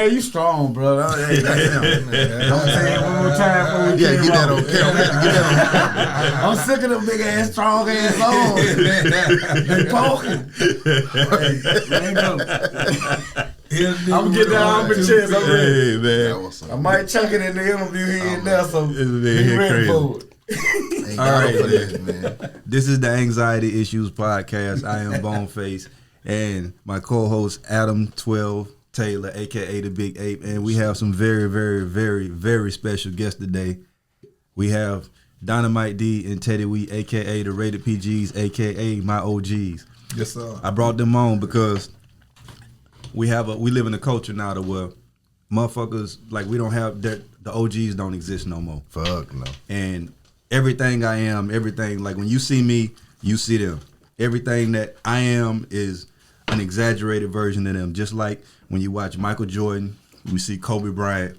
Man, you strong, brother. Hey, damn. I'm saying it one more time for we get that on camera. I'm sick of them big ass, strong ass songs. They talking. Hey, go. I'm gonna get that on my chest. I'm ready. Hey, man. I might chuck it in the interview here and there, so be ready for it. All right, man. This is the Anxiety Issues Podcast. I am Boneface, and my co-host Adam 12 Taylor, aka the Big Ape, and we have some very, very, very, very special guests today. We have Dynamite D and Teddy Wheat, aka the Rated PGs, aka my OGs. Yes, sir. I brought them on because we live in a culture now to where motherfuckers, like, we don't have that, the OGs don't exist no more. Fuck no. And everything I am, everything, like when you see me, you see them. Everything that I am is an exaggerated version of them. Just like when you watch Michael Jordan, you see Kobe Bryant,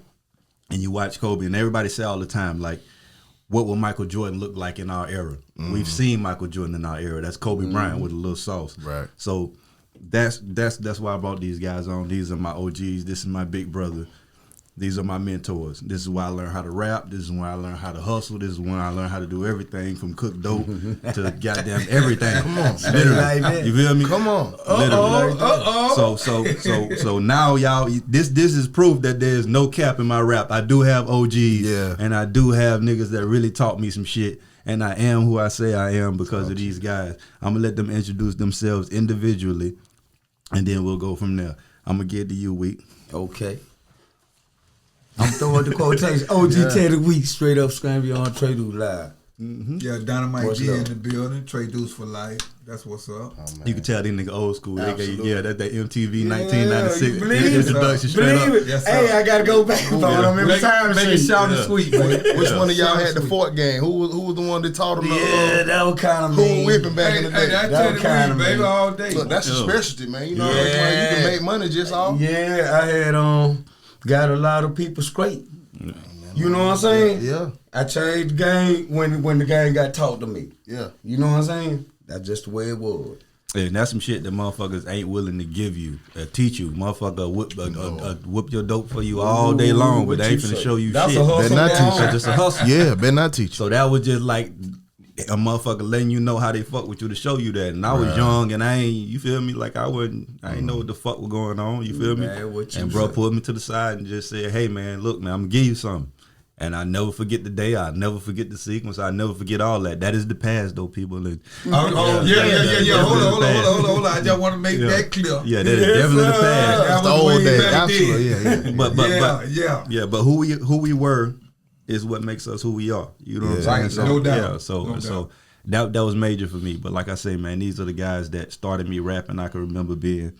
and you watch Kobe, and everybody say all the time, like, what will Michael Jordan look like in our era? We've seen Michael Jordan in our era. That's Kobe Bryant with a little sauce. Right. So that's why I brought these guys on. These are my OGs. This is my big brother. These are my mentors. This is why I learned how to rap. This is when I learned how to hustle. This is when I learned how to do everything from cook dope to goddamn everything. Come on, literally. You feel me? Come on. Literally. So now y'all, this is proof that there's no cap in my rap. I do have OGs, and I do have niggas that really taught me some shit. And I am who I say I am because of these guys. I'm gonna let them introduce themselves individually, and then we'll go from there. I'm gonna get to you, Wheat. Okay. I'm throwing the quotation. OG Teddy Wheat, straight up Scramble on Trey Dude Live. Yeah, Dynamite D in the building. Trey Deuce for life. That's what's up. You can tell these niggas old school. That MTV 1996 introduction straight up. Yes, hey, I gotta go back on them every time. Make it shout and sweet, boy. Which one of y'all had the Fort game? Who was the one that taught him? That was kind of mean. Who whipping back in the day? That was kind of baby all day. Look, that's a specialty, man. You know, you can make money just off. Yeah, I had got a lot of people straight. You know what I'm saying? Yeah. I changed the game when the game got taught to me. Yeah. You know what I'm saying? That's just the way it was. And that's some shit that motherfuckers ain't willing to give you, teach you. Motherfucker whip your dope for you all day long, but they ain't finna show you that's shit. A hustle. Better not teach you. Just a hustle. Yeah, better not teach you. So that was just like a motherfucker letting you know how they fuck with you to show you that. And I was young and I ain't, you feel me? Like I ain't know what the fuck was going on. You feel me? And bro pulled me to the side and just said, "Hey man, look man, I'm gonna give you something." And I never forget the day. I never forget the sequence. I never forget all that. That is the past, though, people. Yeah. Hold on. I just want to make that clear. Yeah, that is definitely the past. That's the old days. Absolutely. But who we were is what makes us who we are. You know what I'm saying? So, no doubt. Yeah. So that was major for me. But like I say, man, these are the guys that started me rapping. I can remember being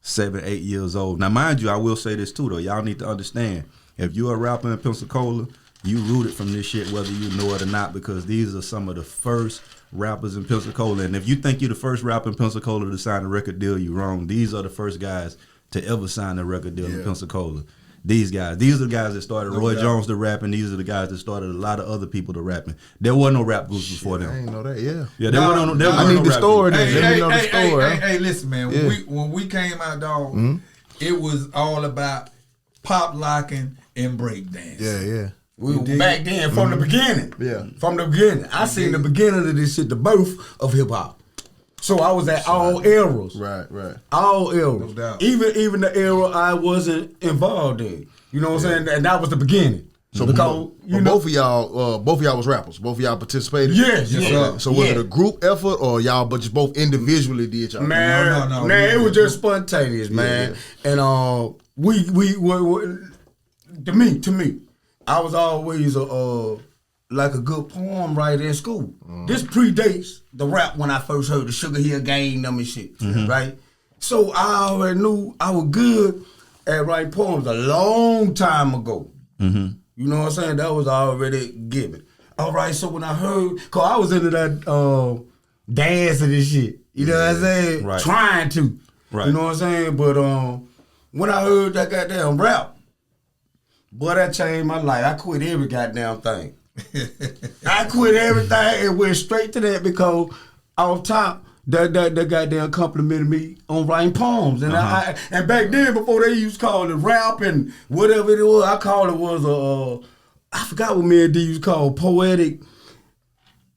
7, 8 years old. Now, mind you, I will say this too, though. Y'all need to understand. If you're a rapper in Pensacola, you rooted from this shit whether you know it or not, because these are some of the first rappers in Pensacola. And if you think you're the first rapper in Pensacola to sign a record deal, you're wrong. These are the first guys to ever sign a record deal in Pensacola. These are the guys that started Roy Jones to rapping. These are the guys that started a lot of other people to rapping. There wasn't no rap groups before them. I didn't know that, Yeah, there wasn't no I need the story. Let me know the story. Hey, listen, man. When we came out, dog, it was all about pop locking and break dance. Yeah. We were back then from the beginning. Yeah. From the beginning. I seen the beginning of this shit, the birth of hip hop. So I was at all eras. Right. All eras. No doubt. Even the era I wasn't involved in. You know what I'm saying? And that was the beginning. So because both of y'all was rappers. Both of y'all participated. Yes. So was it a group effort or y'all but just both individually did y'all? Man, no. It was just spontaneous, man. And we were to me, I was always like a good poem writer in school. This predates the rap when I first heard the Sugar Hill Gang them and shit, right? So I already knew I was good at writing poems a long time ago. You know what I'm saying? That was already given. All right, so when I heard, cause I was into that dance and this shit. You know what I'm saying? Right. Trying to. Right. You know what I'm saying? But when I heard that goddamn rap, boy, that changed my life. I quit every goddamn thing. I quit everything and went straight to that because off top, that goddamn complimented me on writing poems. And and back then, before they used to call it rap and whatever it was, I called it was I forgot what me and D used to call poetic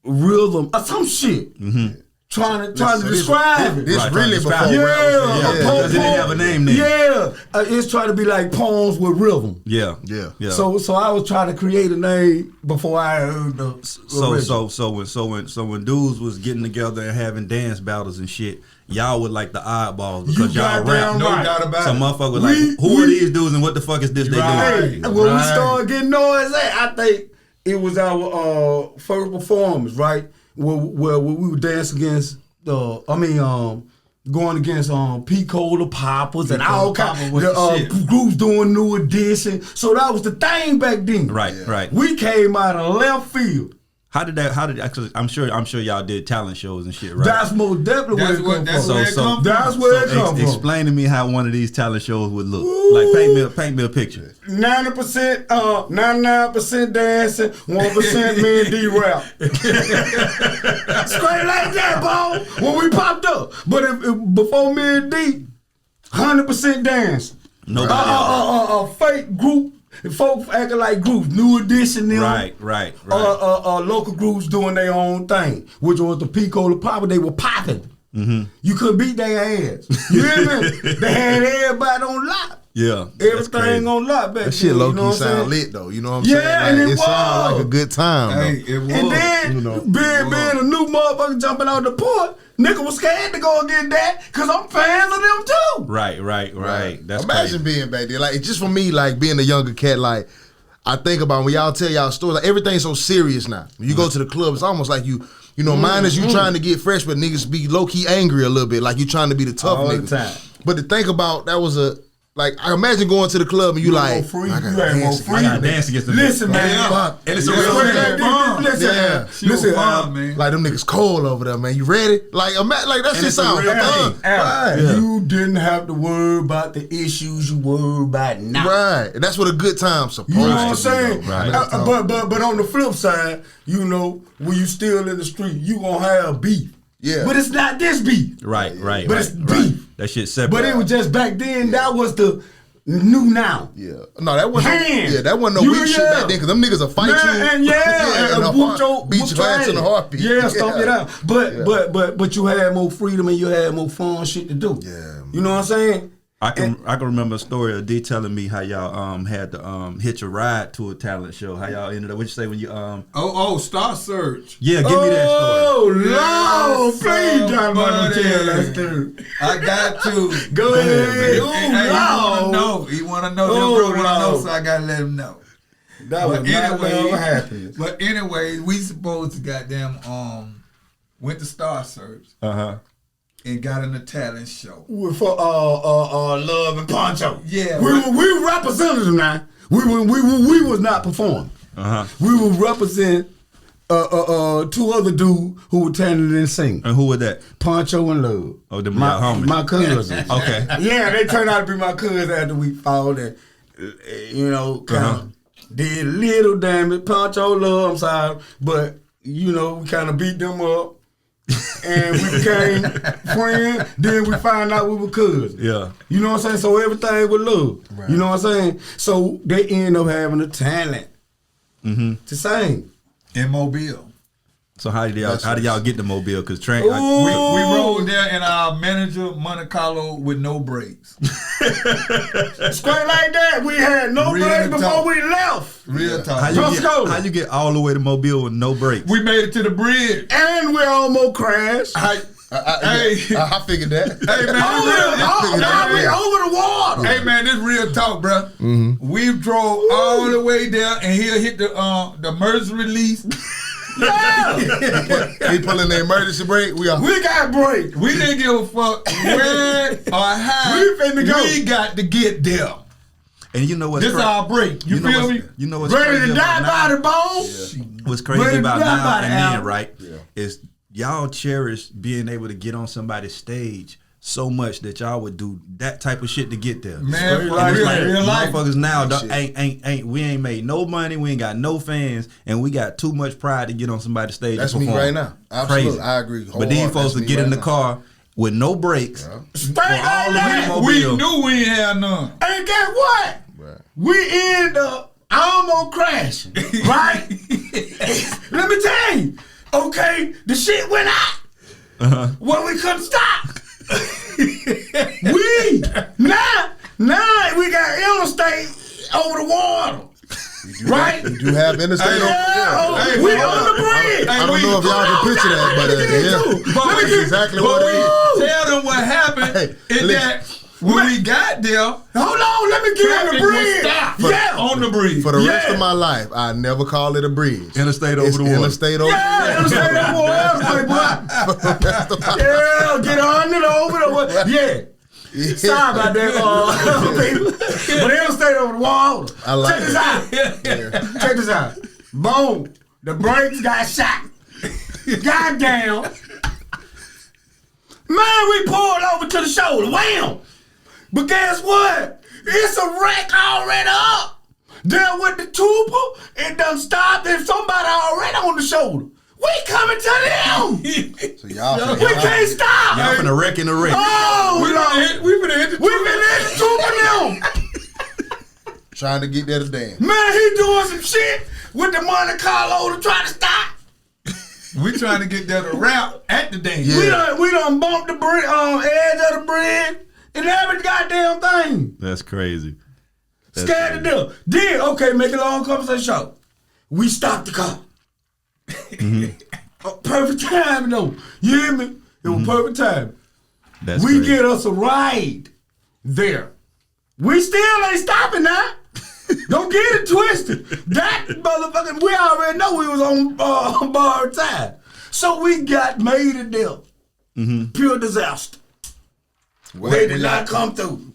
rhythm or some shit. Trying to describe it. This really before rap. Because it didn't have a name then. Yeah, it's trying to be like poems with rhythm. Yeah. So I was trying to create a name before I heard the So when dudes was getting together and having dance battles and shit, y'all were like the oddballs because y'all rap. No doubt about it. Some motherfucker was like, who are these dudes and what the fuck is this they doing? When we started getting noise, I think it was our first performance, right? Where we would dance against going against Pico, the Poppers, and all kinds of groups doing New Edition. So that was the thing back then. Right. We came out of left field. How did actually, I'm sure y'all did talent shows and shit, right? That's most definitely where it come from. That's where it come from. Explain to me how one of these talent shows would look. Like paint me a picture. 90%, 99% dancing, 1% me and D rap. Straight like that, bro. When we popped up. But if before me and D, 100% dance. No fake group. Folks acting like groups, New Edition, them. Right. Local groups doing their own thing, which was the Pico, the Popper, they were popping. You couldn't beat their ass. You hear me? They had everybody on lock. Yeah. Everything on lock back then. That shit low-key sound lit, though. You know what I'm saying? Yeah, and it sound like a good time, though. It was. And then, being a new motherfucker jumping out the port, nigga was scared to go and get that because I'm fans of them too. Right. That's Imagine being back there. Like, just for me, like, being a younger cat, like, I think about when y'all tell y'all stories, like, everything's so serious now. When you go to the club, it's almost like you know, mine is you trying to get fresh, but niggas be low-key angry a little bit, like you trying to be the tough nigga. All the time. But to think about, that was like, I imagine going to the club and you like, I gotta dance against the Listen, man. And it's a real thing. Listen, man. Like, them niggas cold over there, man. You ready? Like that shit sound fun. You didn't have to worry about the issues you worry about now. Right. And that's what a good time's supposed to be. You know what I'm saying? Right. But on the flip side, you know, when you still in the street, you gonna have beef. Yeah. But it's not this beef. Right. But it's beef. That shit separate. But it was just back then, that was the new now. Yeah. No, that wasn't that wasn't no weak shit back then, because them niggas will fight you. And beat your ass in a heartbeat. Yeah, stomp it out. But you had more freedom and you had more fun shit to do. Yeah. You know what I'm saying? I can remember a story of D telling me how y'all had to hitch a ride to a talent show. How y'all ended up? What'd you say when you Star Search. Yeah, give me that story. Oh Lord, please, Dyanamite, tell that story. I got to go ahead. He wanna know. So I gotta let him know. That was never happened. But anyway, we supposed to goddamn went to Star Search. And got in the talent show for Love and Poncho. Yeah, we represented them now. We was not performing. We would represent two other dudes who were talented and sing. And who were that? Poncho and Love. Oh, them my homies. My cousins. Okay. Yeah, they turned out to be my cousins after we fought and kind of did little damage. Poncho, Love, I'm sorry, but we kind of beat them up. And we became friends. Then we found out we were cousins. Yeah. You know what I'm saying? So everything was love. Right. You know what I'm saying? So they end up having the talent to sing. In Mobile. So how did y'all get to Mobile? Because we rode there in our manager Monte Carlo with no brakes. Straight like that. We had no brakes before we left. Real talk. How you get all the way to Mobile with no brakes? We made it to the bridge. And we almost crashed. I figured that. Hey man, over the water. Hey man, this real talk, bro. We drove all the way there, and he'll hit the emergency release. Yeah. He pulling the emergency brake. We got brake. We didn't give a fuck where or how. We got to get there. And you know what's this our break. You feel me? You know what's ready crazy to die by the bone? Yeah. What's crazy about now and then, right? Yeah. Is y'all cherish being able to get on somebody's stage so much that y'all would do that type of shit to get there. Man, And like it's like, real life. motherfuckers now we ain't made no money, we ain't got no fans, and we got too much pride to get on somebody's stage. That's and me perform. right now. Absolutely, Crazy. I agree. But these folks would get in the car with no brakes. Straight like that. We knew we ain't had none. And guess what? Right. We end up almost crashing, right? Let me tell you. Okay, the shit went out. Well, we couldn't stop. Now we got interstate over the water. Right? You do have interstate over Hey, we on the bridge. I don't know if y'all can picture that, but that's exactly what it is. Tell them what happened is that when we got there, Hold on, let me get on the bridge. on the bridge. For the rest of my life, I never call it a bridge. Interstate over It's the water. Interstate over Interstate over the water, boy. Yeah, get on it over the water. Yeah. Sorry about that, people. But interstate over the water. I like Check this out. Check this out. Boom. The brakes got shot. Goddamn. Man, we pulled over to the shoulder. Wham! But guess what? It's a wreck already up. There with the tuber, it done stopped and somebody already on the shoulder. We coming to them. So y'all We can't stop. Y'all finna wreck in the wreck. Oh, We finna hit the we been in the tuber now. trying to get there to dance. Man, he doing some shit with the Monte Carlo to try to stop. We trying to get there to rap at the dance. Yeah. We done bumped the edge of the bridge and every goddamn thing. That's crazy. Scared to death. Then, okay, make a long conversation short. We stopped the car. Perfect time though. You hear me? It was perfect time. That's We crazy. get us a ride there. We still ain't stopping now. Don't get it twisted. That motherfucking, we already know we was on borrowed time. So we got made to death. Pure disaster. They did not come through.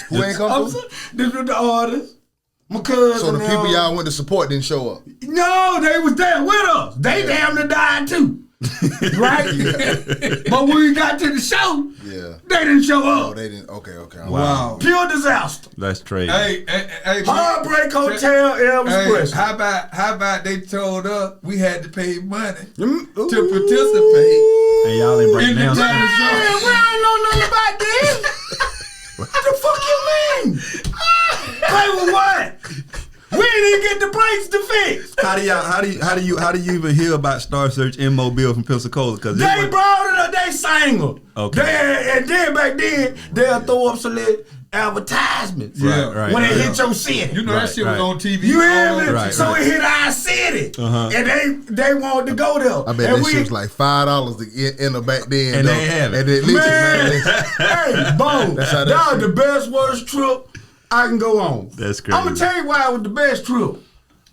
Who ain't come through? This was the artists. My cousin. So the people y'all went to support didn't show up. No, they was there with us. They damn near died too. Right? But when we got to the show, they didn't show Oh, up. they didn't. Okay. Wow. Pure disaster. That's crazy. Hey, Heartbreak Hotel, Elvis Presley. how about they told us we had to pay money Ooh. to participate? And y'all ain't breaking down. Man, we ain't know nothing about this. What the fuck you mean? Pay with what? We didn't even get the brakes to fix. How do you even hear about Star Search in Mobile from Pensacola? Because They brought it up, they sang her. Okay. And then back then, they'll throw up some little advertisements. Yeah. When it hit your city. You know that shit was on TV. You hear me? Right, So right. it hit our city. And they wanted to go there. I bet and that shit was like $5 to enter back then. And though. they ain't have it. And then listen, Hey, boom. That's how That that was the best, worst trip I can go on. That's crazy. I'm going to tell you why it was the best trip.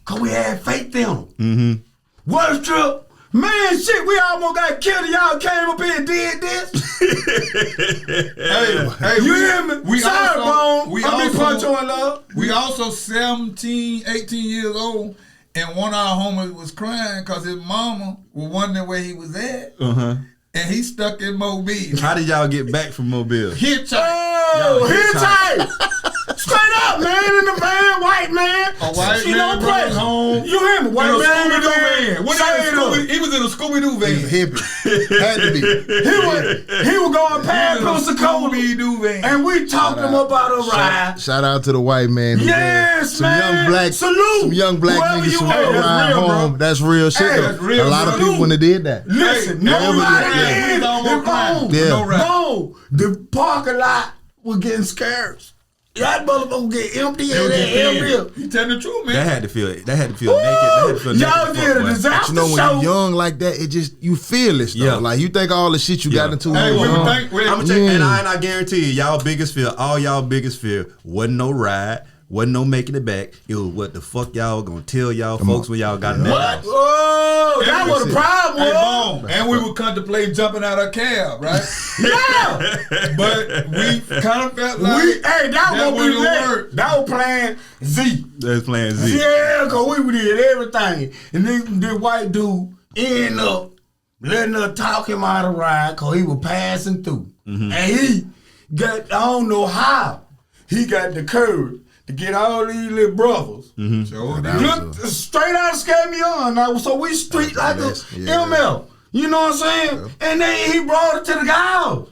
Because we had faith in them. Worst trip. Man, shit, we almost got killed and y'all came up here and did this. Hey, You hear me? Sorry, Bone. I mean, Punch on love. We also 17, 18 years old, and one of our homies was crying because his mama was wondering where he was at, and he stuck in Mobile. How did y'all get back from Mobile? Hitchhike. Oh, hitchhike. Straight up, man, in the van, white man. A white She man no brought place. us home. You hear me? White In a man in the Scooby-Doo van. van. What Straight up. He was in a Scooby-Doo van. He was hippie. Had to be. He was going past Pensacola, Scooby-Doo van. and we talked him about a ride. Shout out to the white man. Yes, some man. young black, Salute. some young black Whoever niggas you who are. ride That's real, home. bro. That's real shit. Hey, though. that's real. A lot of Salute. people when they did that. Listen, Hey, nobody yeah. in Almost crying. Yeah. No rap. No, the parking lot was getting scarce. That motherfucker get empty and empty. You telling the truth, man. That had to feel naked. That had to feel naked. Y'all did a disaster You know, when show. you're young like that, it just, you feel this though. Yeah. Like, you think all the shit you got into when Hey, you we was would young. think I'm gonna check, and I guarantee you, y'all biggest fear, all y'all biggest fear, wasn't no ride, wasn't no making it back. It was what the fuck y'all gonna tell y'all folks when y'all got in that house. Oh, that was the problem. Hey, was. Boom. And we would contemplate jumping out of a cab, right? Yeah. But we kind of felt like That was gonna be wasn't lit. work. That was plan Z. That's Plan Z. Yeah, cause we did everything. And then the white dude end up letting her talk him out of ride because he was passing through. And he got, I don't know how, he got the courage to get all these little brothers straight out of Scamion. Now, so we street like a ML. You know what I'm saying? And then he brought it to the house.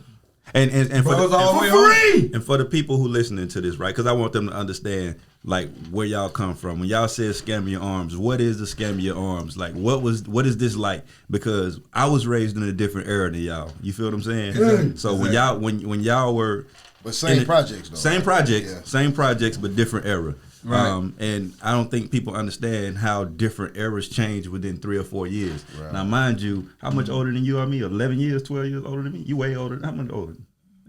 And for free. And for the people who listening to this, right? Because I want them to understand like where y'all come from. When y'all said scam your arms, what is the scam your arms? Like what is this like? Because I was raised in a different era than y'all. You feel what I'm saying? So when y'all were same projects though. Same projects, but different era. Right. And I don't think people understand how different eras change within 3 or 4 years. Right. Now, mind you, how much older than you are me? 11 years, 12 years older than me? You way older. How much older?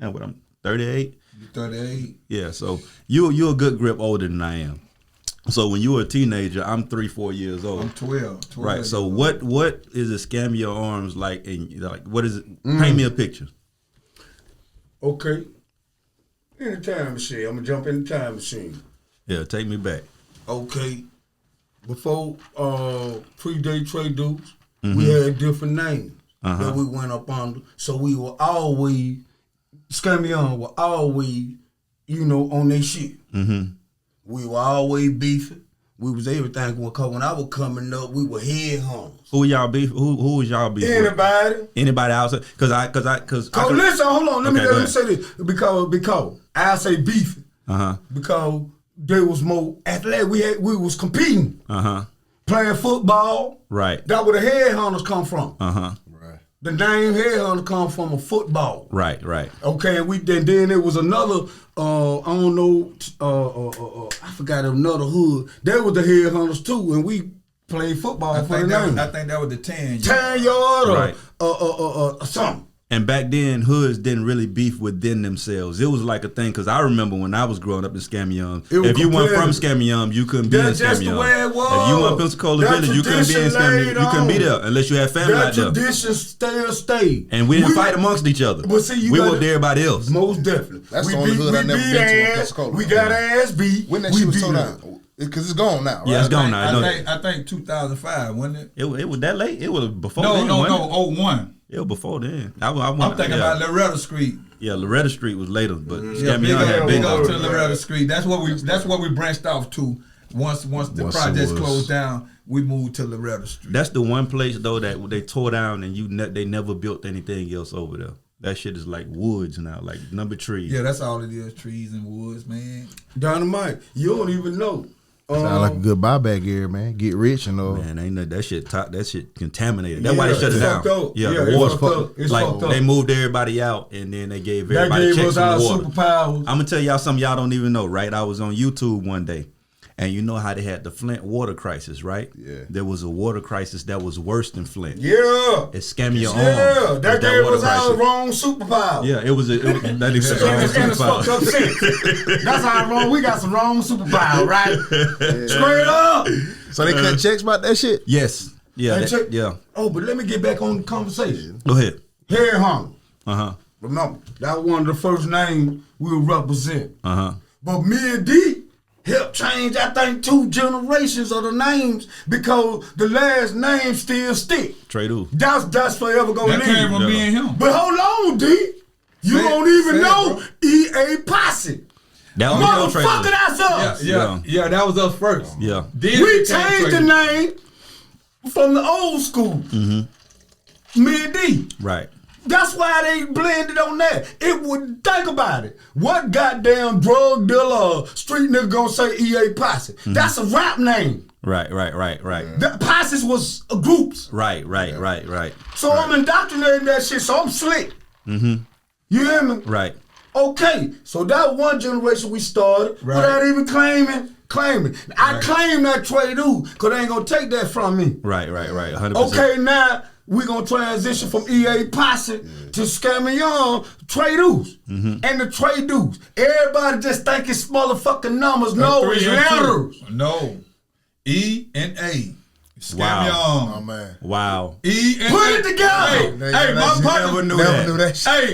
And what, I'm 38? You 38? Yeah, so you're a good grip older than I am. So when you were a teenager, I'm 3-4 years old. I'm 12. Right. So what is a scam your arms like? And like, what is it? Paint me a picture. Okay. In the time machine. I'm gonna jump in the time machine. Yeah, take me back. Okay. Before pre-day trade dudes, we had different names that we went up under. So we were always, Scamion were always, on their shit. We were always beefing. We was everything. Because when I was coming up, we were head hunters. Who y'all beef? Who was y'all beef? Anybody outside? Cause listen, hold on. Let me say this because I say beefing. Because they was more athletic. We was competing. Playing football. Right. That where the headhunters come from. Right. The name headhunter come from a football. Right. Okay, and then there was another I don't know I forgot another hood. There was the headhunters too, and we played football for the name. I think that was the 10 yard or something. And back then, hoods didn't really beef within themselves. It was like a thing, because I remember when I was growing up in Scamion, if you weren't from Scamion, you couldn't be in Scamion. That's the way it was. If you weren't Pensacola Village, you couldn't be in Scamion. You couldn't be there unless you had family out there. That tradition still stayed. And we didn't fight amongst each other. But see, we whooped everybody else. Most definitely. That's the only hood I never been to in Pensacola. We got ass beat. When that shit was so down? Because it's gone now, right? Yeah, it's gone now. I think 2005, wasn't it? It was that late? It was before then, No, 01. It was before then. I'm thinking about Loretta Street. Yeah, Loretta Street was later, but Scamion had been up to Loretta Street. That's what we branched off to. Once the projects closed down, we moved to Loretta Street. That's the one place though that they tore down and they never built anything else over there. That shit is like woods now, like number trees. Yeah, that's all it is, trees and woods, man. Dynamite, you don't even know. Sound like a good buyback area, man. Get rich and all. Man, ain't that shit contaminated. That's why they shut it down. Yeah, the water's it's like fucked up. They moved everybody out and then they gave everybody checks us our from the water. superpowers. I'm gonna tell y'all something y'all don't even know, right? I was on YouTube one day. And you know how they had the Flint water crisis, right? Yeah. There was a water crisis that was worse than Flint. Yeah. It's Scamion Arms. Yeah, that gave us our wrong superpower. Yeah, it was that is the wrong superpower. That's how wrong. We got some wrong superpower, right? Yeah. Straight up. So they cut checks about that shit? Yes. Yeah. Yeah. Oh, but let me get back on the conversation. Go ahead. Headhunter. Remember, that was one of the first names we would represent. But me and D helped change, I think, 2 generations of the names because the last name still stick. Trey Do. That's forever gonna live. That came from me and him. But hold on, D. You don't even know EA Posse. Motherfucker, that's us. Yeah, that was us first. Yeah. Then we changed the name from the old school. Me and D. Right. That's why they blended on that. It would think about it. What goddamn drug dealer or street nigga gonna say EA Posse? That's a rap name. Right. The Posses was groups. Right. So I'm indoctrinating that shit, so I'm slick. You hear me? Right. Okay, so that one generation we started without even claiming. I claim that Trey Do, because they ain't gonna take that from me. Right, 100%. Okay, now we gonna transition from EA Posse to Scamion Trey Do's. And the Trey Do's. Everybody just think it's motherfucking numbers. No, it's letters. No. E and A. Scamion. Wow. Oh, man. Wow. E and Put it together. Hey, my partner Never knew that shit. Hey,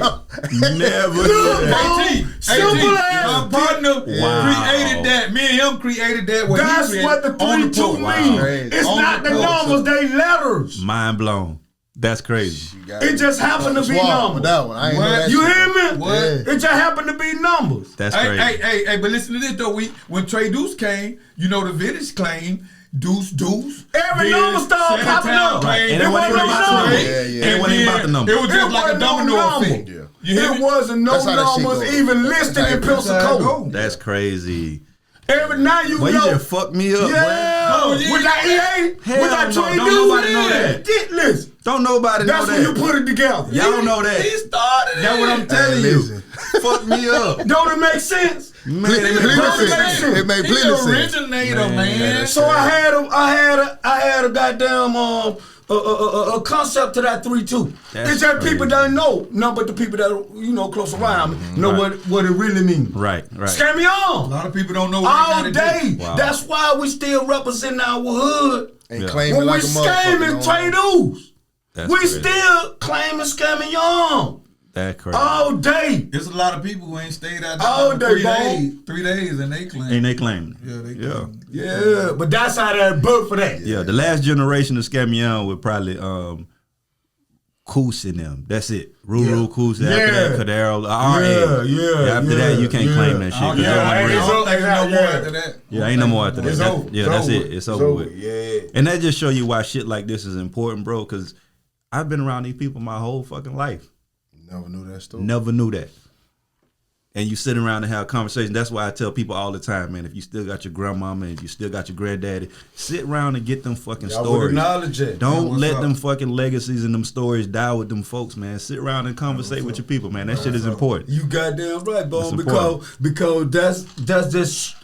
never knew that. Simple as. my partner created that. Me and him created that. That's what the 3-2 mean. It's not the numbers, they letters. Mind blown. That's crazy. It just happened to be numbers. That one. I ain't know that You shit. hear me? What? It just happened to be numbers. That's crazy. Hey, but listen to this though. When Trey Deuce came, you know the village claimed Deuce. Every number started popping up. Right. And it wasn't no number. It wasn't even about the number. It was just like a domino effect. Yeah. You hear It me? wasn't no That's how that shit numbers go. even listed in Pensacola. That's crazy. Every night you Boy, know. you just fucked me up, Yeah, boy. with that EA, Hell with that no, Trey don't Deuce. nobody know that. Listen, Don't nobody that's know when that. you put it together. Y'all don't know that. He started That's what I'm telling Hey, you. listen. Fuck me up. Don't it make sense? Man, It made plenty of sense. It made He's plenty of the sense. originator, man. So I had a goddamn a concept to that 3-2. That's It's just people crazy. don't know. No, but the people that are, close around me know what it really means. Right. Scare me A on. lot of people don't know what All they gotta day. do. Wow. That's why we still represent our hood. And Yeah. claim it When like we a motherfucker. scamming Trey Deuce. That's We crazy. still claiming scamming Young. That's crazy. All day. There's a lot of people who ain't stayed out there All for day, 3 bro. days. 3 days and they claim. And they claim it. Yeah, they Yeah. claim. Yeah, but that's how they're built for that. Yeah, the last generation of Scamion would probably Coos in them. That's it. Ruru, Coos. After that, Cadero, RA. Yeah. After that, you can't claim that shit. 'cause Yeah, that wasn't it's real. over. I don't think there's no more Yeah. after that. Yeah, ain't no more after that. It's That- over. Yeah, It's that's over. it. It's over with. Yeah. And that just show you why shit like this is important, bro. Because I've been around these people my whole fucking life. Never knew that story. Never knew that. And you sit around and have conversations. That's why I tell people all the time, man, if you still got your grandmama and you still got your granddaddy, sit around and get them fucking Y'all would stories. acknowledge it. Don't what's let up? them fucking legacies and them stories die with them folks, man. Sit around and conversate with your people, man. That shit is important. You goddamn right, Bone, That's because that's just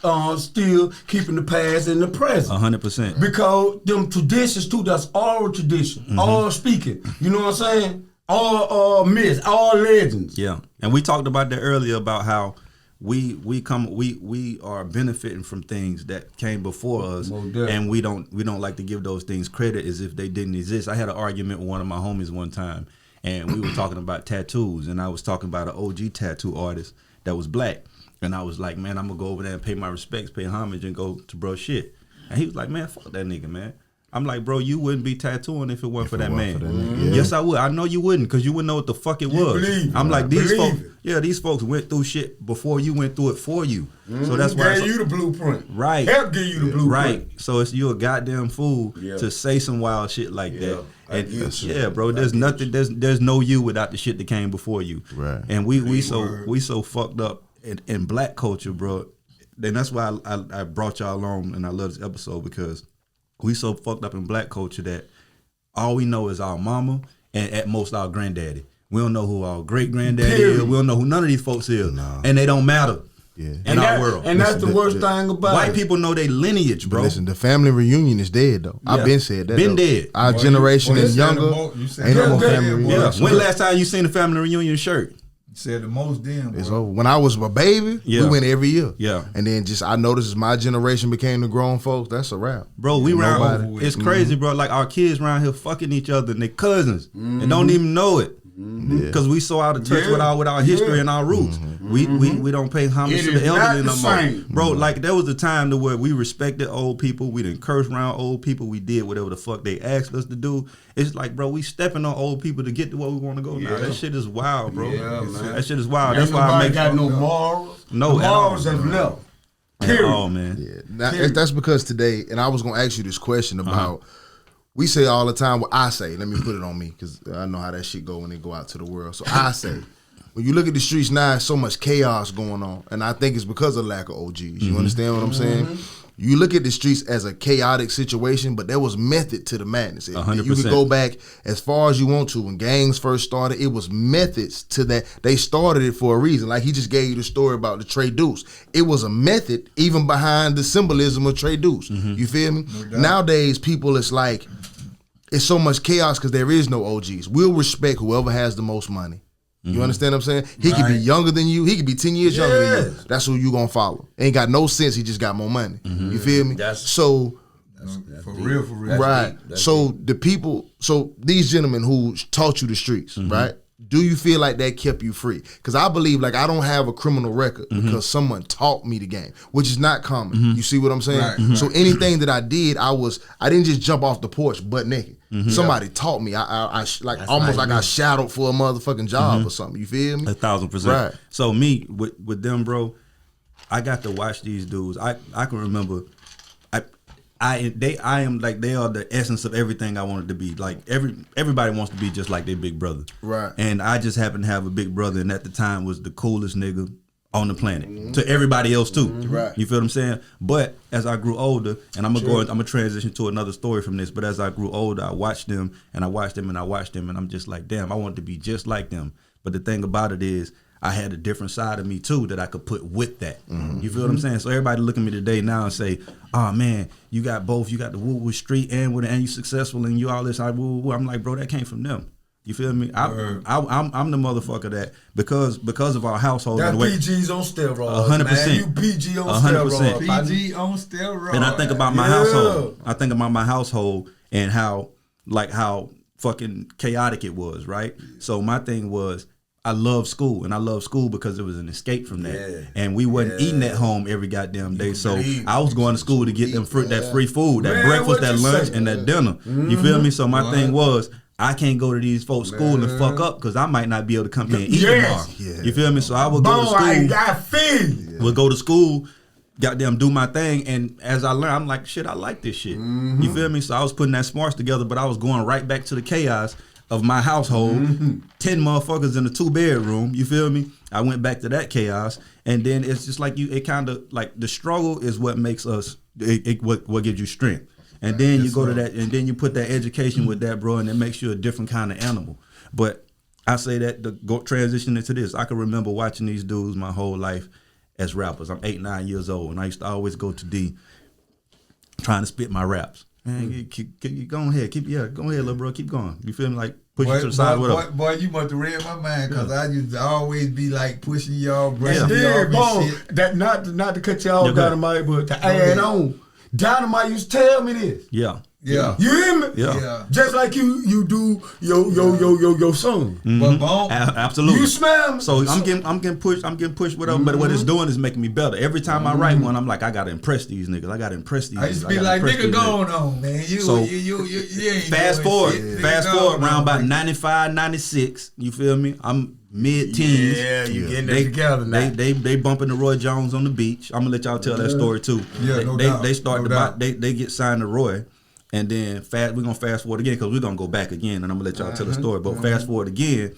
still keeping the past in the present. 100%. Because them traditions too, that's oral tradition, all speaking. You know what I'm saying? All myths, all legends. Yeah, and we talked about that earlier about how we are benefiting from things that came before us, Most definitely. and we don't like to give those things credit as if they didn't exist. I had an argument with one of my homies one time, and we were talking about tattoos, and I was talking about an OG tattoo artist that was black, and I was like, man, I'm gonna go over there and pay my respects, pay homage, and go to bro shit. And he was like, man, fuck that nigga, man. I'm like, bro, you wouldn't be tattooing if it weren't for that man. Yes, I would. I know you wouldn't, because you wouldn't know what the fuck it was. believe it. I'm like, these Believe folks, it. these folks went through shit before you went through it for you. So that's why. Gave you the blueprint. Right. Help give you the blueprint. Right. So it's you a goddamn fool Yeah. to say some wild shit like that. I And get you. yeah, bro, there's nothing. There's no you without the shit that came before you. Right. And we so fucked up in black culture, bro. And that's why I brought y'all on, and I love this episode because we so fucked up in black culture that all we know is our mama and at most our granddaddy. We don't know who our great granddaddy is. We don't know who none of these folks is, and they don't matter. Yeah. In our world. And that's the worst thing about White it. people know they lineage, bro. Listen, the family reunion is dead though. I've been said that. Been though. dead. Our Well, generation you is said the younger. mo- you said Ain't no the more most family dead, boy. reunion. Yeah. When last time you seen a family reunion shirt? Said the most then. It's boy. over. When I was a baby, Yeah. we went every year. Yeah. And then I noticed as my generation became the grown folks, that's a wrap. Bro, we Ain't round. nobody. It's crazy, bro. Like our kids around here fucking each other and their cousins and don't even know it. Because we so out of touch with our history and our roots. We don't pay homage It to the is not elderly the no more. same. Bro, like there was a time to where we respected old people. We didn't curse around old people. We did whatever the fuck they asked us to do. It's like, bro, we stepping on old people to get to where we want to go now. That shit is wild, bro. Yeah, man. That shit is wild. Ain't That's why I nobody make got no morals. No, The at all. morals have left. at Period. all, man. Yeah. Now, that's because today, and I was going to ask you this question about, we say all the time what I say. Let me put it on me because I know how that shit go when they go out to the world. So I say, when you look at the streets now, there's so much chaos going on. And I think it's because of lack of OGs. You understand what I'm saying? You look at the streets as a chaotic situation, but there was method to the madness. 100%. You could go back as far as you want to. When gangs first started, it was methods to that. They started it for a reason. Like he just gave you the story about the Trey Deuce. It was a method even behind the symbolism of Trey Deuce. You feel me? Nowadays, people, it's like, it's so much chaos because there is no OGs. We'll respect whoever has the most money. You understand what I'm saying? He could be younger than you. He could be 10 years younger than you. That's who you gonna follow. Ain't got no sense. He just got more money. You feel me? That's- For real. Right. So the people, so these gentlemen who taught you the streets, right? Do you feel like that kept you free? Because I believe like I don't have a criminal record because someone taught me the game, which is not common. You see what I'm saying? Right, So anything that I did, I didn't just jump off the porch butt naked. Somebody taught me. I like That's almost like like I me. shadowed for a motherfucking job or something. You feel me? 1,000%. Right. So me with them, bro, I got to watch these dudes. I can remember. I am like, they are the essence of everything I wanted to be. Like everybody wants to be just like their big brother. Right. And I just happened to have a big brother, and at the time was the coolest nigga on the planet to everybody else too. Right. You feel what I'm saying? But as I grew older, and I'm gonna transition to another story from this. But as I grew older, I watched them, and I watched them, and I watched them, and I'm just like, damn, I want to be just like them. But the thing about it is, I had a different side of me too that I could put with that. You feel what I'm saying? So everybody look at me today now and say, "Oh man, you got both. You got the woo street and you successful and you all this." I'm like, bro, that came from them. You feel me? I'm the motherfucker that because of our household. That and the way, PG's on steroids. 100%. Man. You PG on 100%. steroids. PG on steroids. And I think about my Yeah. household. I think about my household and how fucking chaotic it was, right? So my thing was, I love school, and I love school because it was an escape from that. Yeah. And we wasn't eating at home every goddamn day. So believe I was going to school to get them that free food, that Man, breakfast, what that you lunch, say? and that dinner. You feel me? So my thing was, I can't go to these folks' school and fuck up because I might not be able to come here and eat Yes. tomorrow. You feel me? So I would go to Boom, I school. feel you. Would go to school, goddamn do my thing, and as I learned, I'm like, shit, I like this shit. You feel me? So I was putting that smarts together, but I was going right back to the chaos of my household. 10 motherfuckers in a 2-bedroom. You feel me? I went back to that chaos, and then it's just like it kind of like the struggle is what makes us. What gives you strength. And then you go to that, and then you put that education with that, bro, and it makes you a different kind of animal. But I say that to go transition into this, I can remember watching these dudes my whole life as rappers. I'm 8, 9 years old, and I used to always go to D trying to spit my raps. Man, you go ahead, go ahead, little bro, keep going. You feel me? Like push you to the side, whatever. Boy, you must have read my mind because I used to always be like pushing y'all, brushing And then, y'all and boom, shit. that not to cut you off, Yeah, go ahead. Dynamite, but to add on, Dynamite used to tell me this. Yeah. Yeah. You hear me? Yeah. Just like you do your song. But Bone, Absolutely. You smell me? So I'm getting pushed whatever, but what it's doing is making me better. Every time I write one, I'm like, I gotta impress these niggas. I gotta impress these I used to niggas. be gotta like, impress nigga, these niggas. going on, man. So, You ain't Fast doing forward, shit. fast Nigga, forward, going around on, about man. 95, 96. You feel me? I'm mid-teens. Yeah, you getting it together now. They bumping the Roy Jones on the beach. I'm gonna let y'all tell that story too. Yeah, no doubt. They start No to buy, doubt. they get signed to Roy, and then we're gonna fast forward again because we're gonna go back again, and I'm gonna let y'all tell the story. But fast forward again,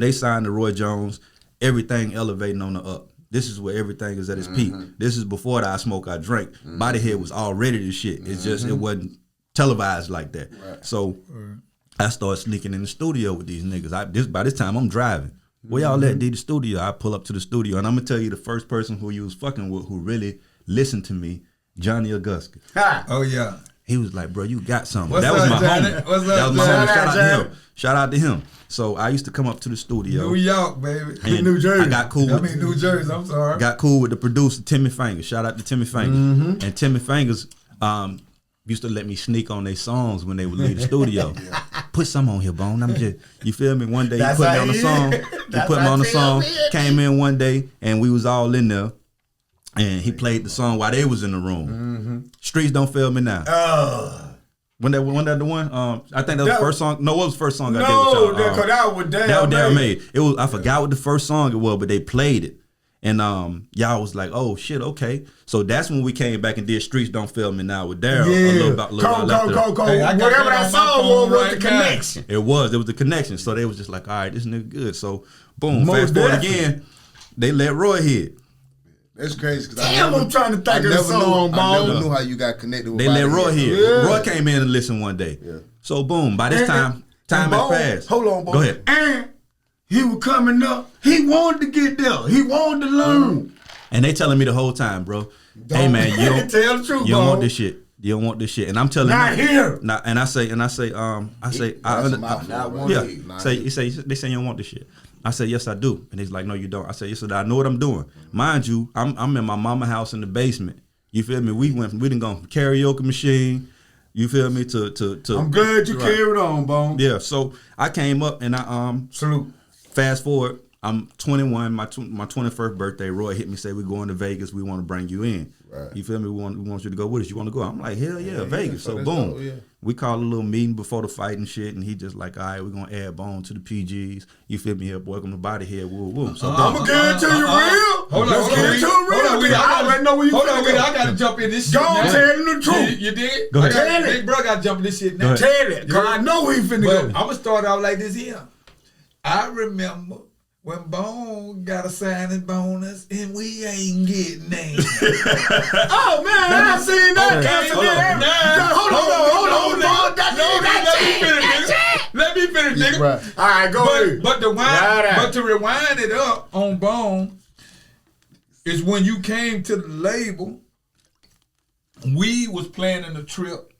they signed to Roy Jones. Everything elevating on the up. This is where everything is at its peak. This is before the I Smoke, I Drink. Bodyhead was already the shit. It's just it wasn't televised like that. So I started sneaking in the studio with these niggas. By this time I'm driving. Where y'all at? The studio. I pull up to the studio, and I'm gonna tell you the first person who you was fucking with who really listened to me, Johnny Augusta. Oh, yeah. He was like, bro, you got something. What's that was up, my Johnny? homie. What's That up, was my Johnny? homie. Shout out to Johnny. him. Shout out to him. So I used to come up to the studio. New York, baby. and New Jersey. I got cool. I mean, New Jersey, I'm sorry. Got cool with the producer Timmy Fingers. Shout out to Timmy Fingers. And Timmy Fingers used to let me sneak on their songs when they would leave the studio. Put some on here, Bone. I'm just, you feel me? One day he That's put me how on the he song. is. He That's put me how on the he song. is. Came in one day and we was all in there. And he played the song while they was in the room. Streets Don't Fail Me Now. When that the one? I think that was the first song. No, what was the first song I did No, with y'all? because that was damn. That was damn made. made. It was. I forgot what the first song it was, but they played it, and y'all was like, "Oh shit, okay." So that's when we came back and did "Streets Don't Fail Me Now" with Daryl. Yeah, Little Hey, I got whatever that that on my song phone was right the now. connection. It was the connection. So they was just like, "All right, this nigga good." So boom, Most fast forward definitely. again, they let Roy hit. That's crazy. Cause Damn, I'm trying to think of the never song, knew, I Bone. never knew how you got connected with They let Roy Bodyhead. hit. Yeah. Roy came in and listened one day. Yeah. So boom, by this time has Bone, passed. Hold on, Bone. Go ahead. And he was coming up. He wanted to get there. He wanted to learn. And they telling me the whole time, bro. Hey man, you don't Tell the truth, You don't want Bone. this shit. You don't want this shit. And I'm telling Not them. here. Nah, and I say, That's a mouthful. Not one yeah. leg. They say you don't want this shit. I say, yes, I do. And he's like, no, you don't. I say, yes, I know what I'm doing. Mind you, I'm in my mama house in the basement. You feel me? We done gone from karaoke machine. You feel me? To I'm glad you Right. carried on, Bone. Yeah. So I came up and I Salute. fast forward. I'm 21. My 21st birthday. Roy hit me, say we're going to Vegas. We want to bring you in. Right. You feel me? We want you to go with us. You want to go? I'm like, hell yeah, Vegas. So that's boom. dope, yeah. We called a little meeting before the fight and shit, and he just like, all right, we're gonna add Bone to the PGs. You feel me? Here, welcome to Bodyhead. Woo woo. So I'm gonna get it to you real. Hold on, I already know where you hold on, finna go. I gotta jump in this shit. Go on, now. tell him the truth. You did? Go ahead. Tell it. Big bro gotta jump in this shit now. Tell it, cause I know where he finna But go. I'm gonna start out like this here. I remember when Bone got a signing bonus and we ain't getting named. Oh man, I seen that. Okay, hold on. Let me finish, nigga. Right. All right, go ahead. But to rewind it up on Bone is when you came to the label, we was planning a trip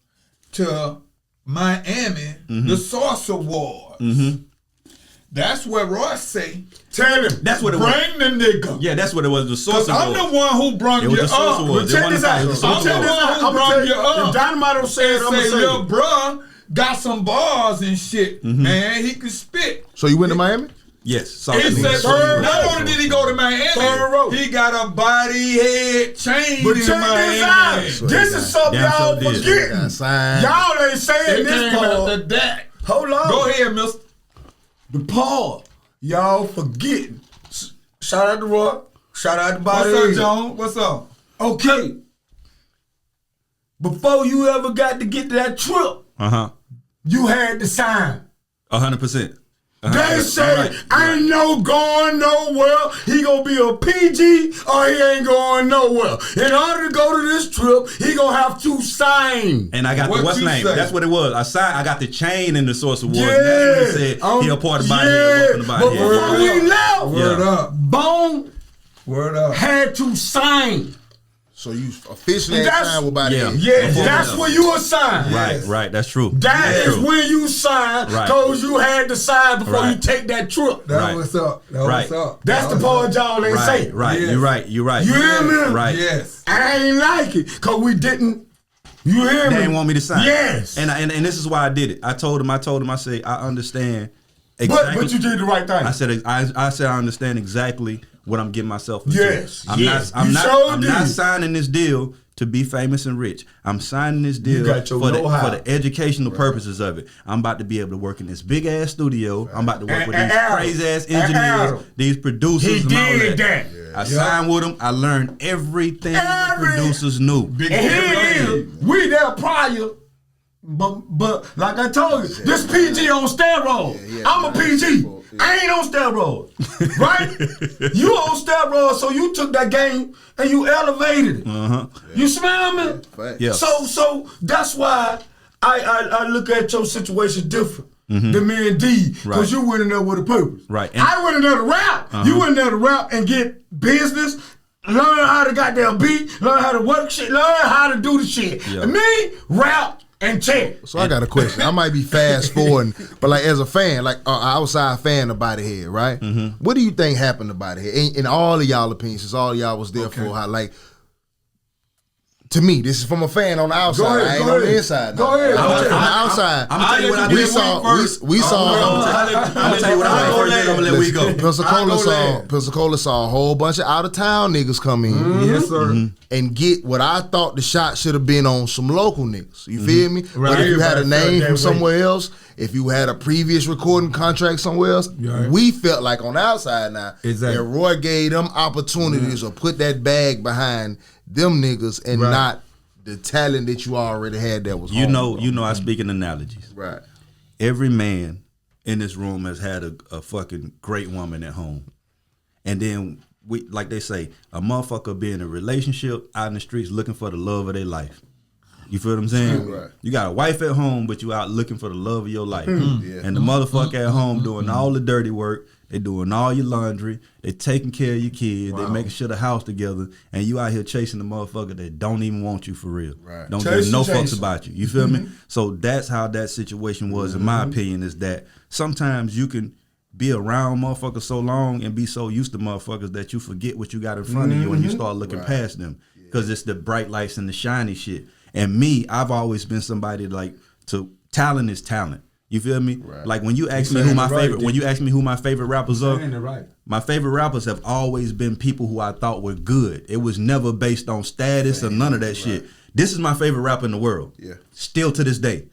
to Miami, the Source Awards. That's what Ross say. Tell him. That's what it Bring was. the nigga. Yeah, that's what it was. The Source Cause I'm Awards. the one who brung It was you the Source up. Awards. Check this out. It was the Source I'm the Awards. one who I'm brung gonna you tell you. up. If Dynamite don't say it, I'm gonna Say, say little it. bruh got some bars and shit. Man, he could spit. So you went to Miami? Yes. So He said, third not row. only did he go to Miami, Third row. he got a body head chain But in check this out. Miami. This is something Damn y'all sure did. forgetting. Signed. Y'all ain't saying It this came part. after that. Hold on. Go ahead, mister. The part y'all forgetting. Shout out to Roy. Shout out to Body. What's up, John? What's up? Okay. Before you ever got to get to that trip, you had to sign. 100%. They say ain't no going nowhere. He gonna be a PG or he ain't going nowhere. In order to go to this trip, he gonna have to sign. And I got What the what's you name? say? That's what it was. I signed. I got the chain in the Source Awards. Yeah. And that's when he said he a part of Bodyhead. Welcome to But Bodyhead. before we left, Word up. Bone Word up. had to sign. So you officially had That's- signed with Body Yeah. Head. Yes, Before that's we when left. you assign. Right, right. That's true. That That's is true. when you sign, Right. cause you had to sign before Right. you take that trip. That Right. what's up. That Right. what's up. That's That the what's part up. y'all ain't Right, say. right. Yes. You're right. You're right. You hear me? Right. Yes. I ain't like it, cause we didn't. You hear me? They didn't want me to sign. Yes. And this is why I did it. I told him. I said, I understand exactly. But you did the right thing. I said I understand exactly what I'm getting myself into. Yes, I'm yes. not. I'm You not. sure I'm did. not signing this deal to be famous and rich. I'm signing this deal got your for know-how. the educational purposes of it. I'm about to be able to work in this big ass studio. I'm about to work with And these Adam, crazy ass and engineers, Adam, these producers. he and all did that. I signed with them. I learned everything the producers knew. And here it is. We there prior. But like I told you, this PG on steroids. Yeah, I'm a PG. yeah. I ain't on steroids. Right? You on steroids, so you took that game and you elevated it. You smell me? Fact. Yeah. So that's why I look at your situation different than me and D, because Right. you went in there with a purpose. Right. And- I went in there to rap. You went in there to rap and get business, learn how to goddamn beat, learn how to work shit, learn how to do the shit. Yeah. And me, rap and check. So I got a question. I might be fast forwarding, but like as a fan, like an outside fan of Bodyhead, right? What do you think happened to Bodyhead? In all of y'all opinions, since all of y'all was there for how, like, to me, this is from a fan on the outside. Go ahead, I ain't go on the ahead. inside. Go ahead. I'm I'm from the outside. I'm gonna tell you what I we did. saw. We saw. I'm gonna tell you what I did first. Then I'm gonna let we go. Pensacola saw a whole bunch of out of town niggas come in. Yes, sir. And get what I thought the shot should have been on some local niggas. You feel me? Right. But if you had a Everybody felt name that from way. somewhere else, if you had a previous recording contract somewhere else, Right. we felt like on the outside now Exactly. that Roy gave them opportunities or put that bag behind them niggas and Right. not the talent that you already had that was You home. know, I speak in analogies. Right. Every man in this room has had a fucking great woman at home. And then we, like they say, a motherfucker be in a relationship out in the streets looking for the love of their life. You feel what I'm saying? Right. You got a wife at home, but you out looking for the love of your life. Yeah. And the motherfucker at home doing all the dirty work. They doing all your laundry. They taking care of your kids. They making sure the house together. And you out here chasing the motherfucker that don't even want you for real. Right. Don't give Chasing, no fucks chasing. about you. You feel me? So that's how that situation was, in my opinion, is that sometimes you can be around motherfuckers so long and be so used to motherfuckers that you forget what you got in front of you and you start looking past them. Because it's the bright lights and the shiny shit. And me, I've always been somebody like talent is talent. You feel me? Right. Like when you ask me saying who my it right, favorite, D. when you ask me who my favorite rappers are, Saying it right. my favorite rappers have always been people who I thought were good. It was never based on status or none of that shit. This is my favorite rapper in the world. Yeah. Still to this day.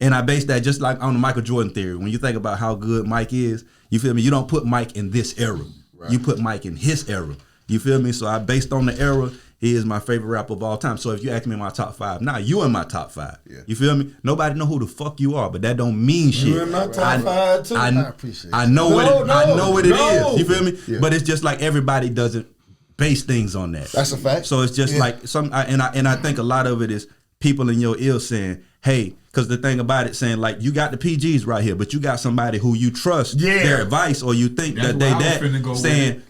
And I base that just like on the Michael Jordan theory. When you think about how good Mike is, you feel me? You don't put Mike in this era. Right. You put Mike in his era. You feel me? So I based on the era, he is my favorite rapper of all time. So if you ask me in my top 5, you in my top 5. Yeah. You feel me? Nobody know who the fuck you are, but that don't mean shit. You in my top 5 too. I appreciate it. I know what it is. You feel me? Yeah. But it's just like everybody doesn't base things on that. That's a fact. So it's just like I think a lot of it is people in your ear saying, hey, because the thing about it saying like you got the PGs right here, but you got somebody who you trust their advice or you think that they saying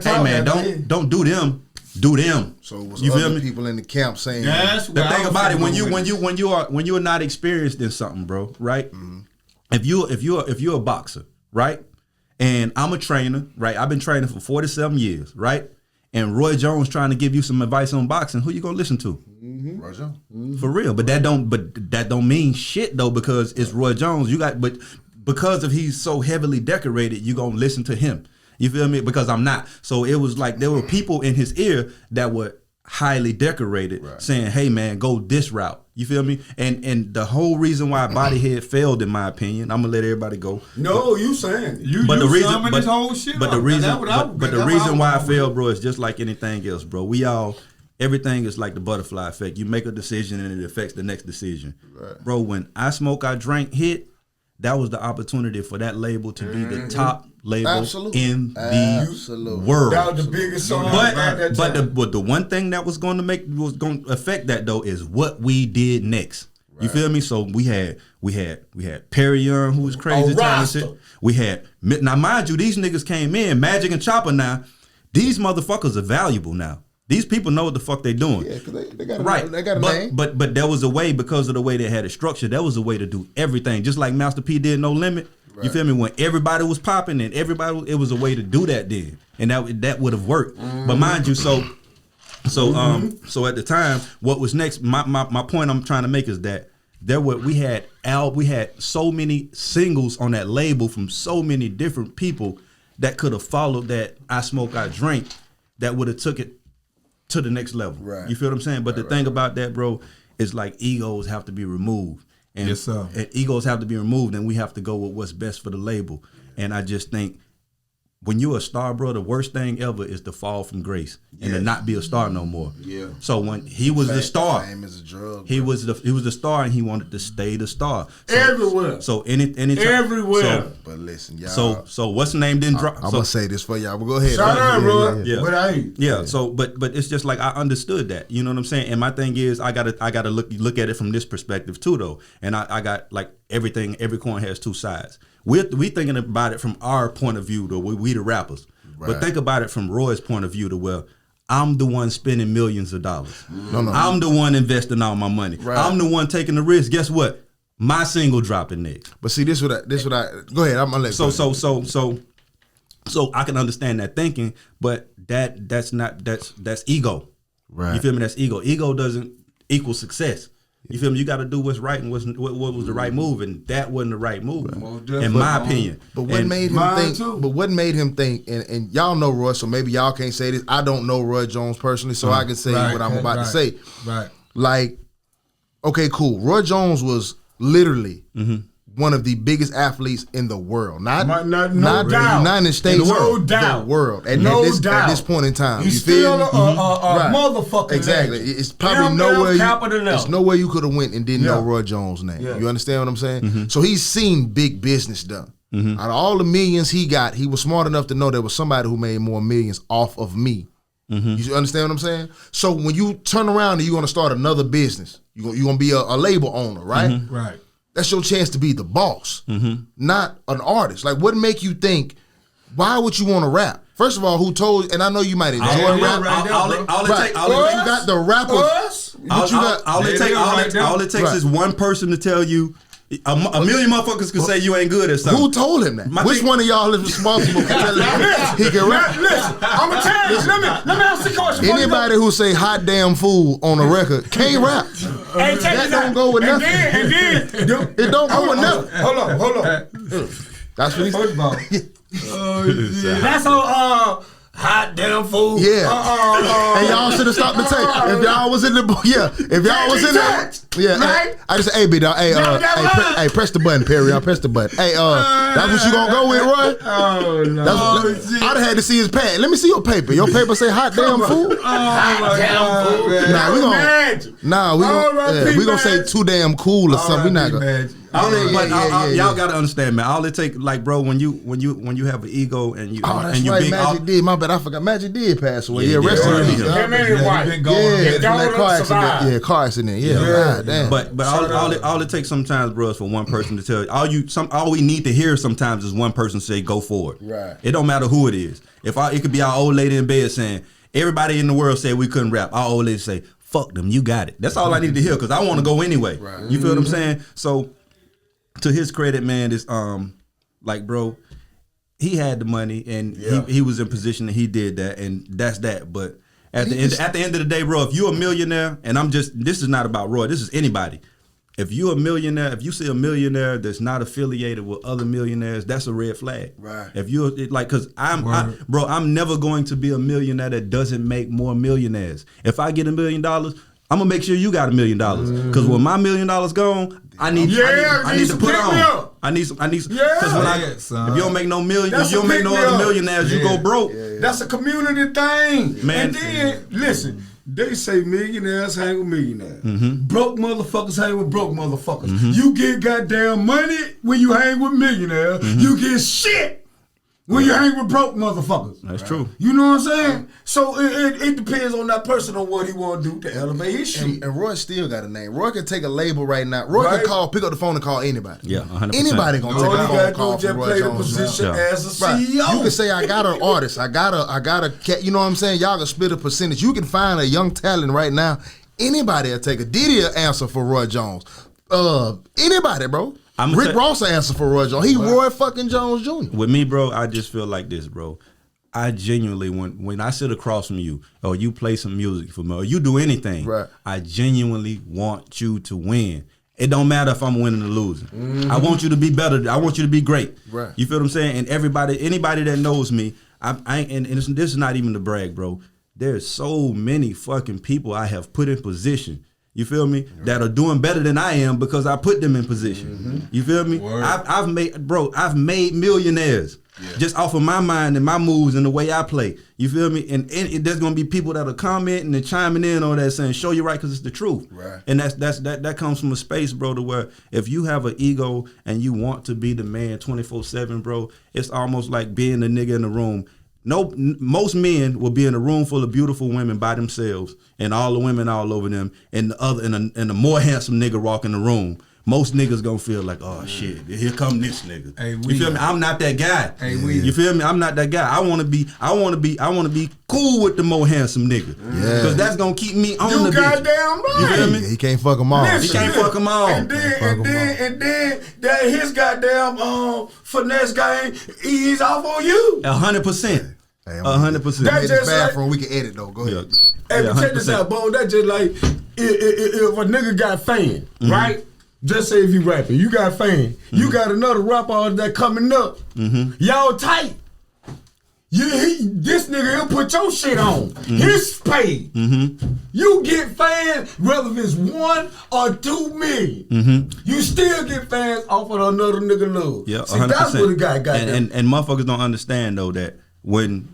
hey man, don't do them. Do them. So it was other people in the camp saying the thing about it when you are not experienced in something, bro, right? Mm-hmm. If you're a boxer, right? And I'm a trainer, right? I've been training for 47 years, right? And Roy Jones trying to give you some advice on boxing, who you gonna listen to? Mm-hmm. Roy Jones. Mm-hmm. For real. But that don't mean shit though, because it's Roy Jones. But because of he's so heavily decorated, you gonna listen to him. You feel me? Because I'm not. So it was like there were people in his ear that were highly decorated saying, hey man, go this route. You feel me? And the whole reason why Bodyhead failed, in my opinion, I'm gonna let everybody go. No, you saying the reason why I failed, bro, is just like anything else, bro. Everything is like the butterfly effect. You make a decision and it affects the next decision. Right. Bro, when I Smoke, I Drink hit, that was the opportunity for that label to be the top label in the world. That was the biggest song. But the one thing that was going to affect that though is what we did next. Right. You feel me? So we had Perry Young, who was crazy talented. We had, now mind you, these niggas came in, Magic and Chopper. Now these motherfuckers are valuable now. These people know what the fuck they doing. Yeah, because they got a name. But there was a way, because of the way they had it structured, there was a way to do everything. Just like Master P did No Limit. Right. You feel me? When everybody was popping and it was a way to do that then. And that would have worked. Mm-hmm. But mind you, so at the time, what was next, my point I'm trying to make is that we had so many singles on that label from so many different people that could have followed that I Smoke, I Drink, that would have took it to the next level. Right. You feel what I'm saying? But the thing about that, bro, is like egos have to be removed. And, yes, sir. And egos have to be removed, and we have to go with what's best for the label. And I just think when you're a star, bro, the worst thing ever is to fall from grace and to not be a star no more. Yeah. So when he was the star, fame is a drug, he was the star, and he wanted to stay the star. Everywhere. So anytime, everywhere. But listen, y'all. So what's the name didn't drop? I'm gonna say this for y'all. But go ahead. Shout out, bro. Yeah. But I ain't. Yeah. So but it's just like I understood that. You know what I'm saying? And my thing is I gotta look at it from this perspective too though. And I got like everything. Every coin has two sides. We thinking about it from our point of view, though. We the rappers. Right. But think about it from Roy's point of view, to where I'm the one spending millions of dollars. No. I'm the one investing all my money. Right. I'm the one taking the risk. Guess what? My single dropping next. But see, this what I go ahead. I'm gonna let So I can understand that thinking, but that's ego. Right. You feel me? That's ego. Ego doesn't equal success. You feel me? You got to do what's right and what was the right move, and that wasn't the right move, in my opinion. But what made him think? But what made him think? And y'all know Roy, so maybe y'all can't say this. I don't know Roy Jones personally, so I can say what I'm about to say. Right. Like, okay, cool. Roy Jones was literally one of the biggest athletes in the world. Not the United States, the world. At this point in time. He's still a motherfucker. Exactly. Legend. It's probably nowhere you could have went and didn't know Roy Jones' name. Yeah. You understand what I'm saying? Mm-hmm. So he's seen big business done. Mm-hmm. Out of all the millions he got, he was smart enough to know there was somebody who made more millions off of me. Mm-hmm. You understand what I'm saying? So when you turn around and you're going to start another business, you're going to be a label owner, right? Mm-hmm. Right. That's your chance to be the boss, not an artist. Like, what make you think, why would you want to rap? First of all, who told, and I know you might enjoy rap. You got the rappers. All it takes is one person to tell you. A million motherfuckers can say you ain't good at something. Who told him that? Which one of y'all is responsible for telling him he can rap? Listen, I'm going to tell you. Let me ask the question. Anybody who say hot damn fool on a record can't rap. That don't go with nothing. And then it don't go with nothing. Hold on. That's what he said. That's on hot damn food. Yeah. And y'all should have stopped the tape. If y'all was in the, if y'all was in there, right? I just say, hey, B-Dog, hey, press the button, Perry. I'll press the button. Hey, that's what you gonna go with, Roy? Oh, no. I'd have had to see his pad. Let me see your paper. Your paper say hot damn food? Hot damn food. Nah, we gonna say too damn cool or something. We not gonna. Y'all gotta understand, man. All it take, like, bro, when you have an ego and you that's and you right. big, Magic did. My bad, I forgot. Magic did pass away. Yeah, rest in peace. Him and his wife. Yeah, car accident. Yeah, God damn. But all it takes sometimes, bro, is for one person to tell you. All we need to hear sometimes is one person say, "Go for it." Right. It don't matter who it is. It could be our old lady in bed saying, "Everybody in the world said we couldn't rap." Our old lady say, "Fuck them, you got it." That's all I need to hear because I want to go anyway. Right. You feel what I'm saying? So, to his credit, man, is like, bro, he had the money and he was in position and he did that, and that's that. But at the end of the day, bro, if you're a millionaire, and this is not about Roy, this is anybody. If you're a millionaire, if you see a millionaire that's not affiliated with other millionaires, that's a red flag. Right. If you're like, cause I'm never going to be a millionaire that doesn't make more millionaires. If I get $1 million, I'm gonna make sure you got $1 million. Cause when my $1 million gone, I need to put on. I need cause if you don't make no million, if you don't make no other millionaires, you go broke. That's a community thing, man. And then listen. They say millionaires hang with millionaires. Broke motherfuckers hang with broke motherfuckers. You get goddamn money when you hang with millionaires. You get shit when you hang with broke motherfuckers. That's true. You know what I'm saying? So it depends on that person on what he want to do to elevate his shit. And Roy still got a name. Roy can take a label right now. Roy can pick up the phone and call anybody. Yeah, 100%. Anybody gonna take a phone call from from Roy Roy Jones. Jones. As a CEO. You can say I got an artist. I got a cat. You know what I'm saying? Y'all can split a percentage. You can find a young talent right now. Anybody will take a Diddy will answer for Roy Jones. Anybody, bro. Rick Ross will answer for Roy Jones. He Roy fucking Jones Jr. With me, bro, I just feel like this, bro. I genuinely, when I sit across from you, or you play some music for me, or you do anything, right. I genuinely want you to win. It don't matter if I'm winning or losing. I want you to be better. I want you to be great. Right. You feel what I'm saying? And anybody that knows me, this is not even to brag, bro. There's so many fucking people I have put in position. You feel me? Right. That are doing better than I am because I put them in position. You feel me? I've made millionaires just off of my mind and my moves and the way I play. You feel me? And there's gonna be people that are commenting and chiming in on that saying, "Show you right," because it's the truth. Right. And that comes from a space, bro, to where if you have an ego and you want to be the man 24/7, bro, it's almost like being the nigga in the room. No, most men will be in a room full of beautiful women by themselves, and all the women all over them, and the more handsome nigga walk in the room. Most niggas gonna feel like, oh shit, here come this nigga. Hey, you feel me? I'm not that guy. Hey, you feel me? I'm not that guy. I wanna be cool with the more handsome nigga. Yeah. Cause that's gonna keep me on the bitch. You goddamn right. You feel me? Yeah, he can't fuck them all. He can't fuck them all. And then that his goddamn finesse game ease off on you. 100%. 100%. That's just bathroom. We can edit though. Go ahead. Hey, but check this out, Bo. That's just like if a nigga got fan, right? Just say if you rapping, you got fan. You got another rapper that coming up. Y'all tight. This nigga he'll put your shit on. His paid. You get fans whether it's 1 or 2 million. You still get fans off of another nigga love. Yeah, 100%. See, that's what the guy got. And motherfuckers don't understand though that when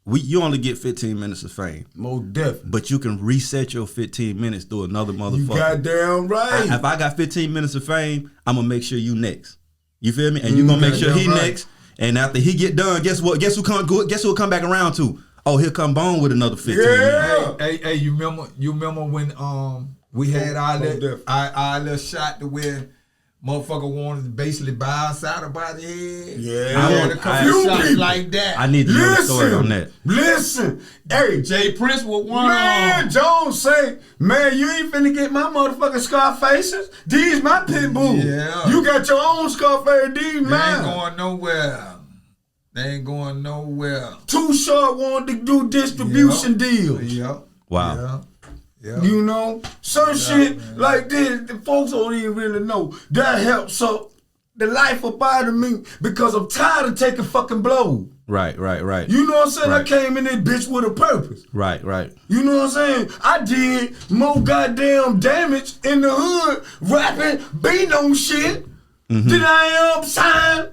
you only get 15 minutes of fame. Most definitely. But you can reset your 15 minutes through another motherfucker. You goddamn right. If I got 15 minutes of fame, I'm gonna make sure you next. You feel me? And you gonna make sure he next. And after he get done, guess what? Guess who come back around to? Oh, here come Bone with another 15 minutes. Hey, you remember when we had our little shot to where motherfucker wanted to basically buy us out about the head. Yeah. I want to come shots like that. I need to know the story on that. Listen. Hey, Jay Prince with one man, Jones say, man, you ain't finna get my motherfucking Scarfaces. These my pit bulls. Yeah. You got your own Scarface, these mine. They ain't going nowhere. Too Short wanted to do distribution deals. Yep. Wow. Yeah. You know, some shit like this, the folks don't even really know. That helps up the life up out of me because I'm tired of taking fucking blows. Right. You know what I'm saying? Right. I came in this bitch with a purpose. Right. You know what I'm saying? I did more goddamn damage in the hood rapping, beating on shit than I am signed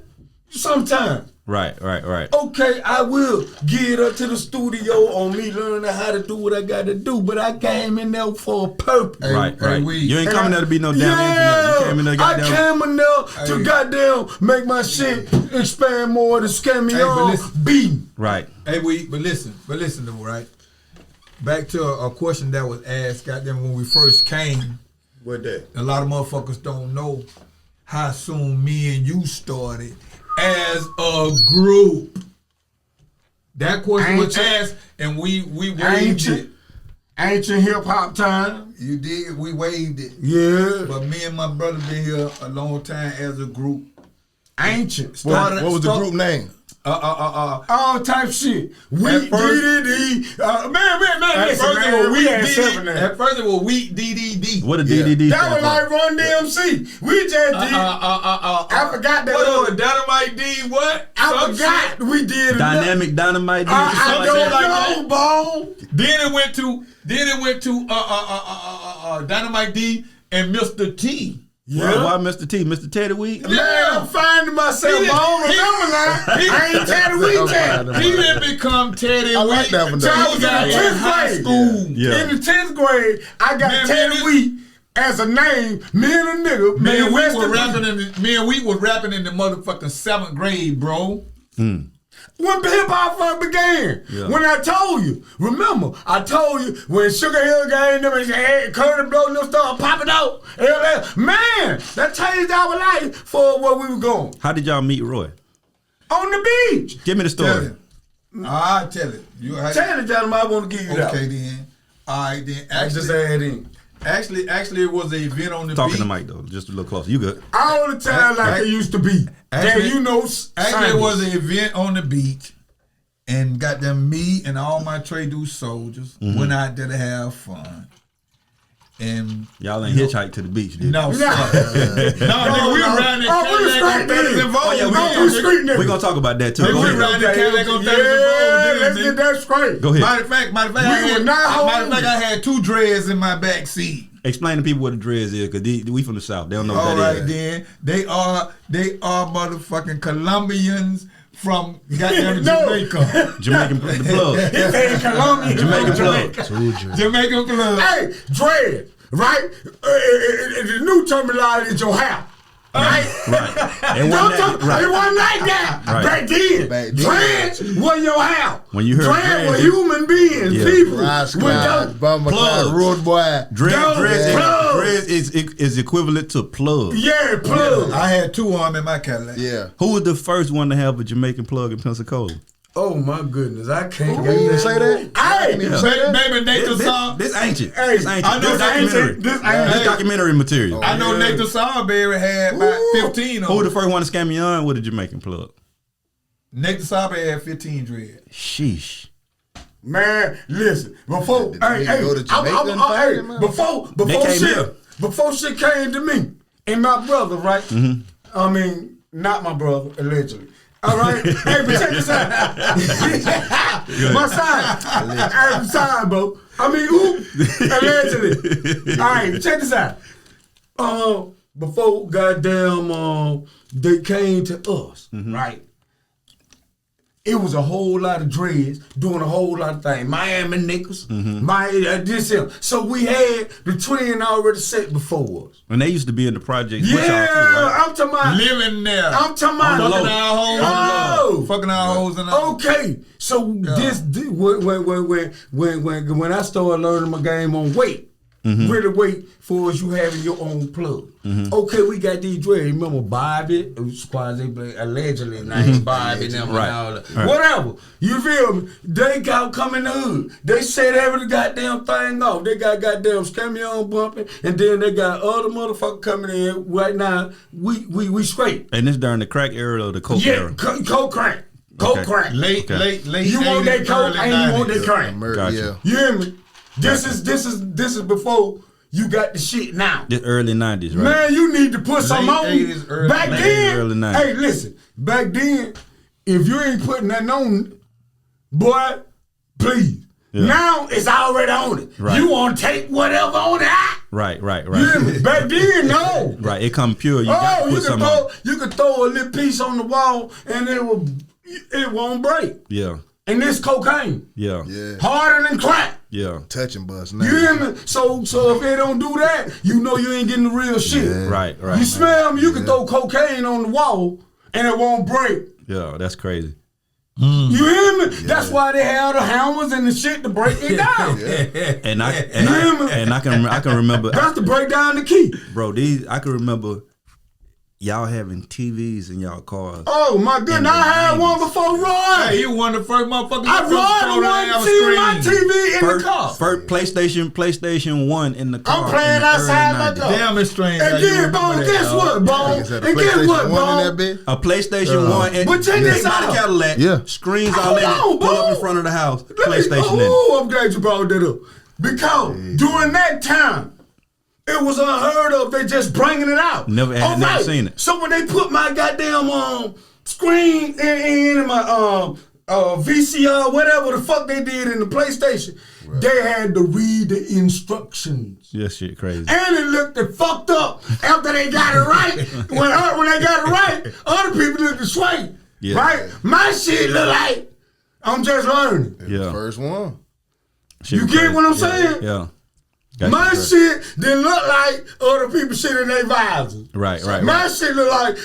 sometimes. Right. Okay, I will get up to the studio on me learning how to do what I got to do, but I came in there for a purpose. Right. Wheat. You ain't coming there to be no damn engineer. You came in there I came in there to goddamn make my shit expand more to scare me But on listen. beating. Right. Hey, but listen though, right? Back to a question that was asked, goddamn, when we first came. What that? A lot of motherfuckers don't know how soon me and you started as a group. That question was asked, and we waived it. Ancient hip hop time. You did. We waived it. Yeah. But me and my brother been here a long time as a group. Ancient. What was the group name? All type shit. Wheet, first- DDD. Man, listen, man. At first it was Wheet DDD. What a DDD That stand was for? like Run DMC. We just did. I forgot that. What other- was Dynamite D? What? I Some forgot shit. we did. Dynamic Dynamite. I something don't like that. know, Bone. Then it went to Dynamite D and Mr. T. Yeah. Why Mr. T? Mr. Teddy Wheat? Man, I'm finding myself. He- Bone. Remember now. I ain't Teddy Wheat yet. He didn't become Teddy I like Wheat that one, though. till I he was got in the in 10th high grade. school. Yeah. In the 10th grade, I got Man, Teddy man, Wheat as a name. Me and a nigga. Me and West Wheat was rapping in the motherfucking 7th grade, bro. When hip hop first began, Yeah. when I told you, remember, I told you when Sugar Hill Gang, them and hey, Curtis Blow, them stuff popping out, man, that changed our life for where we were going. How did y'all meet Roy? On the beach. Give me the Tell story. it. I'll tell it. You had Tell the gentleman I want to give you that. Okay then. All right then. I just add in. Actually, it was an event on the Talking beach. to Mike though, just a little closer. You good? All the time like it used to be. Actually- Yeah, you know, Actually, it was an event on the beach, and goddamn me and all my trade dude soldiers went out there to have fun. And Y'all ain't hitchhiked to the beach, did no, No. sir. Nigga, we were riding in Cadillac on 30s and Vogue. We're gonna talk about that too. Hey, Go we ahead. riding in Cadillac on 30s and Yeah, Vogue. let's get that straight. Go ahead. Matter of fact, I had 2 dreads in my back seat. Explain to people what the dreads is, cause we from the South. They don't know All what that right, is. then they are motherfucking Colombians from goddamn No. Jamaica. Jamaican the plug. He said Colombia. Jamaican plug. Jamaican club. Hey, dread, right? The new terminology is your hair. Right? Right. It It wasn't that, right. wasn't like that Right. back then. Back then. Dreads was your hair. When you heard dread dreads, were it- human beings, Yeah. people. Rice with Clyde, those- Bummer Clyde, Plugs. Road Boy. Dreads is equivalent to plug. Yeah, plug. I had 2 of them in my Cadillac. Yeah. Who was the first one to have a Jamaican plug in Pensacola? Oh my goodness, I can't You didn't say that? Hey, You didn't say that? Baby Nathan Song. This ancient. Hey, This ancient. I know This documentary. this This documentary material. I know Nathan Sawberry had about 15 of Who them. the first one to scam me on with a Jamaican plug? Nathan Sawberry had 15 dread. Sheesh. man, listen. Before, Did they go to Jamaica and find him, man? before came shit, here. before shit came to me and my brother, right? I mean, not my brother, allegedly. All right, hey, but check this out. My side, every side, bro. I mean, allegedly. All right, check this out. Before goddamn, they came to us, right? It was a whole lot of dreads doing a whole lot of things. Miami niggas, this him. So we had the twin already set before us. And they used to be in the projects with y'all Yeah, too, right? I'm talking about. Living there. I'm talking about. Fucking our hoes. Oh. Fucking our hoes and all. Okay, so when I started learning my game on weight, really weight for as you having your own plug. Okay, we got these dreads. Remember Bobby, allegedly named Bobby, them Right. and all that. Right. Whatever. You feel me? They got come in the hood. They set every goddamn thing off. They got goddamn Scamion bumping, and then they got other motherfuckers coming in. Right now, we straight. And this during the crack era or the coke Yeah, era? coke crack. Coke Okay. crack. Late You want that 80s, coke early and you want 90s. that crack. Gotcha. Yeah. You hear me? This is before you got the shit now. This early 90s, right? Man, you need to put some on. 80s, early Back 90s, then, early 90s. hey, listen. Back then, if you ain't putting that on, boy, please. Yeah. Now it's already on it. Right. You want to take whatever on it out. Right. You hear me? Back then, no. Right, it come pure. You got to You put can something on. you can throw a little piece on the wall and it won't break. Yeah, And this cocaine. yeah, Yeah. Harder than crack. yeah. Touching bus now. You hear me? So if they don't do that, you know you ain't getting the real shit. Yeah. Right. You smell me, you can throw cocaine on the wall and it won't break. Yeah, that's crazy. You hear me? That's why they have the hammers and the shit to break it down. And I can remember, That's to break down the key. bro. I can remember y'all having TVs in y'all cars. Oh my goodness, I had one before Roy. Hey, he one of the first motherfuckers. I rode one see my TV in the car. First PlayStation 1 in the car. I'm playing in the outside my early 90s. car. Damn, it's strange. And how you then, remember Bone, that, guess dog. what, Bone? Is that a And guess PlayStation what, 1 in Bone? that bitch? A PlayStation 1 and But check this not a out. Cadillac. Yeah. Screens all Hold in it. on, Pull up in Bo. front of the house. Let me- PlayStation in it. Oh, I'm glad you brought that up. Because during that time, it was unheard of. They just bringing it out. Never seen it. So when they put my goddamn screen in my VCR, whatever the fuck they did in the PlayStation, they had to read the instructions. Yeah, shit crazy. And it looked fucked up after they got it right. when they got it right, other people looked straight. Yeah. Right? My shit look like I'm just learning. Yeah. First one. Shit You crazy. get what I'm saying? Yeah. Got My you, shit didn't look like other people's shit in their visors. Right. My shit look like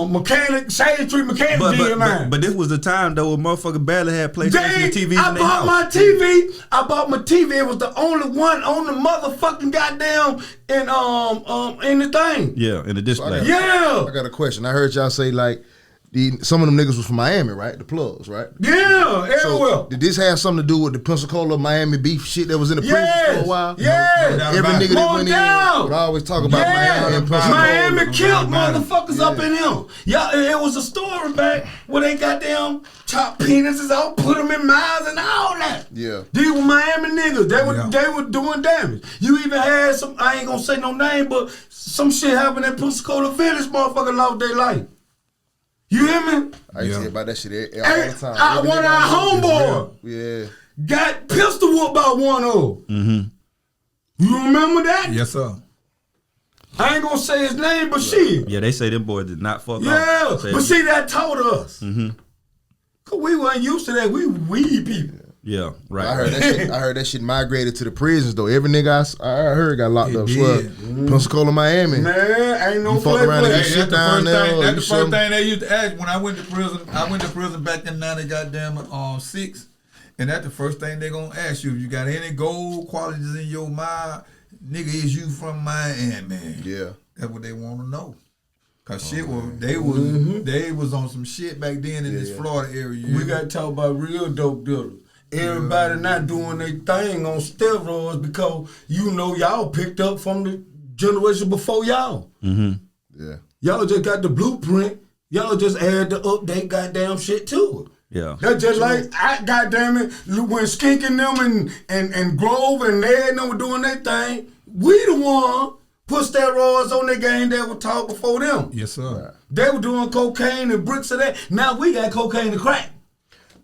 mechanic, Shade Tree mechanic did mine. But this was the time though where motherfucker barely had PlayStation TVs in their I bought house. my TV. I bought my TV. It was the only one on the motherfucking goddamn in the thing. Yeah, in the display. Yeah. I got a question. I heard y'all say like some of them niggas was from Miami, right? The plugs, right? Yeah, everywhere. So did this have something to do with the Pensacola Miami beef shit that was in the prison for a while? Yes. Every nigga that went in would always talk about Miami and Pensacola. Miami killed motherfuckers up in him. Yeah, it was a story back where they goddamn chopped penises out, put them in mouths and all that. Yeah. These were Miami niggas. They were doing damage. You even had some, I ain't gonna say no name, but some shit happened at Pensacola Village, motherfucker lost their life. You hear me? I used to hear about that shit all the time. One of our homeboys Yeah. got pistol whooped by one of them. Mm-hmm. You remember that? Yes, sir. I ain't gonna say his name, but shit. Yeah, they say them boys did not fuck Yeah, off. but see, that taught us. Mm-hmm. Cause we weren't used to that. We weed people. Yeah, right. I heard that shit migrated to the prisons though. Every nigga I heard got locked up. Swear. Pensacola, Miami. Man, ain't no You fuck around and play. get shit down there. That's the first thing they used to ask when I went to prison. I went to prison back in 96, and that's the first thing they gonna ask you. If you got any gold qualities in your mind, nigga, is you from Miami? Yeah. That's what they want to know. Cause shit they was on some shit back then in this Florida area. We got to talk about real dope dealers. Everybody not doing their thing on steroids because you know y'all picked up from the generation before y'all. Mm-hmm. Yeah. Y'all just got the blueprint. Y'all just add the update goddamn shit to it. Yeah. That's just like goddamn it, when Skink and them and Grove and Ned and them were doing their thing, we the one put steroids on their game that were taught before them. Yes, sir. Right. They were doing cocaine and bricks of that. Now we got cocaine and crack.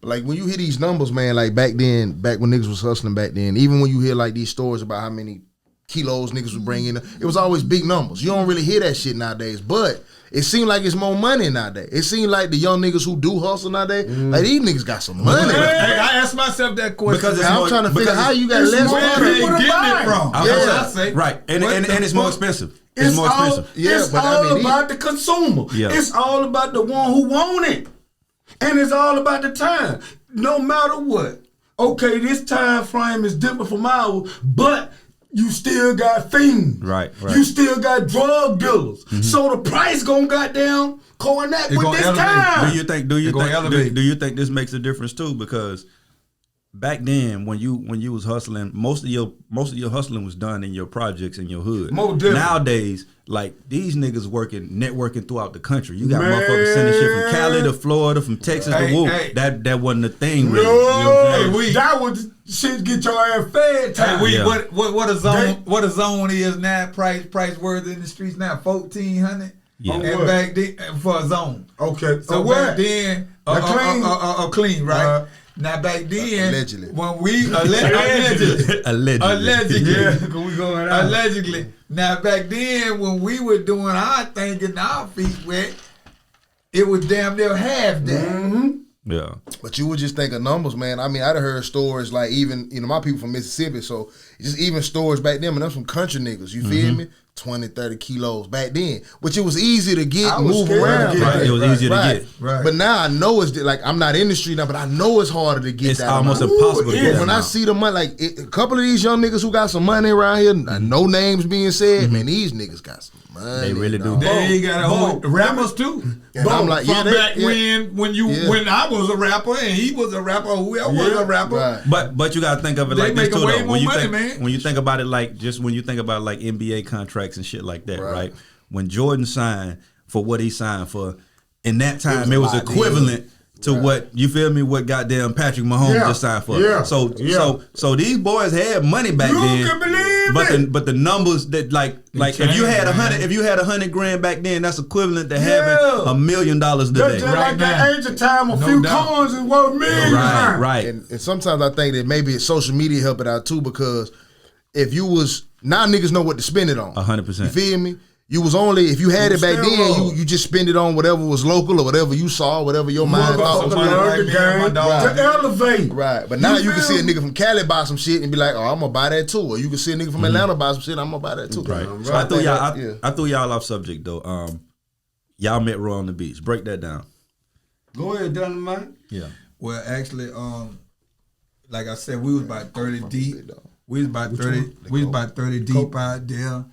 Like when you hear these numbers, man, like back when niggas was hustling back then, even when you hear like these stories about how many kilos niggas would bring in, it was always big numbers. You don't really hear that shit nowadays, but it seems like it's more money nowadays. It seems like the young niggas who do hustle nowadays, like these niggas got some money. Hey, I asked myself that question. Because I'm trying to figure how you got less where money. they getting it from? I was That's gonna what I say. Right, and it's more expensive. It's more all, expensive. Yeah, it's but I all mean, about the consumer. Yeah. It's all about the one who want it. And it's all about the time. No matter what. Okay, this time frame is different from ours, but you still got fiends. Right. You still got drug dealers. So the price gonna goddamn coordinate with gonna this elevate. time. Do you think elevate. this makes a difference too? Because back then when you was hustling, most of your hustling was done in your projects in your hood. Nowadays, like these niggas networking throughout the country. You got motherfuckers sending shit from Cali to Florida, from Texas to Woo. That wasn't a thing. Really. No, that was shit. Get your ass fed time. What a zone is now? Price worthy in the streets now $1,400. Yeah. And back then for a zone. Okay. So back then, clean, right? Now back then, allegedly, when we allegedly, yeah, we going out. Allegedly. Now back then, when we were doing our thing, getting our feet wet, it was damn near half that. Mm-hmm. Yeah. But you would just think of numbers, man. I mean, I'd have heard stories like even, my people from Mississippi, so just even stories back then, and them some country niggas, you feel me? 20, 30 kilos back then. Which it was easy to get and move around. It was easier to get. Right. But now I know it's, like, I'm not in the street now, but I know it's harder to get It's that. almost impossible to get that when I now. see the money, like, a couple of these young niggas who got some money around here, no names being said, man, these niggas got some money. They really do. dog. They got a whole rappers too. And I'm like, From back when Yeah. I was a rapper and he was a rapper, whoever was a rapper. Right. But you gotta think of it They like this making too, way though. more When you money, think man. when you think about it like NBA contracts and shit like that, right? When Jordan signed for what he signed for, in that time it was equivalent to what, you feel me, what goddamn Patrick Mahomes just signed for. Yeah. So these boys had money back You then. can believe but the numbers that like if you had $100 grand back then, that's equivalent to having $1 million That's today. just like that age of time, a few coins is worth millions. Right. And sometimes I think that maybe social media help it out too, because if you was, now niggas know what to spend it on. 100%. You feel me? You was only, if you had it back then, you just spend it on whatever was local or whatever you saw, whatever your mind thought. To elevate. Right, but now you can see a nigga from Cali buy some shit and be like, oh, I'm gonna buy that too. Or you can see a nigga from Atlanta buy some shit, I'm gonna buy that too. Right. So So I threw y'all off subject though. Y'all met Roy on the beach. Break that down. Go ahead, Dynamite. Yeah. Well, actually, like I said, we was about 30 deep. We was about 30 deep out there.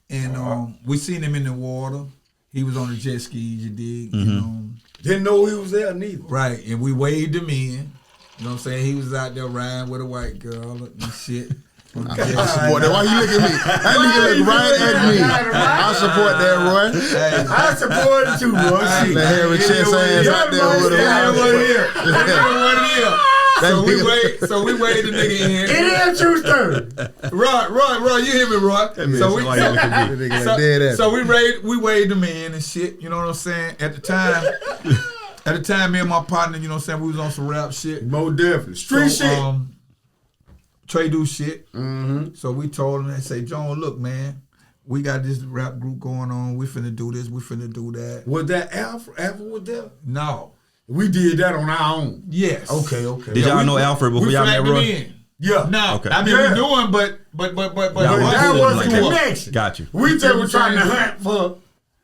And we seen him in the water. He was on the jet skis, you dig? You know. Didn't know he was there neither. Right, and we waved him in. You know what I'm saying? He was out there riding with a white girl and shit. I support that. Why you look at me? That nigga look right at me. I support that, Roy. I support it too, boy. Shit. That hairy chest ass out there with him. So we waved the nigga in. It is true story. Roy, you hear me, Roy? So we waved him in and shit. You know what I'm saying? At the time, me and my partner, you know what I'm saying, we was on some rap shit. More definitely. Street shit. Trey do shit. Mm-hmm. So we told him and say, John, look, man, we got this rap group going on. We finna do this. We finna do that. Was that Alfred? Alfred was there? No. We did that on our own. Yes. Okay. Did y'all know Alfred before y'all met Roy? In. Yeah. No. Okay. I mean, we knew him, but that was the connection. Got you. We just were trying to hunt for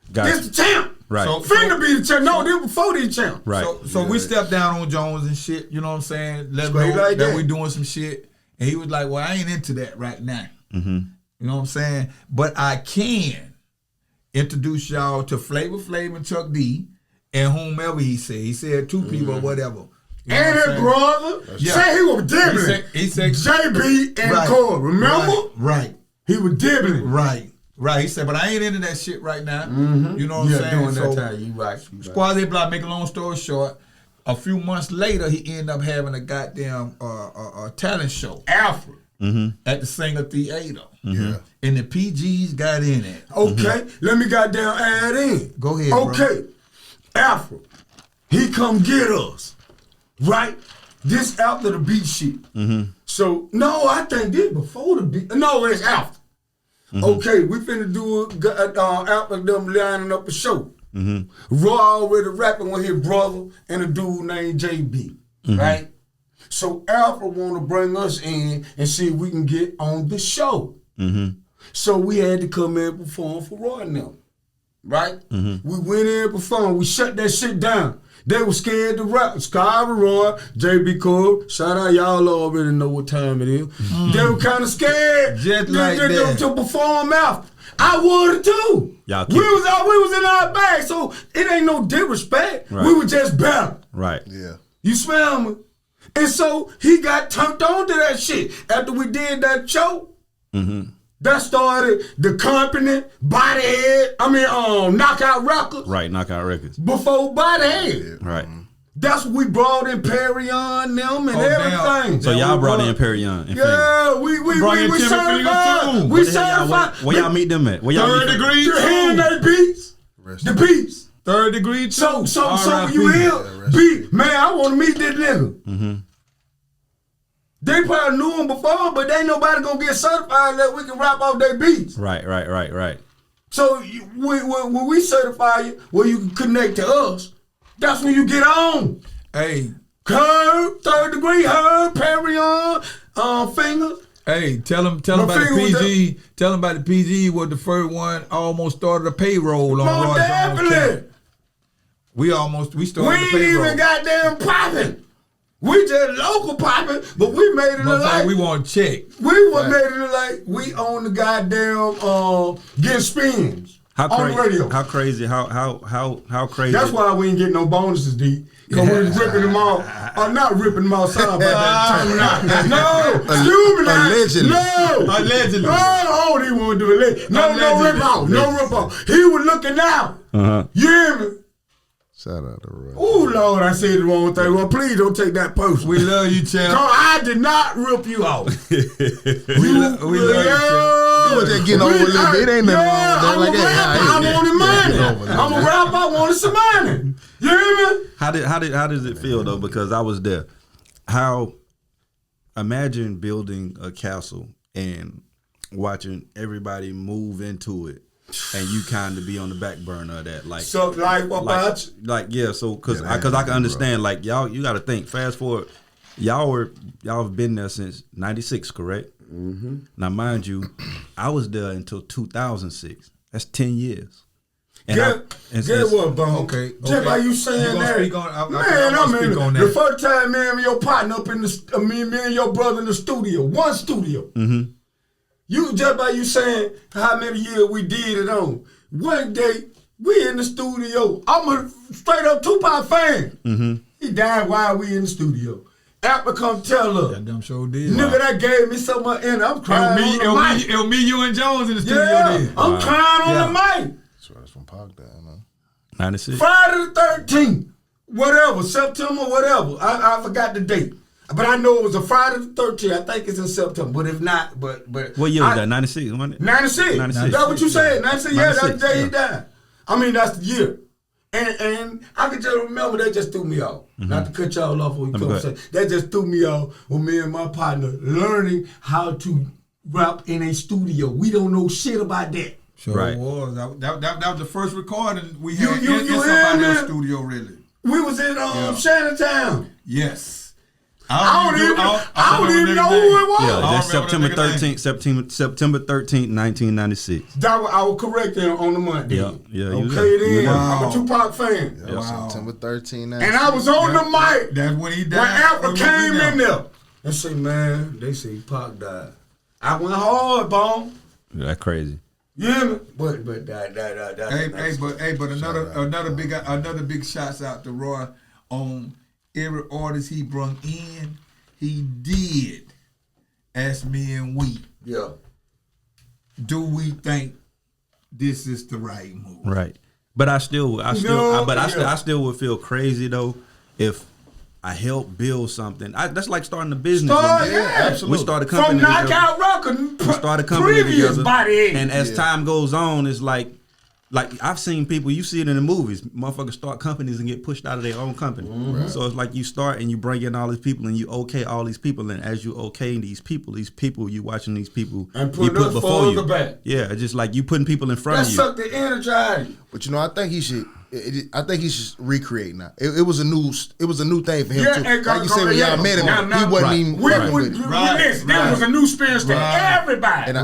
this the champ. Right. So finna be the champ. No, this before the champ. Right. So we stepped down on Jones and shit. You know what I'm saying? Let him know like that we doing some shit. And he was like, well, I ain't into that right now. Mm-hmm. You know what I'm saying? But I can introduce y'all to Flavor Flav and Chuck D and whomever he said. He said two people or whatever. You know and his brother said he was dibbling. He said JB and Cole, remember? Right. He was dibbling. Right. He said, but I ain't into that shit right now. Mm-hmm. You know what I'm saying? Doing that time, you right. Squazy Block, make a long story short, a few months later, he ended up having a goddamn talent show. Alfred. Mm-hmm. At the Singer Theater. Mm-hmm. And the PGs got in it. Okay, let me goddamn add in. Go ahead, okay, Alfred, he come get us, right? This after the beat shit. Mm-hmm. So, no, I think this before the beat. No, it's after. Mm-hmm. Okay, we finna do after them lining up a show. Mm-hmm. Roy already rapping with his brother and a dude named JB, right? So Alfred want to bring us in and see if we can get on the show. Mm-hmm. So we had to come in and perform for Roy now, right? Mm-hmm. We went in and performed. We shut that shit down. They were scared to rap. Sky Roy, JB Cole, shout out, y'all already know what time it is. Mm. They were kind of scared to perform after. I would too. We was in our bag, so it ain't no disrespect. Right. We were just better. Right. Yeah. You smell me? And so he got turned on to that shit. After we did that show, that started the company, Knockout Records. Right, Knockout Records. Before Bodyhead. Right. That's when we brought in Perion, them, and everything. So y'all brought in Perion. Yeah, we certified. We certified. Where y'all meet them at? Where y'all Third degree. The hand they beats. The beats. Third degree. So you hear beat, man, I want to meet this nigga. They probably knew him before, but they ain't nobody gonna get certified unless we can rap off their beats. Right. So when we certify you, where you can connect to us, that's when you get on. Hey, Herb, Third Degree, Herb, Perion, Fingers. Hey, tell them about the PG. Tell them about the PG was the first one. Almost started a payroll on Most definitely. We started We the payroll. ain't even goddamn popping. We just local popping, but we made it look like we want to check. We made it look like we own the goddamn get spins on the radio. How crazy? How crazy? That's why we ain't getting no bonuses, D. Because we was ripping them off. Or not ripping them off, sorry about that. No, excuse me now. Allegedly. No. Allegedly. Oh, he want to do allegedly. No rip off. No rip off. He was looking out. You hear me? Shout out to Roy. Oh, Lord, I said the wrong thing. Well, please don't take that personal. We love you, champ. No, I did not rip you off. we love you, champ. You was just getting over a little bit. It ain't nothing wrong with that. I'm a rapper. I wanted money. I'm a rapper. I wanted some money. You hear me? How does it feel though? Because I was there. Imagine building a castle and watching everybody move into it, and you kind of be on the back burner of that. Like, so, what about you? Like, yeah. So, cause I can understand. Like, y'all, you got to think. Fast forward, y'all have been there since '96, correct? Now, mind you, I was there until 2006. That's 10 years. And Get what, Bone? Okay. Just by you saying that, the first time me and your partner up in the, me and your brother in the studio, one studio. You just by you saying how many years we did it on. One day we in the studio. I'm a straight up Tupac fan. He died while we in the studio. Apple come tell her. That damn show did. Nigga, that gave me so much energy. I'm crying on the mic. It was me, you, and Jones in the studio then. I'm crying on the mic. That's from Park down, man. 96. Friday the 13th, whatever, September, whatever. I forgot the date. But I know it was a Friday the 13th. I think it's in September. But if not, but what year was that? 96, wasn't it? 96. 96. That's what you said. 96, yeah, that's the day yeah. he died. I mean, that's the year. And I can just remember that just threw me off. Not to cut y'all off when you come say. That just threw me off when me and my partner learning how to rap in a studio. We don't know shit about that. Sure right. was. That was the first recording we had you in somebody's studio, really. We was in Shantytown. Yes. I don't even know who it was. Yeah, that's September 13th, 1996. I was correct there on the month. Yeah. Okay, then. Wow. I'm a Tupac fan. Yeah, September 13th. And I was on the mic. That's when he died. When Alpha came in there. And say, man, they say Pac died. I went hard, Bone. Yeah, that's crazy. You hear me? But another big shouts out to Roy on every artist he brung in. He did ask me and Wheat. Yeah. Do we think this is the right move? Right. But I still would feel crazy though if I help build something. That's like starting a business. Absolutely. We started a company from Knockout Records. We started a company together. Body. And as time goes on, it's like I've seen people, you see it in the movies, motherfuckers start companies and get pushed out of their own company. So it's like you start and you bring in all these people and you okay all these people, and as you okay these people you watching these people and you put before you. Back. Yeah, just like you putting people in front of you. That sucked the energy out of you. But you know, I think he should recreate now. It was a new thing for him too. Like you said, when y'all met him, he wasn't even. That was a new experience to everybody. And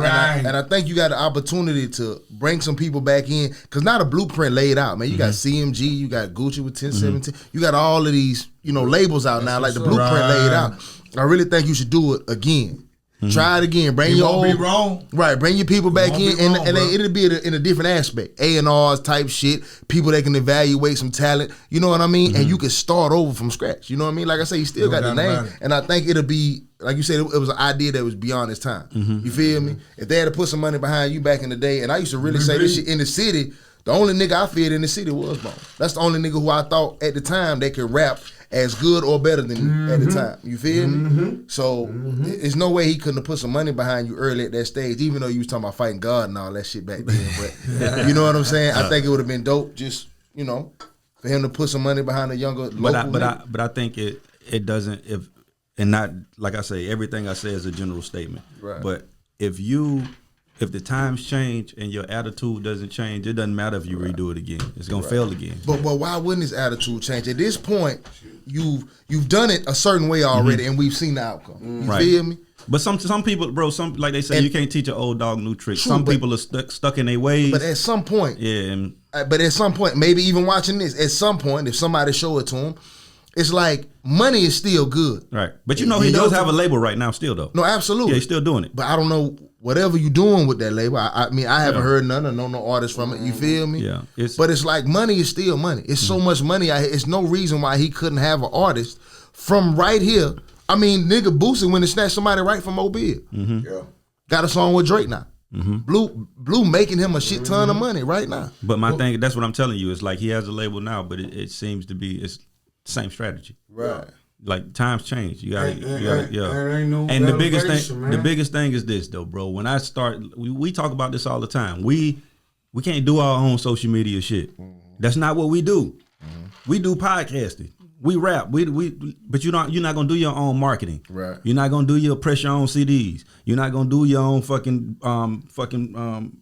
I think you got an opportunity to bring some people back in, because now the blueprint laid out, man. You got CMG, you got Gucci with 1017, you got all of these labels out now, like the blueprint laid out. I really think you should do it again. Try it again. Bring You your won't old, be wrong. right. Bring your people back won't in, be and, wrong, and bro. it'll be in a different aspect. A&Rs type shit. People that can evaluate some talent. You know what I mean? And you can start over from scratch. You know what I mean? Like I say, you still No got the doubt name, about it. and I think it'll be like you said. It was an idea that was beyond its time. You feel me? If they had to put some money behind you back in the day, and I used to really say this shit in the city. The only nigga I feared in the city was Bone. That's the only nigga who I thought at the time they could rap as good or better than you at the time. You feel me? So there's no way he couldn't have put some money behind you early at that stage, even though you was talking about fighting God and all that shit back then. But you know what I'm saying? I think it would have been dope just, for him to put some money behind a younger local nigga. But I think it doesn't and not like I say, everything I say is a general statement. Right. But if the times change and your attitude doesn't change, it doesn't matter if you redo it again. It's gonna fail again. But why wouldn't his attitude change? At this point, you've done it a certain way already, and we've seen the outcome. You feel me? But some people, bro, like they say, you can't teach an old dog new tricks. Some people are stuck in their ways. But at some point, and maybe even watching this, at some point, if somebody show it to him, it's like money is still good. right. But he does have a label right now still though. No, absolutely. Yeah, he's still doing it. But I don't know whatever you doing with that label. I mean, I haven't heard none or know no artists from it. You feel me? Yeah. But it's like money is still money. It's so much money. It's no reason why he couldn't have an artist from right here. I mean, nigga Boosie went and snatched somebody right from Mobile. Yeah. Got a song with Drake now. Blue making him a shit ton of money right now. But my thing, that's what I'm telling you. It's like he has a label now, but it seems to be it's the same strategy. Right. Like times change. You got Ain't no And the biggest elevation, thing, man. is this though, bro. When I start, we talk about this all the time. We can't do our own social media shit. That's not what we do. We do podcasting. We rap. But you're not gonna do your own marketing. Right. You're not gonna do your press your own CDs. You're not gonna do your own fucking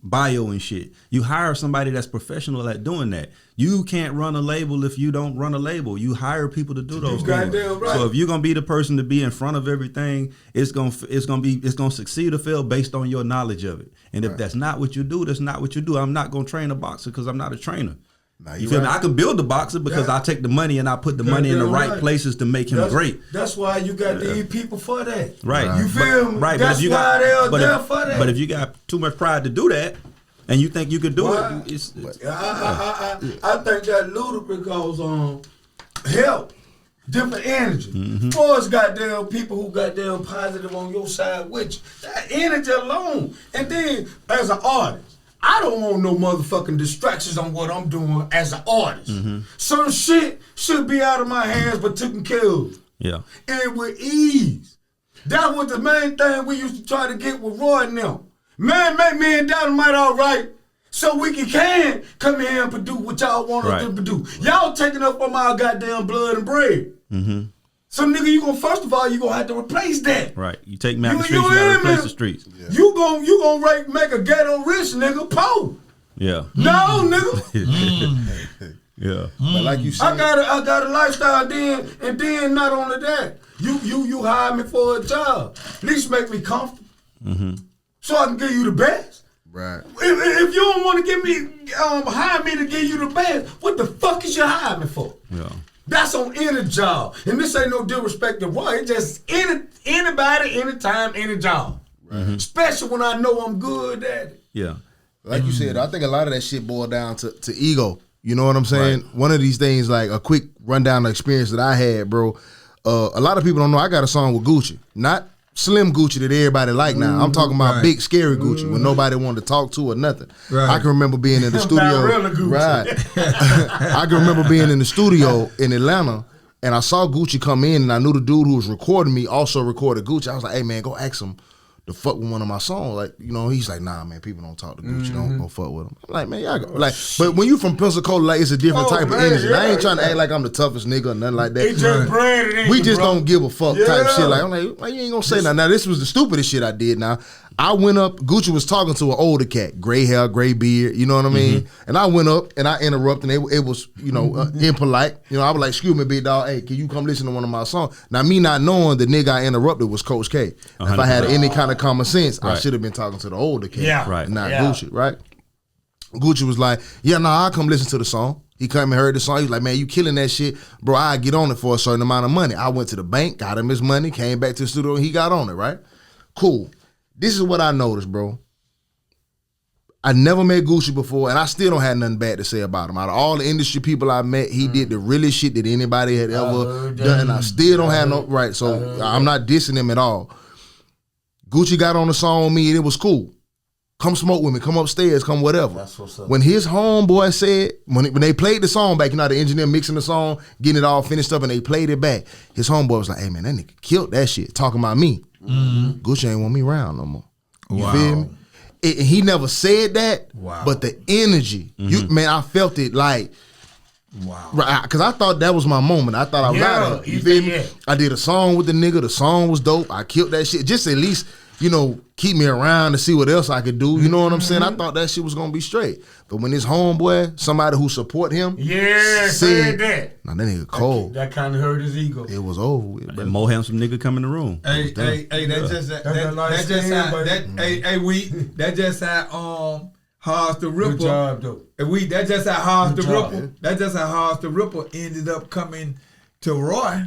bio and shit. You hire somebody that's professional at doing that. You can't run a label if you don't run a label. You hire people to do those things. goddamn right. So if you're gonna be the person to be in front of everything, it's gonna succeed or fail based on your knowledge of it. And if that's not what you do, that's not what you do. I'm not gonna train a boxer because I'm not a trainer. Nah, You feel me? I can build the boxer because I take the money and I put the money in the right places to make him great. That's why you got these people for that. Right. You feel me? Right. That's why they're there for that. But if you got too much pride to do that, and you think you could do it, it's I think that ludicrous because help, different energy. Force goddamn people who goddamn positive on your side with you. That energy alone. And then as an artist, I don't want no motherfucking distractions on what I'm doing as an artist. Some shit should be out of my hands but taken care of. yeah. And with ease. That was the main thing we used to try to get with Roy and them. Man, make me and Dynamite all right so we can come in here and produce what y'all want us to produce. Y'all taking up from our goddamn blood and bread. So nigga, first of all, you gonna have to replace that. Right. You take me out the streets, you gotta replace the streets. Yeah. You gonna make a ghetto rich nigga poor. Yeah. No, nigga. Yeah. But like you said, I got a lifestyle and then not only that, you hire me for a job. At least make me comfortable. So I can give you the best. right. If you don't want to give me hire me to give you the best, what the fuck is you hiring me for? Yeah. That's on any job. And this ain't no disrespect to Roy. It's just anybody, anytime, any job. Especially when I know I'm good at it. Yeah. Like you said, I think a lot of that shit boiled down to ego. You know what I'm saying? Right. One of these things, like a quick rundown of experience that I had, bro. A lot of people don't know I got a song with Gucci. Not Slim Gucci that everybody like now. I'm talking about big scary Gucci when nobody wanted to talk to or nothing. Right. I can remember being in the studio. Right. I can remember being in the studio in Atlanta and I saw Gucci come in and I knew the dude who was recording me also recorded Gucci. I was like, hey man, go ask him to fuck with one of my songs. Like, he's like, nah man, people don't talk to Gucci, don't fuck with him. I'm like, man, y'all go. Like, but when you from Pensacola, like it's a different type of energy. Yeah, I ain't trying to act like I'm the toughest nigga or nothing like that. It just branded in We you, just bro. don't give a fuck type shit. Like, I'm like, you ain't gonna say nothing. Now, this was the stupidest shit I did now. I went up, Gucci was talking to an older cat, gray hair, gray beard, you know what I mean? And I went up and I interrupted and it was, impolite. I was like, excuse me, big dog, hey, can you come listen to one of my songs? Now, me not knowing the nigga I interrupted was Coach K. If I had any kind of common sense, I should have been talking to the older cat, not Gucci, right? Gucci was like, yeah, nah, I'll come listen to the song. He came and heard the song. He was like, man, you killing that shit. Bro, I'll get on it for a certain amount of money. I went to the bank, got him his money, came back to the studio, and he got on it, right? Cool. This is what I noticed, bro. I never met Gucci before, and I still don't have nothing bad to say about him. Out of all the industry people I met, he did the realest shit that anybody had ever done, and I still don't have no right. So I'm not dissing him at all. Gucci got on the song with me, and it was cool. Come smoke with me, come upstairs, come whatever. That's what's up. When his homeboy said, when they played the song back, the engineer mixing the song, getting it all finished up, and they played it back, his homeboy was like, hey man, that nigga killed that shit, talking about me. Gucci ain't want me around no more. You feel me? He never said that, but the energy, man, I felt it like, right, because I thought that was my moment. I thought I was out of it. You feel me? I did a song with the nigga. The song was dope. I killed that shit. Just at least, keep me around to see what else I could do. You know what I'm saying? I thought that shit was gonna be straight. But when this homeboy, somebody who support him, said that. Nah, that nigga cold. That kind of hurt his ego. It was over with. And more handsome nigga come in the room. Hey, that's Wheet. That just how Hoss the Ripper. Good job, though. Wheet, that just how Hoss the Ripper. That just how Hoss the Ripper ended up coming to Roy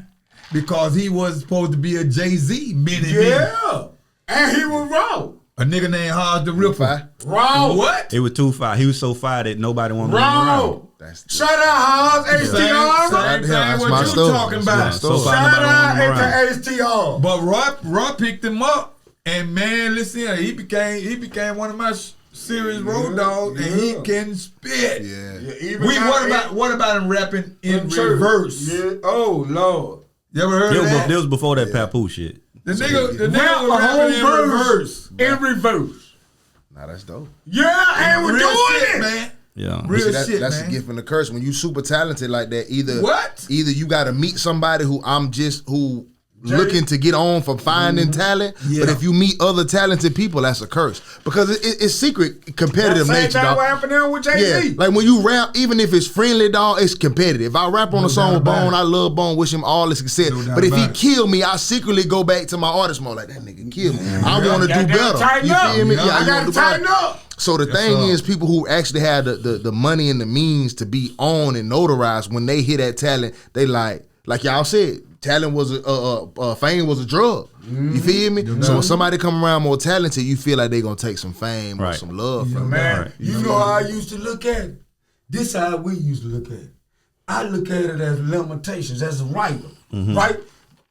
because he was supposed to be a Jay-Z mini. Yeah. And he was raw. A nigga named Hoss the Ripper. Raw. What? It was too fire. He was so fire that nobody wanted him Raw. around. Shout out Hoss, HTR. Same thing what you talking about. So Shout nobody wanted him out around. to HTR. But Roy picked him up, and man, listen, he became one of my serious road dogs, and he can spit. What about him rapping in reverse? Yeah. Oh Lord. You ever heard of that? This was before that Papoose shit. The nigga was rapping rapping in reverse. In reverse. Nah, that's dope. Yeah, and we're Real doing shit, it, man. Yeah, real that's shit, that's man. a gift and a curse. When you super talented like that, either What? you got to meet somebody who looking to get on for finding talent. Yeah. But if you meet other talented people, that's a curse because it's secret competitive nature. That's what happened there with Jay-Z. Yeah, like when you rap, even if it's friendly, dog, it's competitive. If I rap on a song with Bone, I love Bone, wish him all the success. But if he kill me, I secretly go back to my artist mode like that nigga killed me. I want to do better. You feel me? I gotta tighten up. So the thing is, people who actually have the money and the means to be on and notarized, when they hear that talent, they like y'all said, talent was fame was a drug. You feel me? So when somebody come around more talented, you feel like they gonna take some fame or some love from man. them. You know how I used to look at it? This how we used to look at it. I look at it as limitations, as a writer, right?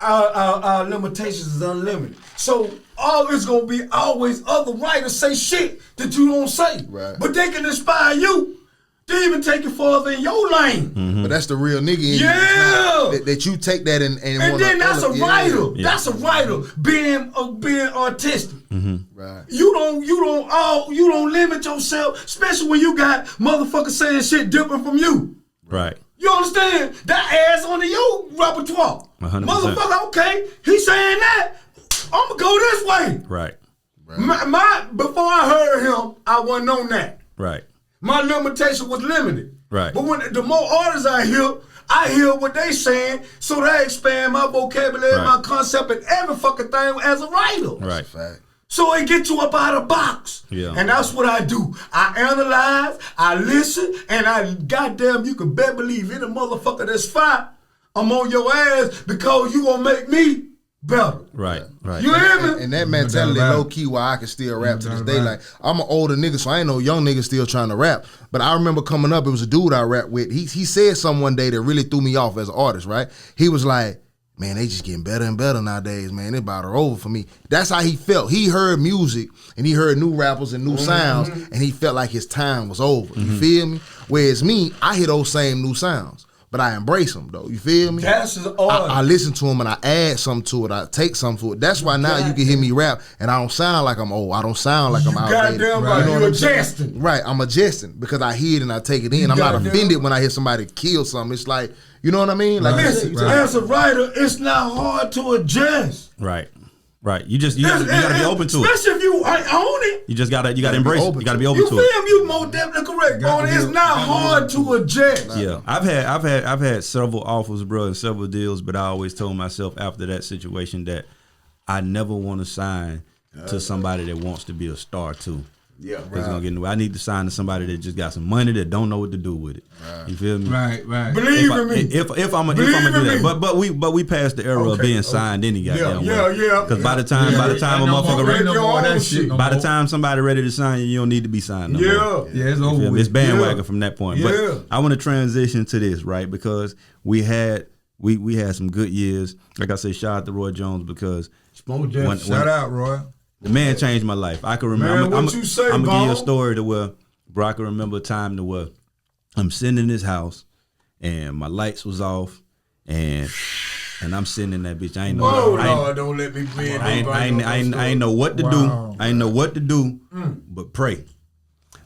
Our limitations is unlimited. So it's gonna be always other writers say shit that you don't say. Right. But they can inspire you to even take it further in your lane. But that's the real nigga in you. Yeah. That you take that and then that's a writer. Yeah. That's a writer being artistic. Right. You don't limit yourself, especially when you got motherfuckers saying shit different from you. Right. You understand? That adds onto your repertoire. 100%. Motherfucker, okay, he's saying that. I'm gonna go this way. Right. My before I heard him, I wasn't on that. Right. My limitation was limited. Right. But when the more artists I hear what they saying, so that expand my vocabulary, my concept, and every fucking thing as a writer. Right. Fact. So it gets you up out of the box. Yeah. And that's what I do. I analyze, I listen, and I goddamn, you can bet believe any motherfucker that's fine, I'm on your ass because you gonna make me better. Right. Right. You hear me? And that mentality low key why I can still rap to this day. Like I'm an older nigga, so I ain't no young nigga still trying to rap. But I remember coming up, it was a dude I rap with. He said something one day that really threw me off as an artist, right? He was like, man, they just getting better and better nowadays, man. They about are over for me. That's how he felt. He heard music and he heard new rappers and new sounds, and he felt like his time was over. You feel me? Whereas me, I hear those same new sounds, but I embrace them though. You feel me? That's his art. I listen to them and I add something to it. I take something to it. That's why now you can hear me rap and I don't sound like I'm old. I don't sound like I'm outdated. Goddamn right. You know You're what I'm saying? adjusting. Right, I'm adjusting because I hear it and I take it in. I'm not goddamn offended when I hear somebody kill something. It's like, you know what I mean? Like, Listen, as a writer, it's not hard to adjust. Right. Right. You gotta be open to it. Especially if you own it. You gotta embrace it. You gotta be open You to feel it. me? You most definitely correct, Bonnie. It's not hard to adjust. Yeah, I've had several offers, bro, and several deals, but I always told myself after that situation that I never want to sign to somebody that wants to be a star too. Yeah. It's gonna get in the way. I need to sign to somebody that just got some money that don't know what to do with it. You feel me? Right. Believe in me. If I'm gonna do that, but we passed the era of being signed any goddamn way. Yeah. Because by the time a motherfucker ready, by the time somebody ready to sign you, you don't need to be signed no more. Yeah, it's over with. It's bandwagon from that point. Yeah. But I want to transition to this, right? Because we had some good years. Like I say, shout out to Roy Jones because Shout out, Roy. the man changed my life. I can remember. Man, I'm what you say, gonna give you a Bone? story to where, bro, I can remember a time to where I'm sitting in this house and my lights was off and I'm sitting in that bitch. I ain't know. Lord, don't let me be in I ain't know what to do. I ain't know what to do, but pray.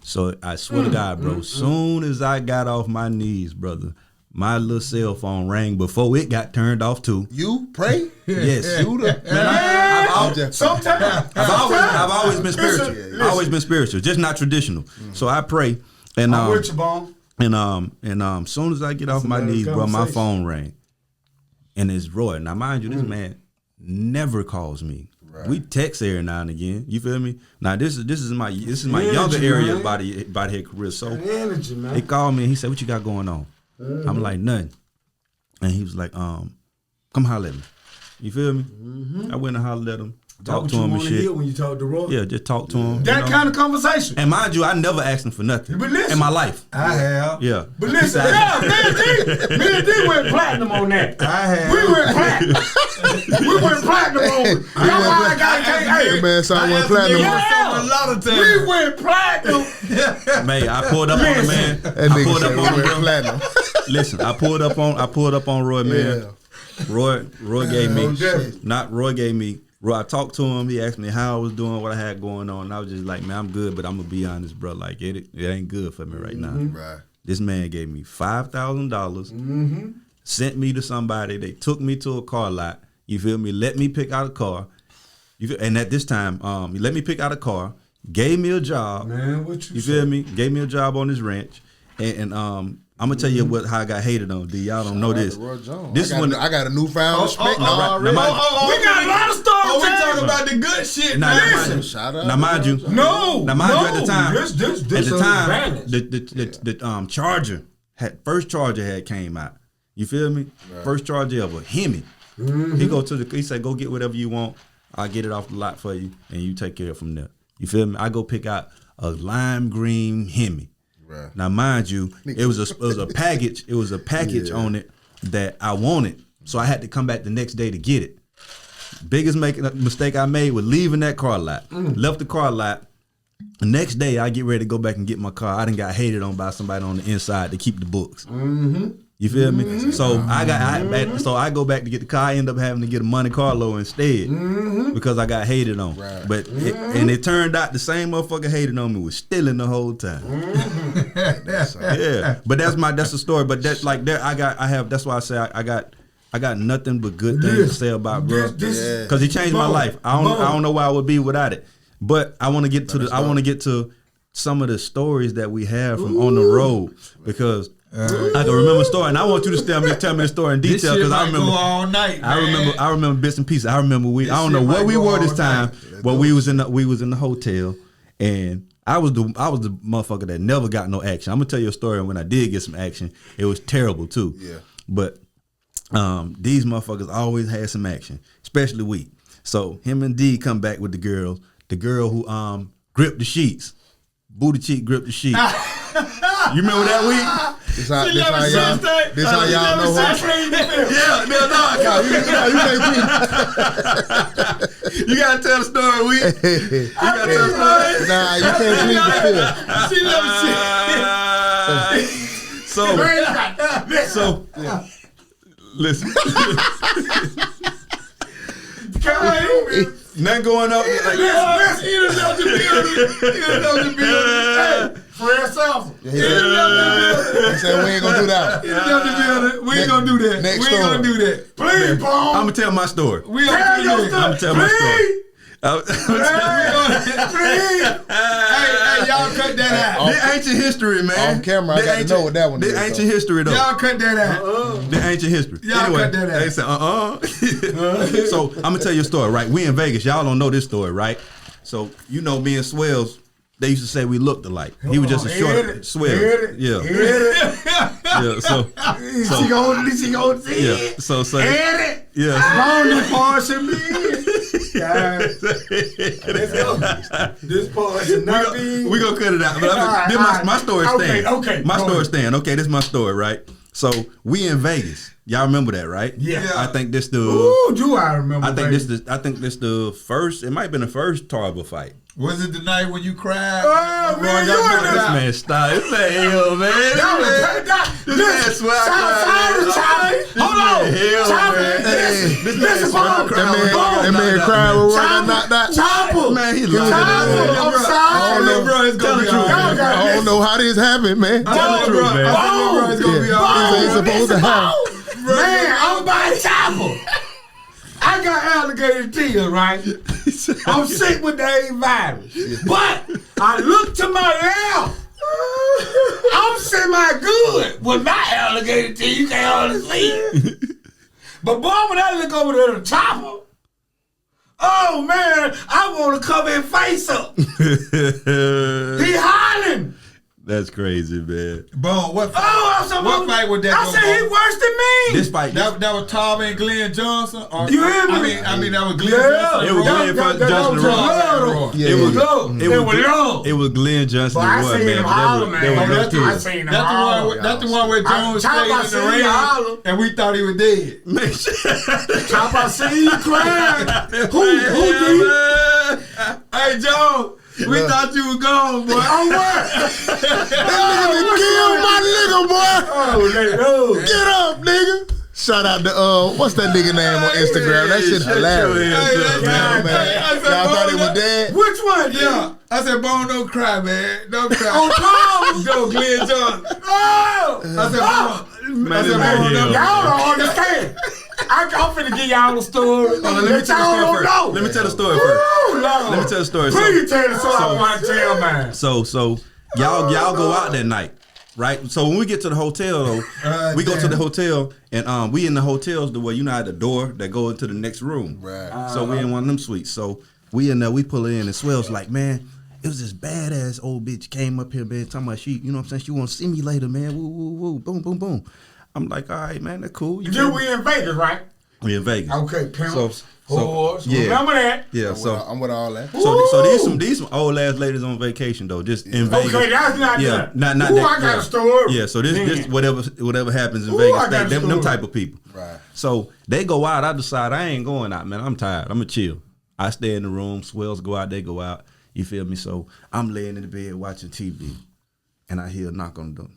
So I swear to God, bro. Soon as I got off my knees, brother, my little cell phone rang before it got turned off too. You pray? Yes. Sometimes. I've always been spiritual. Listen. I've always been spiritual, just not traditional. So I pray, and I'm with you, Bone. and soon as I get off my knees, bro, my phone rang, and it's Roy. Now, mind you, this man never calls me. Right. We text every now and again. You feel me? Now this is my younger area of body head career. So energy, man. he called me and he said, "What you got going on?" I'm like, "Nothing," and he was like, "Come holler at me." You feel me? I went and hollered at him, talked to him and shit. Hear when you talk to Roy? Yeah, just talk to him. That kind of conversation. And mind you, I never asked him for nothing But listen, in my life. I have. Yeah. But listen, me and D went platinum on that. I have. We went platinum on it. Hey, man, so I went platinum. Yeah. A lot of times. We went platinum. Man, I pulled up on the man. That I nigga pulled said up we on went him. platinum. Listen, I pulled up on Roy, man. Yeah. Roy gave me definitely. Roy, I talked to him. He asked me how I was doing, what I had going on. And I was just like, man, I'm good, but I'm gonna be honest, bro. Like it ain't good for me right now. Right. This man gave me $5,000, sent me to somebody. They took me to a car lot. You feel me? Let me pick out a car. And at this time, he let me pick out a car. Gave me a job. Man, what You feel me? Gave me a job on his ranch, and I'm gonna tell you how I got hated on. D, y'all don't know this. This is when I got a newfound respect. We got a lot of stories. Oh, we talking about the good shit. Now, Listen. Shout out. Now, mind you, At the time, this the Charger first Charger had came out. You feel me? Right. First Charger ever, Hemi. He said, go get whatever you want. I'll get it off the lot for you, and you take care of it from there. You feel me? I go pick out a lime green Hemi. Right. Now, mind you, it was a package. It was a package on it that I wanted, so I had to come back the next day to get it. Biggest mistake I made was leaving that car lot. Left the car lot. The next day, I get ready to go back and get my car. I done got hated on by somebody on the inside to keep the books. You feel me? So I go back to get the car. I end up having to get a Monte Carlo instead because I got hated on. Right. But it turned out the same motherfucker hated on me was stealing the whole time. Yeah, but that's the story. But that's like that's why I say I got nothing but good things to say about bro because he changed my life. I don't know where I would be without it. But I want to get to some of the stories that we have from on the road because. I can remember a story, and I want you to tell me the story in detail because I remember all night. Man. I remember bits and pieces. I remember I don't know where we were this time, but we was in the hotel, and I was the motherfucker that never got no action. I'm gonna tell you a story. And when I did get some action, it was terrible too. Yeah. But these motherfuckers always had some action, especially Wheat. So him and D come back with the girl who gripped the sheets, booty cheek gripped the sheets. You remember that Wheat? This how y'all know her. You gotta tell the story, Wheat. You gotta tell the story. Nah, you can't plead the fifth. She never listen. Nothing going up. Like, he done left the building. Hey, Fred Salford. He said we ain't gonna do that. He left the building. We ain't gonna do that. Next we ain't gonna do that. Please, Paul. I'm gonna tell my story. We gonna do that. I'm gonna tell my story. Hey, y'all cut that out. The ancient history, man. On camera, I got to know what that one is. The ancient history, though. Y'all cut that out. The ancient history. Y'all cut that out. They said, So I'm gonna tell you a story, right? We in Vegas. Y'all don't know this story, right? So you know me and Swells, they used to say we looked alike. He was just a short swell. Yeah. Yeah. So she gonna see it. Yeah. So Eddie. yeah. Lonely portion, man. Guys, let's go. This portion not being. We gonna cut it out. But my story stand. Okay. My story stand. Okay, this is my story, right? So we in Vegas. Y'all remember that, right? Yeah. I think this the. Ooh, do I remember? I think this the first. It might have been the first Tarver fight. Was it the night when you cried? Oh, man, you in This man stop. This man hell, man. This man swear I cried. Hold on. That man cried with that. Chopper. Man, he Chopper. I'm sorry. Bro, it's gonna be all right. I don't know how this happened, man. Tell the truth, man. It's gonna be all right. It's supposed to happen. Man, I'm by Chopper. I got alligator tears, right? I'm sick with the A virus. But I look to my left. I'm semi-good with my alligator tears. You can't hardly see. But boy, when I look over to the Chopper, oh man, I want to cover his face up. He hollering. That's crazy, man. Bone, what fight? What fight was that? I said he worse than me. This fight. That was Tom and Glenn Johnson. Or, You hear me? I mean that was Glenn Yeah, Johnson. It was Glenn Johnson. It was Glenn Johnson. But I seen him holler, man. I seen him holler. That's the one where Jones Chop, I stayed in seen the you holler. ring, and we thought he was dead. Man, Chop, I see you crying. Who did? Hey, Joe, we thought you was gone, boy. Oh, what? That nigga killed my nigga, boy. Oh, they Get up, nigga. Shout out to what's that nigga name on Instagram? That shit hilarious. Hey, Man. I said, Y'all thought Bone, it was dead? Which one? Yeah. I said, Bone, don't cry, man. Don't cry. On Tom? Go, Glenn Johnson. Oh! I said, Bone. I said, Bone, don't Y'all don't understand. I'm finna give y'all the story. Let me tell the story first. Let me tell the story first. Ooh, Lord. Let me tell the story. Please tell the story. I want to tell, man. So y'all go out that night, right? So when we get to the hotel though, we go to the hotel and we in the hotels the way you know at the door that go into the next room. Right. So we in one of them suites. So we in there, we pull in and Swell's like, man, it was this badass old bitch came up here, man, talking about she, you know what I'm saying, she wanna see me later, man. Woo, woo, woo, boom, boom, boom. I'm like, all right, man, that's cool. We in Vegas, right? We in Vegas. Okay, pimps, So whores. yeah. Remember that? Yeah, I'm with all that. So these some old ass ladies on vacation though, just in Vegas. Okay, that's not yeah, that. not Ooh, that. I got a story. Yeah, so this whatever happens in Ooh, Vegas, I got a them story. type of people. Right. So they go out. I decide I ain't going out, man. I'm tired. I'm gonna chill. I stay in the room. Swells go out. They go out. You feel me? So I'm laying in the bed watching TV, and I hear a knock on the door.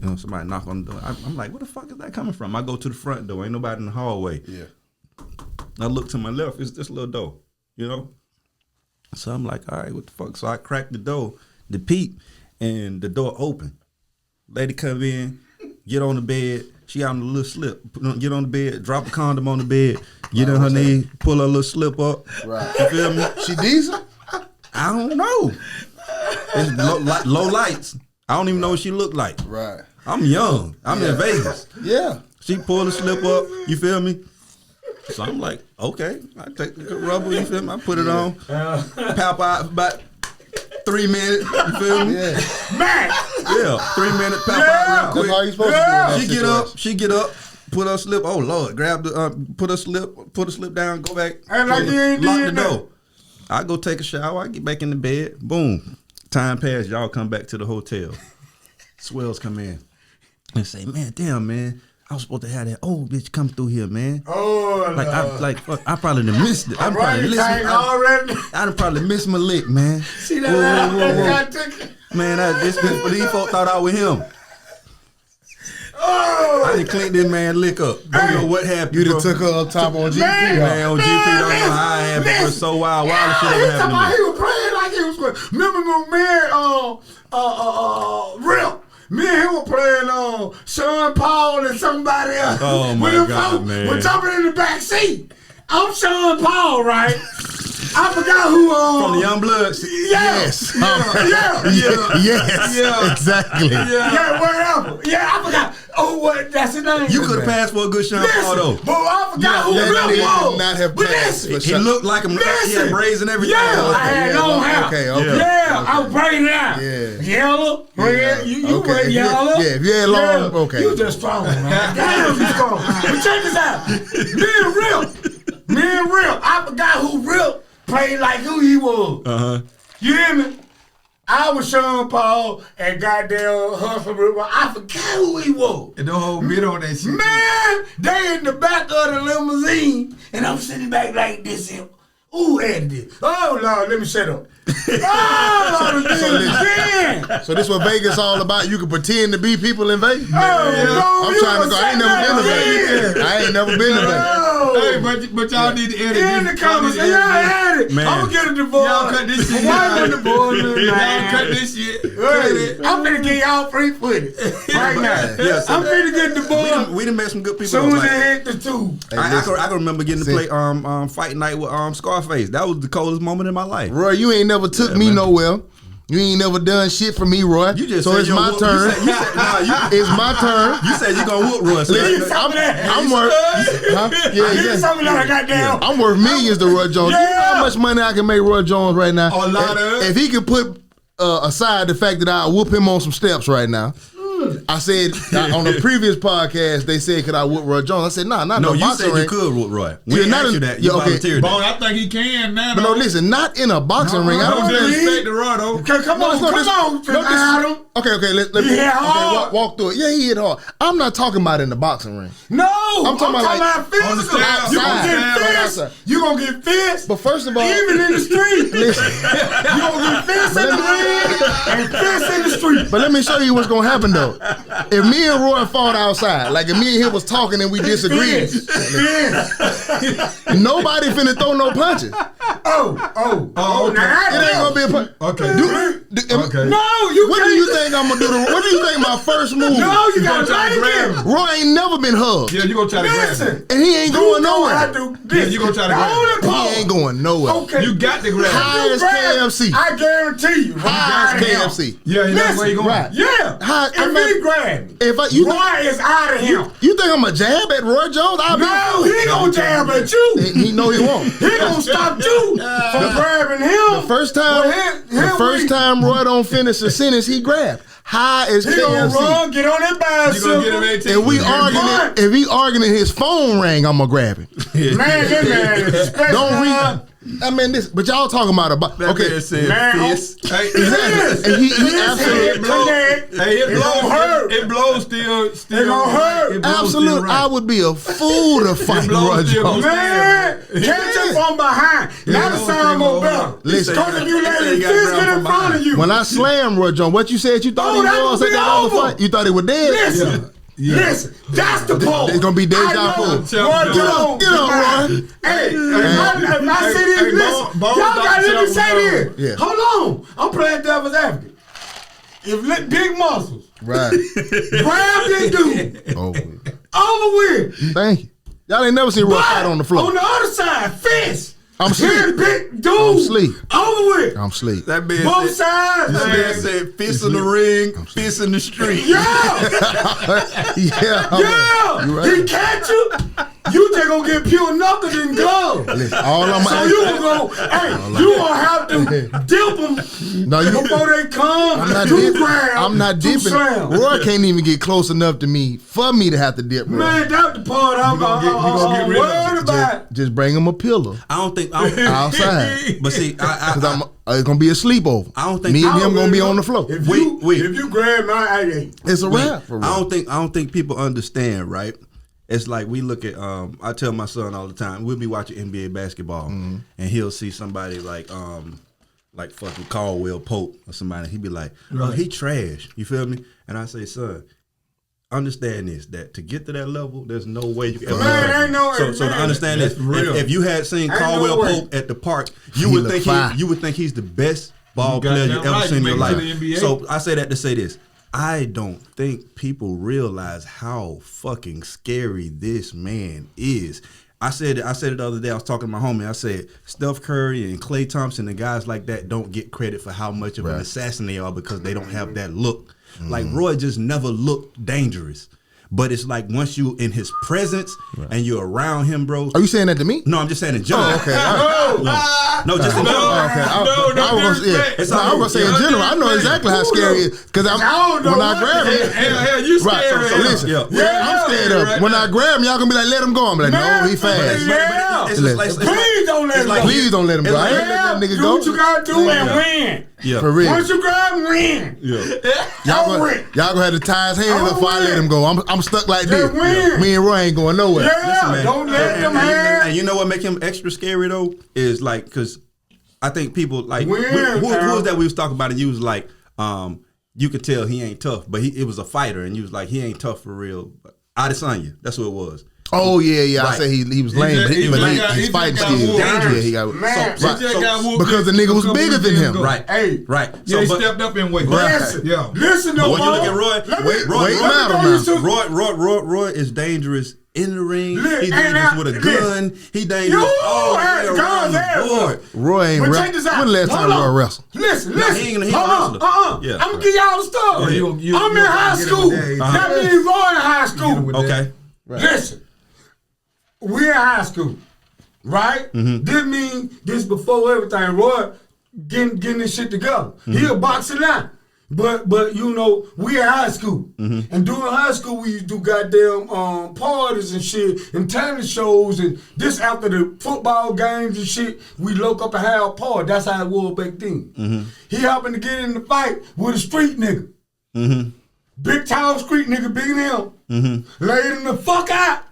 You know, somebody knock on the door. I'm like, where the fuck is that coming from? I go to the front door. Ain't nobody in the hallway. Yeah. I look to my left. It's this little door. You know. So I'm like, all right, what the fuck? So I crack the door, the peep, and the door open. Lady come in, get on the bed. She out on the little slip. Get on the bed, drop a condom on the bed, get on her knee, pull her little slip up. Right. You feel me? She decent? I don't know. It's low lights. I don't even know what she looked like. Right. I'm young. I'm in Vegas. Yeah. She pulled the slip up. You feel me? So I'm like, okay. I take the rubber. You feel me? I put it on. Pop out about 3 minutes. You feel me? Yeah. Man. Yeah, 3 minutes. Pop out real That's how quick. you supposed to do it. She get up, put her slip. Oh Lord, grab the put her slip down, go back, And like you ain't lock the did door. I go take a shower. I get back in the bed. Boom. Time pass. Y'all come back to the hotel. Swells come in and say, "Man, damn, man, I was supposed to have that old bitch come through here, man. Oh, Fuck, I probably done missed it. I done probably missed my lick, man. See that? Man, these folks thought I was him. Oh, I done cleaned this man lick up. Don't know what happened. You bro. done took her up top on GP. Man, on GP, don't know how it happened. For so wild shit ever happened to me. He was playing like he was. Remember when Real. Me and him were playing Sean Paul and somebody else. Oh my When them God, folks man. were jumping in the back seat. I'm Sean Paul, right? I forgot who. From the Young Bloods. Yes. Yeah. Exactly. Yeah, wherever. Yeah, I forgot. Oh, what? That's his name. You could have passed for a good Sean Paul though. But I forgot who That Rip nigga was. did not have But passed listen, for He Sean. looked like him. He had braids and everything. Yeah, I had long hair. Okay. Yeah, I was braiding it out. Yeah. Yellow, red. You Okay. red, yellow. Yeah, if you had long, okay. You just strong, man. Damn, you strong. But check this out. Me and Rip. I forgot who Rip played like who he was. You hear me? I was Sean Paul and goddamn Hustle Rip. I forgot who he was. And don't hold me on that shit. Man, they in the back of the limousine, and I'm sitting back like this. And, ooh, had this. Oh, Lord, let me shut up. So this what Vegas all about? You can pretend to be people in Vegas? Oh, I'm trying to go. I ain't never been to Vegas. Hey, but y'all need to edit in the comments. Y'all had it. Man. I'm gonna get a divorce. Y'all cut this shit. Why the divorce? Y'all cut this shit. I'm finna get y'all free footage right now. Yeah, so I'm finna get divorced. we done met some good people. Soon as like, they hit the two. I can remember getting to play Fight Night with Scarface. That was the coldest moment in my life. Roy, you ain't never took me nowhere. You ain't never done shit for me, Roy. You just so said it's you'll my whoop- turn. It's my turn. You said you gonna whoop Roy. So Listen, I'm worth. Huh? Yeah. Some of that goddamn. I'm worth millions to Roy Jones. You know how much money I can make Roy Jones right now? A lot of. If he could put aside the fact that I whoop him on some steps right now. I said on the previous podcast they said could I whoop Roy Jones? I said not No, you boxing said ring. you could whoop Roy. We Yeah, didn't not ask in- you that. yeah, You okay. volunteered Bone, that. I think he can now. But no, listen, not in a boxing ring. I Don't don't disrespect the Raw though. Come on, Adam. Okay, let me He hit hard. walk through it. Yeah, he hit hard. I'm not talking about in the boxing ring. No, I'm talking about about physical. on the stand, You gonna get outside. fist. You gonna get fist. But first of all, Even in the street. listen. You gonna get fist in the ring and fist in the street. But let me show you what's gonna happen though. If me and Roy fought outside, like if me and him was talking and we disagreed, Fist. nobody finna throw no punches. Oh, okay. now It ain't gonna be a punch. Okay. Okay. No, you What do can't. you think I'm gonna do? What do you think my first move? No, you gonna gotta try to like grab it. him. Roy ain't never been hugged, Yeah, you gonna try to grab him. Listen. and he ain't going nowhere. I do this. Yeah, you gonna try to The grab only him. He part. ain't going nowhere. Okay. You got to grab him. High as KFC. I guarantee you. High as KFC. Yeah, you know where you going. Right. Yeah. High- If I'm not- he grab me, If Roy is out of him. you think I'm a jab at Roy Jones? No, he gonna jab at you. He know he won't. He gonna stop you from grabbing him. The first time Roy don't finish a sentence, he grabbed. High as he gonna KFC. run, get on that You gonna get him bicycle. 18. If we What? arguing, if he arguing and his phone rang, I'm gonna grab him. Man, that man is special. Don't read. I mean this, but y'all talking about That okay. man said Man, fist. Hey, Exactly. And he absolutely. It connect. Hey, it It gonna blows. hurt. It blows still. It gonna hurt. It blows Absolute. still right. I would be a fool to fight blows Roy still Jones. Man, catch him from behind. Now the sound more better. Listen. Because if you let He his got fist ground get in from front of behind. you. When I slammed Roy Jones, what you said you thought Oh, he that was gonna at be that other over. fight? You thought he was dead? Listen. Listen, that's the part. It's gonna be deja I know vu. Roy Get up, Jones. get up, Roy. Hey, if I see this, listen, Bone y'all gotta let me say this. Yeah. Hold on, I'm playing devil's advocate. If big muscles Right. grab this dude, Oh, over with. thank you. Y'all ain't never seen Roy But fight on the floor. on the other side, fist. I'm Here, asleep. big dude. I'm asleep. Over with. I'm asleep. That man Both said, sides. that man said fist in the ring, fist in the street. Yeah. Yeah. Yeah. You right. He catch you. You just gonna get pure knuckles and gloves. Listen, all I'm So you gonna you gonna have to dip them before they come I'm not dipping. slam. Roy can't even get close enough to me for me to have to dip. Roy. Man, that's the part I'm gonna get rid of worried about. Just bring him a pillow I don't think. outside. But see, Because it's gonna be a sleepover. I don't think- me and I him don't gonna be really on the floor. If Wait. you grab my eye, It's a wrap for Roy. I don't think people understand, right? It's like we look at I tell my son all the time, we'll be watching NBA basketball and he'll see somebody like fucking Caldwell Pope or somebody, he'd be like, oh, he trash. You feel me? And I say, son, understand this, that to get to that level, there's no way you can ever Man, ain't no- so to man, understand this, that's real. if you had seen Ain't Caldwell no way. Pope at the park, He you would look think fine. you would think he's the best ball You player you goddamn ever right. seen in your You make life. it to the NBA. So I say that to say this. I don't think people realize how fucking scary this man is. I said it the other day. I was talking to my homie. I said Steph Curry and Klay Thompson and guys like that don't get credit for how much of an assassin they are because they don't have that look. Like Roy just never looked dangerous. But it's like once you in his presence and you're around him, bro. Are you saying that to me? No, I'm just saying in general. Oh, okay. No, just in general. I was gonna say in general. I know exactly how scary it is because when I grab him, hell, you scared. Right. So listen, I'm scared of him. When I grab him, y'all gonna be like, let him go. I'm like, no, he fast. Please don't let him go. Please don't let him go. I ain't let that nigga go. Do what you gotta do and win. Yeah. For real. Once you grab him, win. Y'all gonna have to tie his hands up before I let him go. I'm stuck like this. Me and Roy ain't going nowhere. Listen, man. Don't let them have. And you know what make him extra scary though is like because I think people like who was that we was talking about and you was like you could tell he ain't tough but it was a fighter and you was like he ain't tough for real. Adesanya, that's what it was. Oh yeah. Right. I said he was lame, but his fighting skills. Yeah, he got because the nigga was bigger than him. Right. So he stepped up in weight. Listen, though. When you look at Roy is dangerous in the ring. He's dangerous with a gun. He dangerous all the way around the board. Roy ain't wrestled. When the last time Roy wrestled? Listen. He ain't wrestler. I'm gonna give y'all the story. I'm in high school. That means Roy in high school. Okay. Listen. We're in high school, right? This mean this before everything. Roy getting this shit together. He a boxer now. But you know, we in high school. And during high school we used to do goddamn parties and shit and talent shows and this after the football games and shit, we lock up and have a party. That's how it was back then. He happened to get in the fight with a street nigga. Big tall street nigga, big than him. Laid him the fuck out.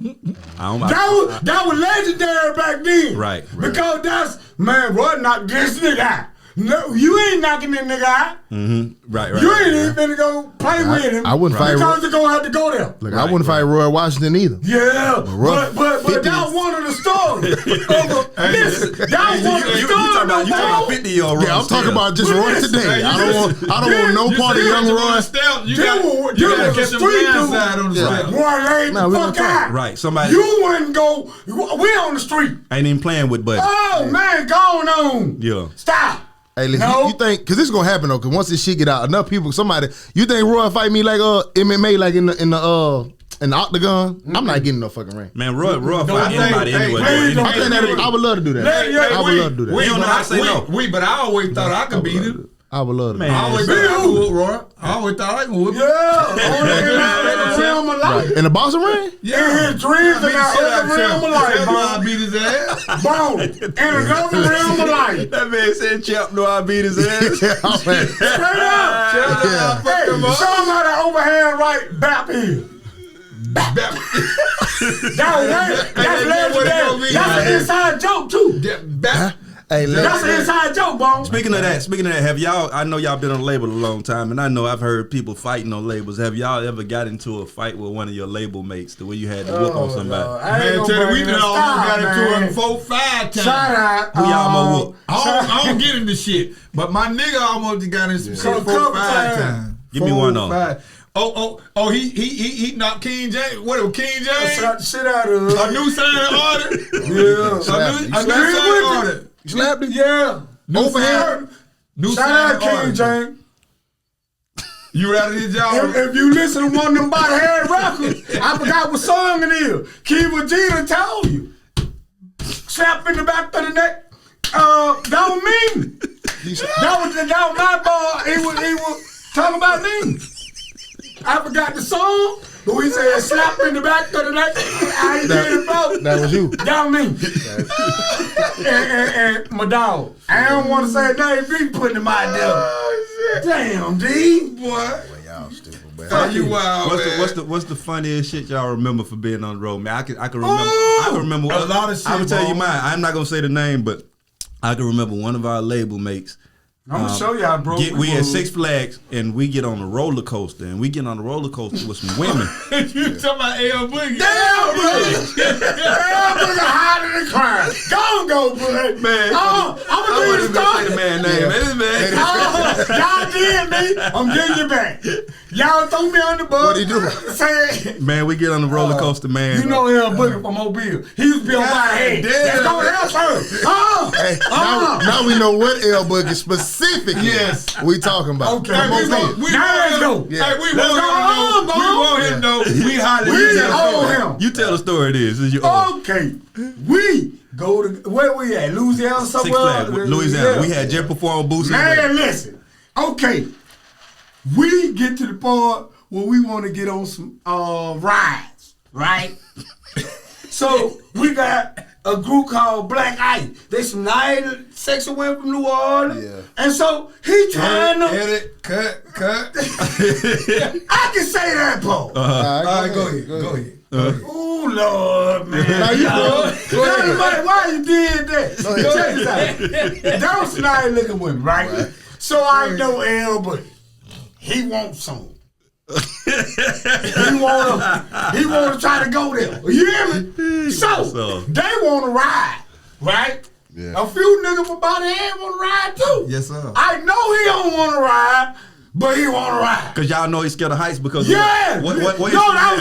That was legendary back then. Right. Because that's, man, Roy knocked this nigga out. No, you ain't knocking that nigga out. Right. You ain't even finna go play with him. I wouldn't fight because you're gonna have to go there. Look, I wouldn't fight Roy Washington either. Yeah, but that was one of the stories. Listen, that was one of the stories. You talking about 50-year-old Roy? Yeah, I'm talking about just Roy today. I don't want no part of young Roy. You gotta catch him outside on the step. Roy laid the fuck out. Right, somebody. You wouldn't go. We on the street. Ain't even playing with Buddy. Oh man, going on. Yeah. Stop. Hey, listen, you think, because this is going to happen, though, because once this shit get out, enough people, you think Roy fight me like MMA, like in the octagon? I'm not getting no fucking ring. Man, Roy fight anybody anyway. I would love to do that. I would love to do that. You don't know how to say no. But I always thought I could beat him. I would love to. Man, I always thought I could whoop Roy. I always thought I could whoop. Yeah. In the boxing ring? Yeah. In his dreams and another realm of life. I beat his ass. Bone. In another realm of life. That man said Champ knew I beat his ass. Straight up. Hey, show him how that overhand right bap is. That's legendary. That's an inside joke too. Hey, that's an inside joke, bro. Speaking of that, have y'all? I know y'all been on label a long time, and I know I've heard people fighting on labels. Have y'all ever got into a fight with one of your label mates, the way you had to whoop on somebody? Man, tell you, we done almost got into it 4-5 times. Shout out. Who y'all almost whoop? I don't get into shit, but my nigga almost got into some 4-5 times. Give me one on. He knocked King James. What it was, King James? Slapped the shit out of a new signing order. Yeah. A new signing order. You slapped it? Yeah. Overhand? New shout out King James. You rather his job? If you listen to one of them body head records, I forgot what song it is. Kiva Gina told you. Slap in the back of the neck. That was me. That was my boy. He was talking about me. I forgot the song, but we said slap in the back of the neck. I ain't did it, bro. That was you. That was me. and my dog. I don't want to say his name, but he putting him out there. Oh, shit. Damn, D. Boy. Well, y'all stupid, man. You wild, what's the funniest shit y'all remember for being on the road, man? I can remember. I can remember a lot of shit. I will tell you mine. I'm not gonna say the name, but I can remember one of our label mates. I'm gonna show y'all, bro. We at Six Flags and we get on the roller coaster with some women. You talking about L Boogie? Damn, bro. L Boogie hiding and crying. Go, boy. Man, I'm gonna do the story. Say the man name. Y'all did me. I'm getting you back. Y'all throw me on the bus. What he do? Say, Man, we get on the roller coaster, man. you know L Boogie from Mobile. He used to be on my head. Let's go to L Hey, now we know what L Boogie specifically we talking about. Okay, Hey, let's go. Yeah. Hey, we Let's want him to know. We holler. We owe him. You tell the story. It is. It's your own. Okay, we go to where we at? Louisiana Six somewhere. Flags, Louisiana. We had Jet perform Boosie. Man, listen. Okay, we get to the part where we want to get on some rides, right? So we got a group called Black Ice. They some nice sexy women from New Orleans. Yeah. And so he trying to Edit, cut. I can say that, Paul. All right, go ahead. Oh Lord, man. Now you go. Dynamite, why you did that? Check this out. Those nice looking women, right? So I know L, but he wants some. he wanna try to go there. You hear me? So they wanna ride, right? Yeah. A few niggas from Body Head wanna ride too. Yes, sir. I know he don't wanna ride, but he wanna ride. Cause y'all know he's scared of heights because Yeah. what no, that was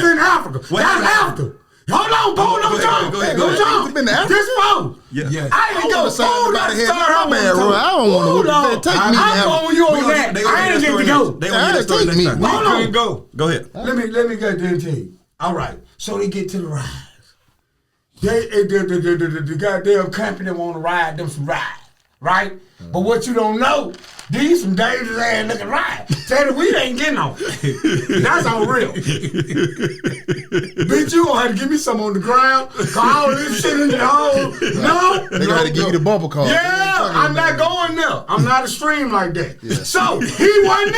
in Africa. What That's happened? Africa. Hold on, Bo, Go ahead, go ahead. no jump. You been to Africa? This phone. Yeah. I ain't I go. say Hold about on, it, start my over man, to- Roy. I don't wanna Hold on. take me to I'm Africa. going you on that. I ain't get to go. They gonna get that story Take next me. time. Hold on. Couldn't go. Go ahead. Let me get this to you. All right. So they get to the rides. The goddamn company want to ride them some rides, right? But what you don't know, these some dangerous ass looking rides. Tell the weed ain't getting on. That's on real. Bitch, you gonna have to give me some on the ground. Cause all this shit in the hole. No. They gotta give you the bumper card. Yeah, I'm not going there. I'm not a stream like that. So he wasn't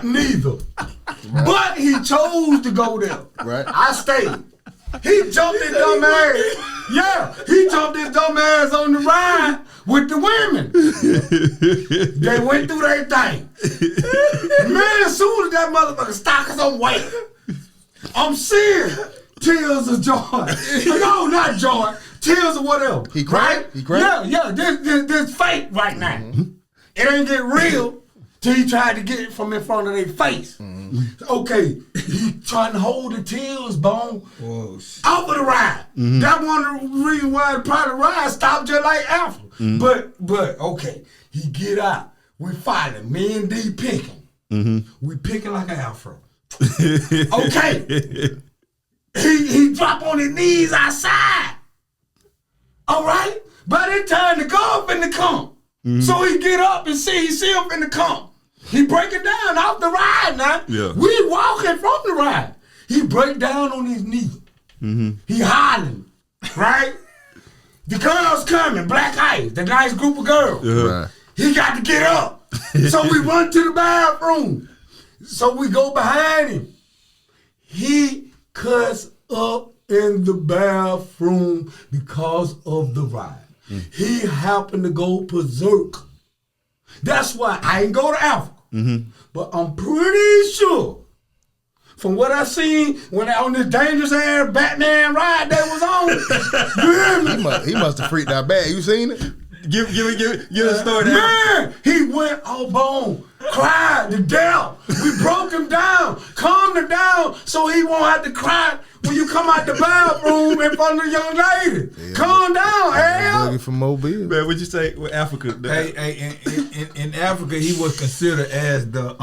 neither. But he chose to go there. Right. I stayed. He jumped his dumb ass. Yeah, he jumped his dumb ass on the ride with the women. They went through their thing. Man, as soon as that motherfucker stopped us on weight, I'm seeing tears of joy. No, not joy. Tears of whatever. He cried? Right? He cried? Yeah. This fake right now. It ain't get real till he tried to get it from in front of their face. Okay, he trying to hold the tears, Bone, off of the ride. That one of the reason why the part of the ride stopped just like Alpha. But okay, he get out. We fighting. Me and D picking. We picking like an afro. Okay. He drop on his knees outside. All right? But it's time to go up in the come. So he get up and see him in the come. He breaking down off the ride now. Yeah. We walking from the ride. He break down on his knee. He hollering, right? The girls coming, Black Ice, the nice group of girls. Right. He got to get up. So we run to the bathroom. So we go behind him. He cuts up in the bathroom because of the ride. He happened to go berserk. That's why I ain't go to Africa. But I'm pretty sure, from what I seen when on this dangerous ass Batman ride that was on, you hear me? He must have freaked out bad. You seen it? Give the story. Man, he went all bone, cried to death. We broke him down, calmed him down so he won't have to cry when you come out the bathroom in front of the young lady. Yeah, calm down, Al. Boogie from Mobile. Man, what'd you say with Africa? In Africa, he was considered as the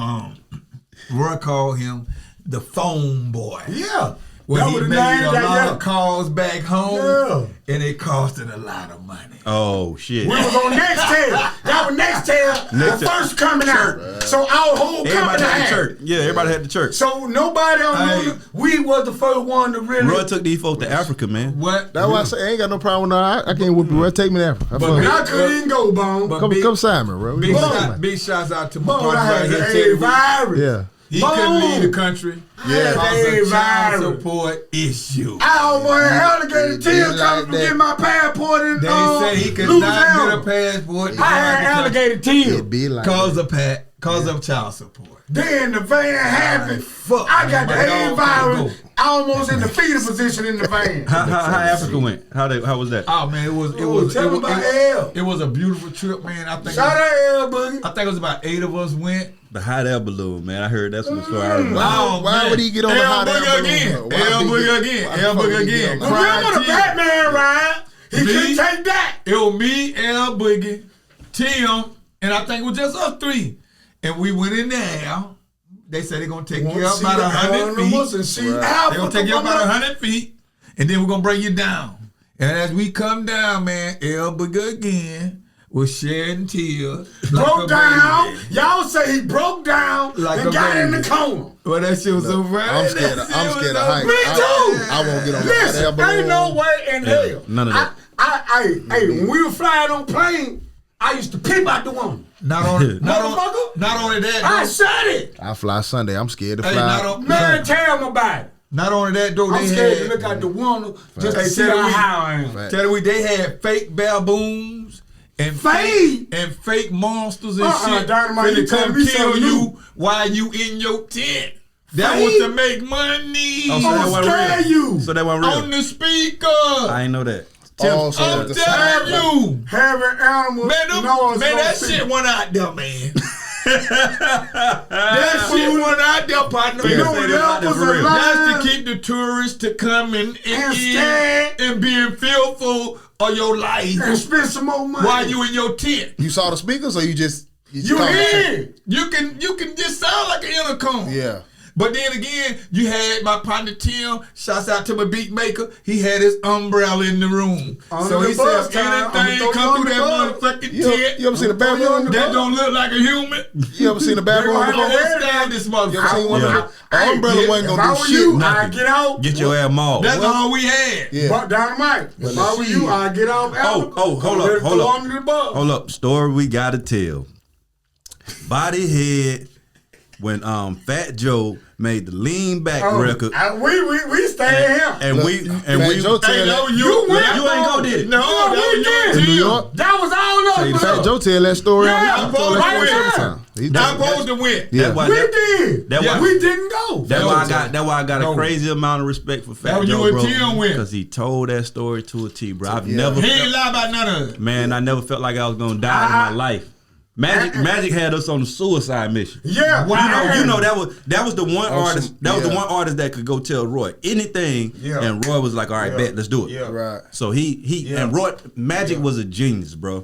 Roy called him the phone boy. Yeah. When That he was the made name a that- lot yeah. of calls back home, Yeah. and it costed a lot of money. Oh shit. We was on Nextel. That was Nextel. The Nextel. first coming out. So our whole Everybody company had the had. church. Yeah, everybody had the church. So nobody on we was the first one to really. Roy took these folks to Africa, man. What? That's why I say I ain't got no problem with no. I can't whoop you. Roy. Take me to Africa. But I couldn't even go, Bone. But Come Simon, bro. Big shouts out to my Bone, partner I right had here, the Teddy. A virus. Yeah. He couldn't Boom. leave the country. Yeah, Because they of child viral. support issue. I almost had alligator It tears be coming like from that. getting my passport in They said he could not get a Louisiana. passport. I had alligator tears. It be like Cause that. of Cause of child support. Then the van happened. Fuck. I got the My A dog virus. can't go. Almost in the fetal position in the van. How Africa went? How was that? Oh man, it was a beautiful trip, man. I think Shout out L Boogie. I think it was about 8 of us went. The hot air balloon, man. I heard that's the story. I remember. Why would he get on the hot air balloon? L Boogie again. Remember the Batman ride? He couldn't take that. It was me, L Boogie, Tim, and I think it was just us 3. And we went in there. They said they're gonna take you up about 100 feet. They're gonna take you up about 100 feet, and then we're gonna bring you down. And as we come down, man, El Boogie again was shedding tears. Broke down. Y'all say he broke down and got in the corner. Well, that shit was so funny. I'm scared of heights. Me too. I won't get on the hot air Listen, balloon. ain't no way in hell. None of that. Hey, when we were flying on plane, I used to peep out the window. Not only that, though. I said it. I fly Sunday. I'm scared to Hey, fly. Man, tell them about it. Not only that, though, I'm scared to look out the window just to see how I am. Tell you, they had fake baboons and fake monsters and shit. Dynamite, you come telling me kill something you new. while you in your tent. That was to make money. Oh, so that wasn't scare real. you. So that wasn't real. On the speaker. I ain't know that. Oh, so I'm the telling you. Having animals. Man, that shit went out there, man. That shit went out there, partner. You know what else was a lie? That's to keep the tourists to come and scared and being fearful of your life and spend some more money while you in your tent. You saw the speakers, or you just You in? You can just sound like an intercom. Yeah. But then again, you had my partner Tim. Shouts out to my beat maker. He had his umbrella in the room, so he said, "Anything come through that motherfucking tent, You ever seen a baboon? that don't look like a human, You ever seen a baboon before? stand this You ever seen motherfucker." one of them? An umbrella wasn't If I gonna were do you, shit. I'd get out. Get your ass mauled. That's all we had. Yeah. But Dynamite. If I were you, I'd get off. Hold up. Story we gotta tell. Body head when Fat Joe made the lean back record. We stay here. And we Joe tell that. you ain't go did it. No, we did. In New York. That was all us. Fat Joe tell that story. Yeah, He told that story right every now. time. He Not told- supposed to win. Yeah. That's why We did. That why We didn't go. That's why I got a crazy amount of respect for Fat That Joe, you and bro. Tim went. Because he told that story to a T, bro. I've Yeah. never He ain't felt, lie about none of it. man, I never felt like I was gonna die in my life. Magic had us on a suicide mission. Yeah. You know that was the one artist. That was the yeah. one artist that could go tell Roy anything, and Roy was like, "All right, bet, let's do it." Yeah. Right. So he and Roy Magic was a genius, bro.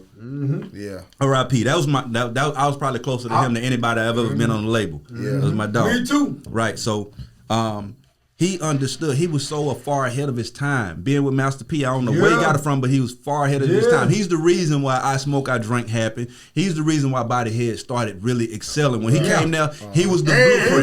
Yeah. R.I.P. That was my I was probably closer to him than anybody I've ever been on the label. Yeah. That was my dog. Me too. Right. So he understood. He was so far ahead of his time. Being with Master P, I don't know where he got it from, but he was far ahead of his time. He's the reason why I Smoke, I Drink happened. He's the reason why Body Head started really excelling. When he came there, he was the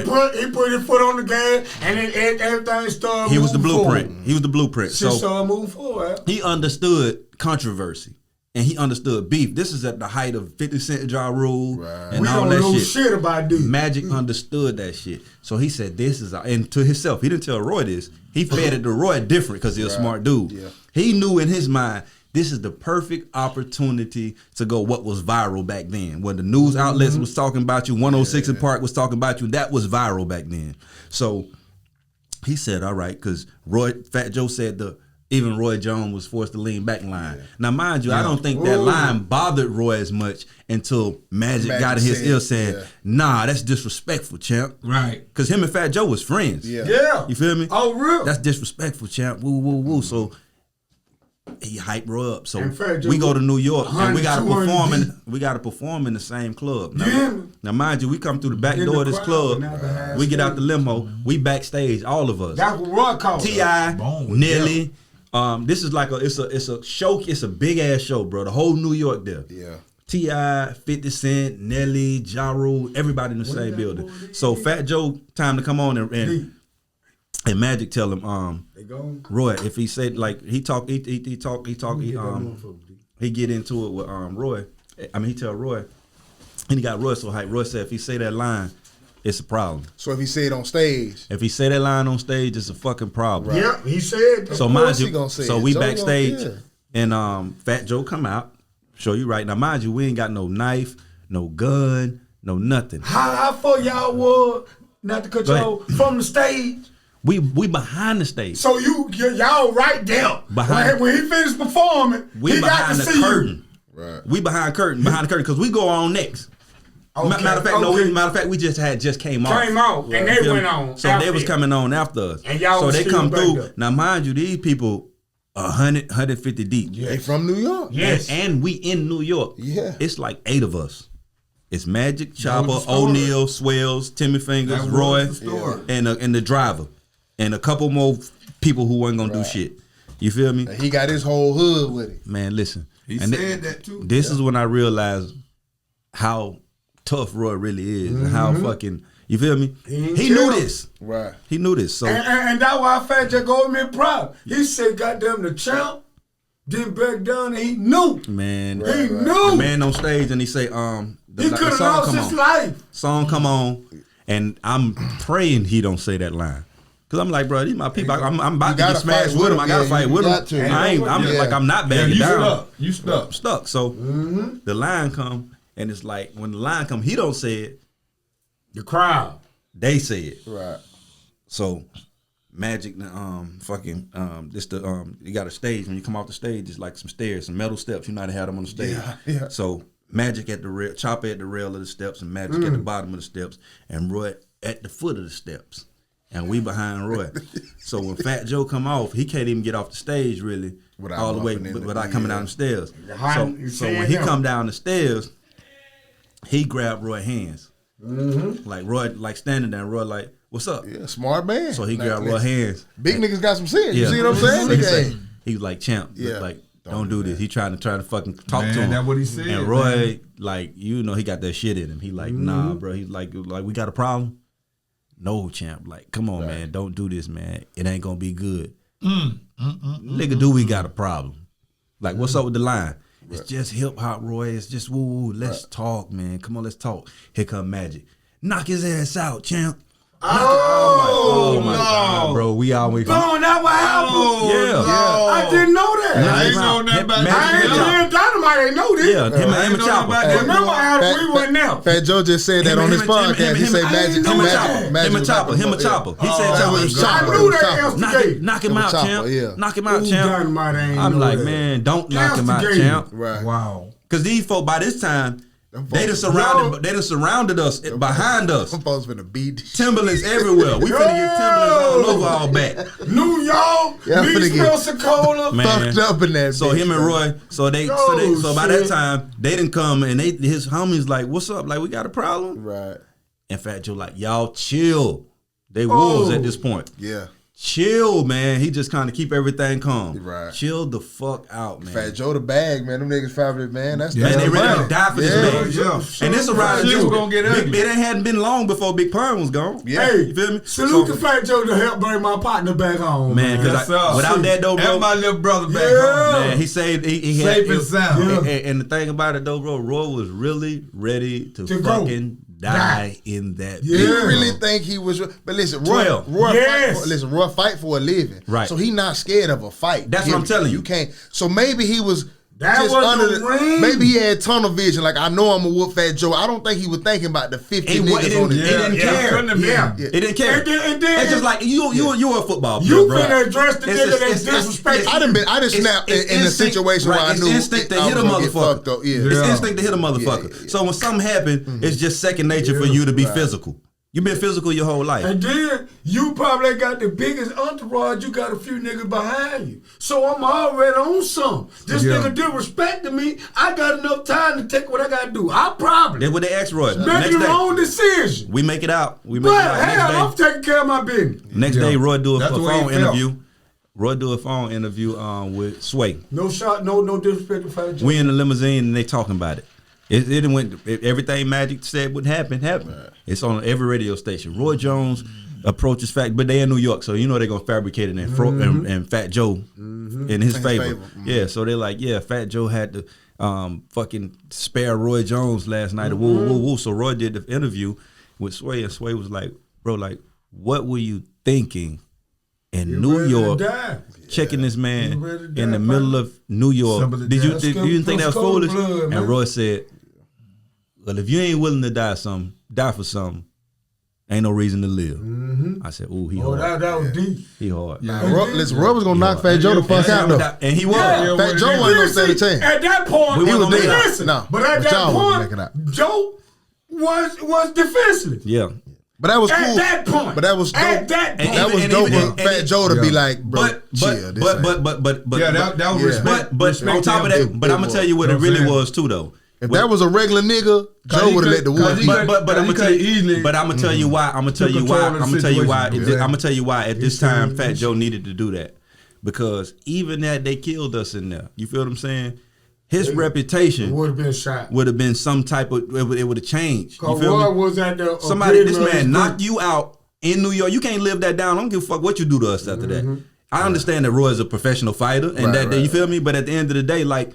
blueprint. He put his foot on the gas, and then everything started. He was the blueprint. Forward. He was the blueprint. Shit So started moving forward. he understood controversy. And he understood beef. This is at the height of 50 Cent Ja Rule and We all don't that know shit. shit about this. Magic understood that shit. So he said, this is, and to himself, he didn't tell Roy this. He fed it to Roy different because he's a smart dude. Yeah. He knew in his mind, this is the perfect opportunity to go what was viral back then. When the news outlets was talking about you, 106 in Park was talking about you, that was viral back then. So he said, all right, because Fat Joe said even Roy Jones was forced to lean back line. Now, mind you, I don't think that line bothered Roy as much until Magic got in his ear saying, nah, that's disrespectful, champ. Right. Because him and Fat Joe was friends. Yeah. You feel me? Oh, real? That's disrespectful, champ. Woo, woo, woo. So he hyped Roy up. So And Fat Joe we go to New York and we gotta 100, perform 200 we gotta perform in the same club. Yeah. Now mind you, we come through the back In door the of this crowd, club. now the half We get out the stage. limo. We backstage, all of us. That's what Roy called it. T.I., Bone, Nelly. This is like it's a show. It's a big ass show, bro. The whole New York there. Yeah. T.I., 50 Cent, Nelly, Ja Rule, everybody in the same building. So Fat Joe, time to come on and Magic tell him, Roy, if he said like he get into it with Roy. I mean he tell Roy, and he got Roy so hyped. Roy said if he say that line, it's a problem. So if he say it on stage, If he say that line on stage, it's a fucking problem. Right. Yeah, he said that. So Of mind course he you, gonna say so it. we Joe gonna- backstage yeah. and Fat Joe come out, show you right. Now mind you, we ain't got no knife, no gun, no nothing. How far y'all were, not to control, from the stage? We behind the stage. So y'all right there. Behind. When he finished performing, he got to the see curtain. you. Right. We behind the curtain, because we go on next. Okay, Matter of fact, we just came off. Came off, and they went on. So they was coming on after us. And y'all so was they still come back through. there. Now, mind you, these people 150 deep. They from New York. Yes. And we in New York. Yeah. It's like 8 of us. It's Magic, Chopper, the story. O'Neal, Swells, Timmy Fingers, That Roy, was the story. and the driver. And a couple more people who wasn't going to do shit. You feel me? And he got his whole hood with it. Man, listen. He And said that too. This is when I realized how tough Roy really is. And how fucking, you feel me? He knew this. Right. He knew this. So And that's why Fat Joe go me proud. He said, goddamn, the champ didn't back down, and he knew. man, He the knew. man on stage and he say, He could have song lost come his on. life. Song come on, and I'm praying he don't say that line. Cause I'm like, bro, these my people. I'm about to get gotta smashed fight with with them. I him. gotta Yeah, fight you with got them. to. I'm Yeah. like, I'm not Yeah, backing you down. stuck. You stuck. I'm stuck. So the line come, and it's like when the line come, he don't say it. The crowd. They say it. Right. So Magic, you got a stage. When you come off the stage, it's like some stairs, some metal steps. You know how to have them on the stage. Yeah. So Magic at the rail, Chopper at the rail of the steps, and Magic at the bottom of the steps, and Roy at the foot of the steps, and we behind Roy. So when Fat Joe come off, he can't even get off the stage really Without all the way bumping into without the- coming yeah. down the stairs. You So seeing when he him. come down the stairs, he grabbed Roy's hands, like Roy, like standing there. Roy like, "What's up?" Yeah, smart man. So he Like, grabbed Roy's hands. Big niggas got some sense. Yeah. You see what I'm saying? He Nigga say- ain't- He was like, champ, Yeah. like, don't do this. He trying to fucking talk Man, to him. that's what he said, And Roy, man. like, you know, he got that shit in him. He like, nah, bro. He's like, we got a problem? No, champ. Like, come on, man. Don't do this, man. It ain't gonna be good. Nigga, do we got a problem? Like, what's up with the line? It's just hip hop, Roy. It's just woo. Let's talk, man. Come on, let's talk. Here come Magic. Knock his ass out, champ. Oh my God, bro. We always Bone, that what happened? Yeah. I didn't know that. I ain't know nothing about Magic I ain't and Chopper. heard Dynamite ain't know this. Yeah, him and know Chopper. about that. Remember how we went now? Fat Joe just said that Him on and- his him and- podcast. He him said and- Magic. I ain't know Magic- that. Magic Him and was Chopper. like Him a- and Chopper. He yeah. said Oh, Chopper. it was I Chopper. knew It was that Chopper. yesterday. Knock him Him and out, Chopper, champ. yeah. Knock him out, Ooh, champ. Dynamite ain't I'm know like, that. man, don't knock him out, Instigating. champ. Right. Wow. Because these folk by this time, Them they done folks- surrounded us behind us. Some folks finna beat. Timberlands everywhere. We finna get Timberlands all over our back. New York, Yeah, I'm finna East get- Pensacola. Man. Fucked up in that. So bitch, him and bro. Roy, so by that time, they didn't come and his homies like, what's up? Like, we got a problem? Right. And Fat Joe like, y'all chill. They wolves at this point. Yeah. Chill, man. He just kind of keep everything calm. Right. Chill the fuck out, man. Fat Joe the bag, man. Them niggas family, man. That's Man, that's they ready money. to die for Yeah. this man. Yeah. And this around Shit this was gonna get ugly. It hadn't been long before Big Pun was gone. Yeah. Hey, You feel me? salute So- to Fat Joe to help bring my partner back home. Man, because Yes, sir. without that though, And bro, my little brother back Yeah. home. man, he saved. He had, Safe and sound. Yeah. And the thing about it though, bro, Roy was really ready to To go. fucking die in that. Yeah. You bitch, really bro. think he was? But listen, Roy 12. Yes. Roy fight for a living, Right. So he not scared of a fight. That's what I'm telling you. You can't. So maybe he was. That just was under the ring. Maybe he had tunnel vision. Like, I know I'm gonna whoop Fat Joe. I don't think he was thinking about the 50 He niggas didn't- on his. he didn't care. couldn't have been. Yeah. Yeah. He didn't care. And then- it's just like you a football player, You bro. finna address the It's- nigga it's- that's it's- disrespectful. I done snapped it's in a instinct, situation where right, I it's knew instinct to I hit a was gonna get motherfucker. fucked up. Yeah. It's Yeah. instinct to hit a motherfucker. Yeah. So when something happens, it's just second nature for you to be physical. You've been physical your whole life. And then you probably got the biggest entourage. You got a few niggas behind you. So I'm already on some. This Yeah. nigga disrespecting me. I got enough time to take what I got to do. I probably That's what they asked Roy. make Next the day, wrong decision. we make it out. We make But it out. hell, I'm taking care of my business. Next Yeah. day, Roy do a That's the way he phone felt. interview. Roy do a phone interview with Sway. No shot, no disrespect to Fat Joe. We in the limousine and they talking about it. It went. Everything Magic said would happen. Happened. It's on every radio station. Roy Jones approaches Fat, but they in New York, so you know they're gonna fabricate it and Fat Joe in his favor. Yeah, so they're like, yeah, Fat Joe had to fucking spare Roy Jones last night. Woo woo woo. So Roy did the interview with Sway, and Sway was like, bro, like, what were you thinking in New ready to York? die. Checking this man You ready to die, in the middle partner? of New York. Somebody Did you died. think that was Let's go to foolish? blood, man. And Roy said, well, if you ain't willing to die for something, ain't no reason to live. I said, ooh, he hard. That was deep. He hard. Listen, Roy was gonna knock Fat Joe the fuck out though. And he was. Fat Joe wasn't gonna stand a chance. At that point, He was dead. listen. No, But at but that y'all wasn't making point, out. Joe was defenseless. Yeah. But that was cool. At that point. But that was dope. At that point. That was And dope even- for Fat Joe to be like, bro, But chill. This ain't- That was respect. But on top of that, but I'm gonna tell you what it really was too though. If that was a regular nigga, Joe would have let the wood eat. But I'm gonna tell you. easily But I'm gonna tell you why. I'm gonna tell you why. I'm gonna tell you why. I'm gonna tell you why. At this time, Fat Joe needed to do that because even that they killed us in there. You feel what I'm saying? His reputation would have been shot. would have been some type of. It would have changed. You Cause feel Roy me? was at the Somebody, this man knocked you out in New York. You can't live that down. I don't give a fuck what you do to us after that. I understand that Roy is a professional fighter, and you feel me. But at the end of the day, like.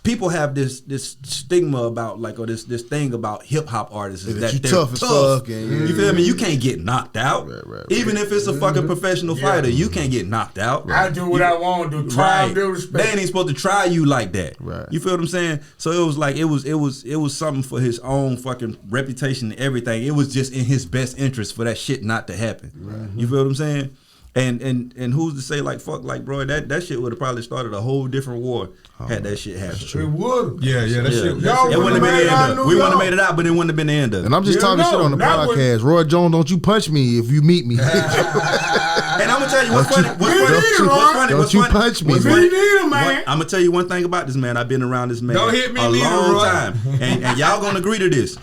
People have this stigma about like or this thing about hip hop artists is that you they're tough as fuck and you feel me? You can't get knocked out. Even if it's a fucking professional fighter, you can't get knocked out. I do what I want to do. Try and do respect. They ain't supposed to try you like that. Right. You feel what I'm saying? So it was like it was something for his own fucking reputation and everything. It was just in his best interest for that shit not to happen. You feel what I'm saying? And who's to say like fuck like bro that shit would have probably started a whole different war had that shit happened. It would. Yeah, that shit. Y'all It wouldn't have been the end of it. We wouldn't have made it. it out, but it wouldn't have been the end of it. And I'm just Yeah, talking shit on the that was- podcast. Roy Jones, don't you punch me if you meet me. And I'm gonna tell you what's funny. Don't you punch me, what's man. funny- Me neither, man. I'm gonna tell you one thing about this man. I've been around this man Don't hit me a neither, long Roy. time, and y'all gonna agree to this.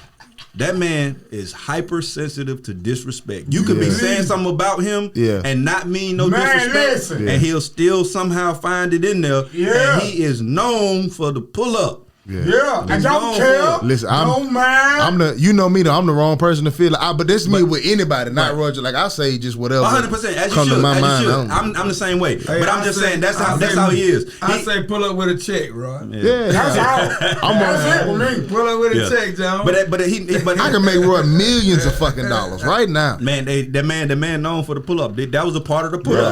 That man is hypersensitive to disrespect. You could be saying something about him and not mean no disrespect, listen. and he'll still somehow find it in there. Yeah. And he is known for the pull up. Yeah, I He's don't known care. for it. Listen, Don't mind. I'm the, you know me though, I'm the wrong person to feel it. But this me with anybody, not Roger. Like I say, just whatever. 100%, as you come should. to my As mind. you I should. don't- I'm the same way, Hey, but I'm I just say- saying that's I how he is. I say pull up with a check, Roy. Yeah, That's all. That's it with me. Pull up with a Yeah. check, John. But I can make Roy millions of fucking dollars right now. Man, the man known for the pull up. That was a part of the pull up.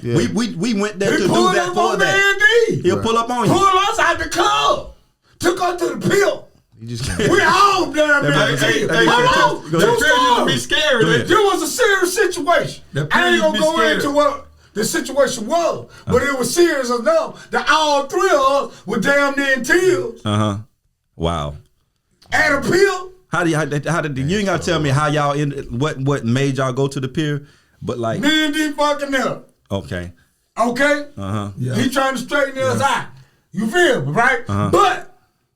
New York. Yeah. We went there He to do pulled that up for on that. D. He'll pull up on you. Pull us out the club. Took us to the pill. You just can't. We all down there. Hey, Hold on. go True ahead. story. Be scary. Go ahead. There was a serious situation. The I ain't gonna police be go scared. into what the situation was, but it was serious enough that all three of us were damn near in tears. Wow. At a pill. How did you ain't gotta tell me how y'all what made y'all go to the pier, but like Me and D fucking up. okay. Okay? Yeah. He trying to straighten us out. You feel me, right? But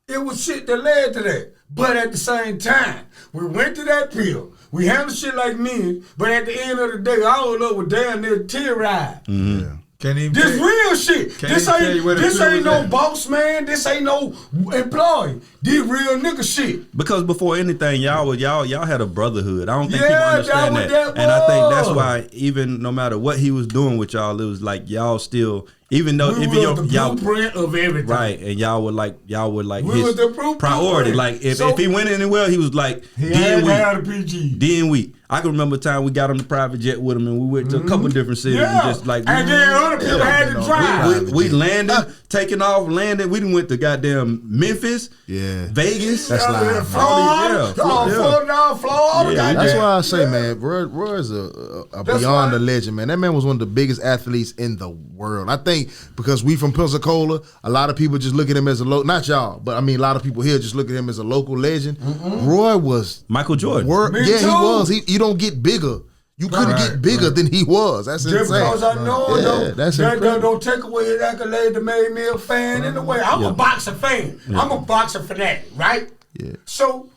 it was shit that led to that. But at the same time, we went to that pill. We handled shit like men, but at the end of the day, all of us were damn near tear-eyed. Can't even This tell- real shit. Can't This even tell you where ain't the this pill ain't was no at. boss man. This ain't no employee. This real nigga shit. Because before anything, y'all had a brotherhood. I don't think people Yeah, understand that that. what that And I think that's was. why even no matter what he was doing with y'all, it was like y'all still even though We even was the y'all blueprint of everything. right, and y'all would like We his was the blueprint. priority. Like if So- he went anywhere, he was like He D had and to have Wheat. the PG. D and Wheat. I can remember a time we got on the private jet with him and we went to a couple different cities Yeah. and just like and then other people had to drive. we landed, taking off, landed. We done went to goddamn Memphis, Yeah. Vegas. That's Florida, lying. Florida, Florida. Yeah, That's goddamn. why I say, man, Roy is a That's beyond why- a legend, man. That man was one of the biggest athletes in the world. I think because we from Pensacola, a lot of people just look at him as a not y'all, but I mean a lot of people here just look at him as a local legend. Roy was Michael Jordan. Me yeah, he too. was. You don't get bigger. You couldn't get bigger than he was. That's Just insane. because I know Yeah, though, that's that incredible. don't take away his accolade that made me a fan in a way. I'm a boxer fan. I'm a boxer fanatic, right? Yeah. So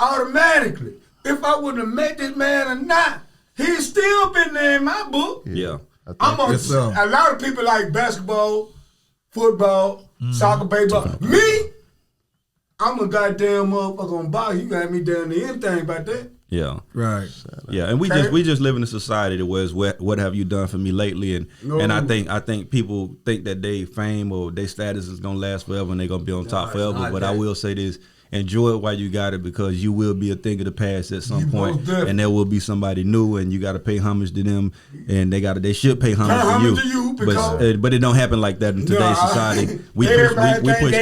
automatically, if I wouldn't have met this man or not, he'd still been there in my book. Yeah. I'm a, Yes, sir. a lot of people like basketball, football, soccer, baseball. Me, I'm a goddamn motherfucker on box. You got me down to anything about that. Yeah. Right. Yeah, and we just live in a society that was what have you done for me lately, and I think people think that they fame or their status is gonna last forever and they're gonna be on top forever. But I will say this: enjoy it while you got it, because you will be a thing of the past at some point, most definitely. and there will be somebody new, and you got to pay homage to them, and they should pay homage to you. But it don't happen like that in today's society. We push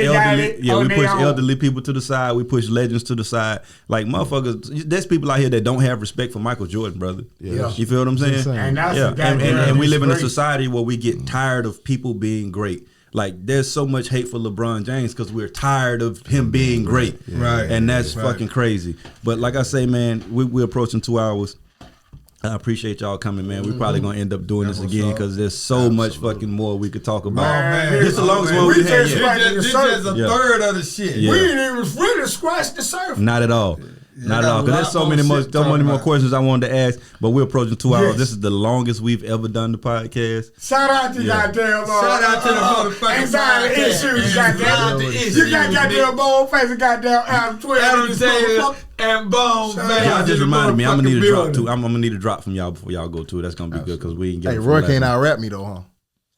elderly people to the side. We push legends to the side. Like motherfuckers, there's people out here that don't have respect for Michael Jordan, brother. Yeah. You feel what I'm saying? And that's and we live in a society where we get tired of people being great. Like there's so much hate for LeBron James because we're tired of him being great. Right. And that's fucking crazy. But like I say, man, we're approaching 2 hours. I appreciate y'all coming, man. We're probably gonna end up doing this again because there's so much fucking more we could talk about. Man, This the longest one we had yet. This is a third of the shit. Yeah. We didn't even really scratch the surface. Not at all. Not at all. Because there's so many more questions I wanted to ask, but we're approaching 2 hours. Yes. This is the longest we've ever done the podcast. Shout out to goddamn. Shout out to the motherfucking anxiety issues, goddamn. You got goddamn Boneface and goddamn Adam 12. Adam Taylor and Bone. Y'all just reminded me. I'm gonna need a drop too. I'm gonna need a drop from y'all before y'all go to it. That's gonna be good because we ain't getting. Hey, Roy can't out rap me though, huh?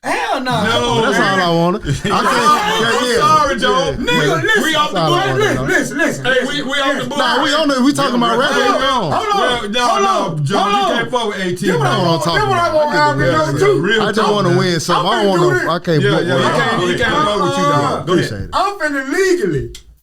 Hell no. No, That's all I wanted. I can't. I'm sorry, Joe. Nigga, listen. We off the book. Listen. Hey, we off the book. Nah, we on the. We talking about rap. Hold on. No, Joe, you can't fuck with 18. That's what I want Adam to know too. I just want to win something. I don't want to. I can't book one. He can't fuck with you, dog. Go ahead. I'm finna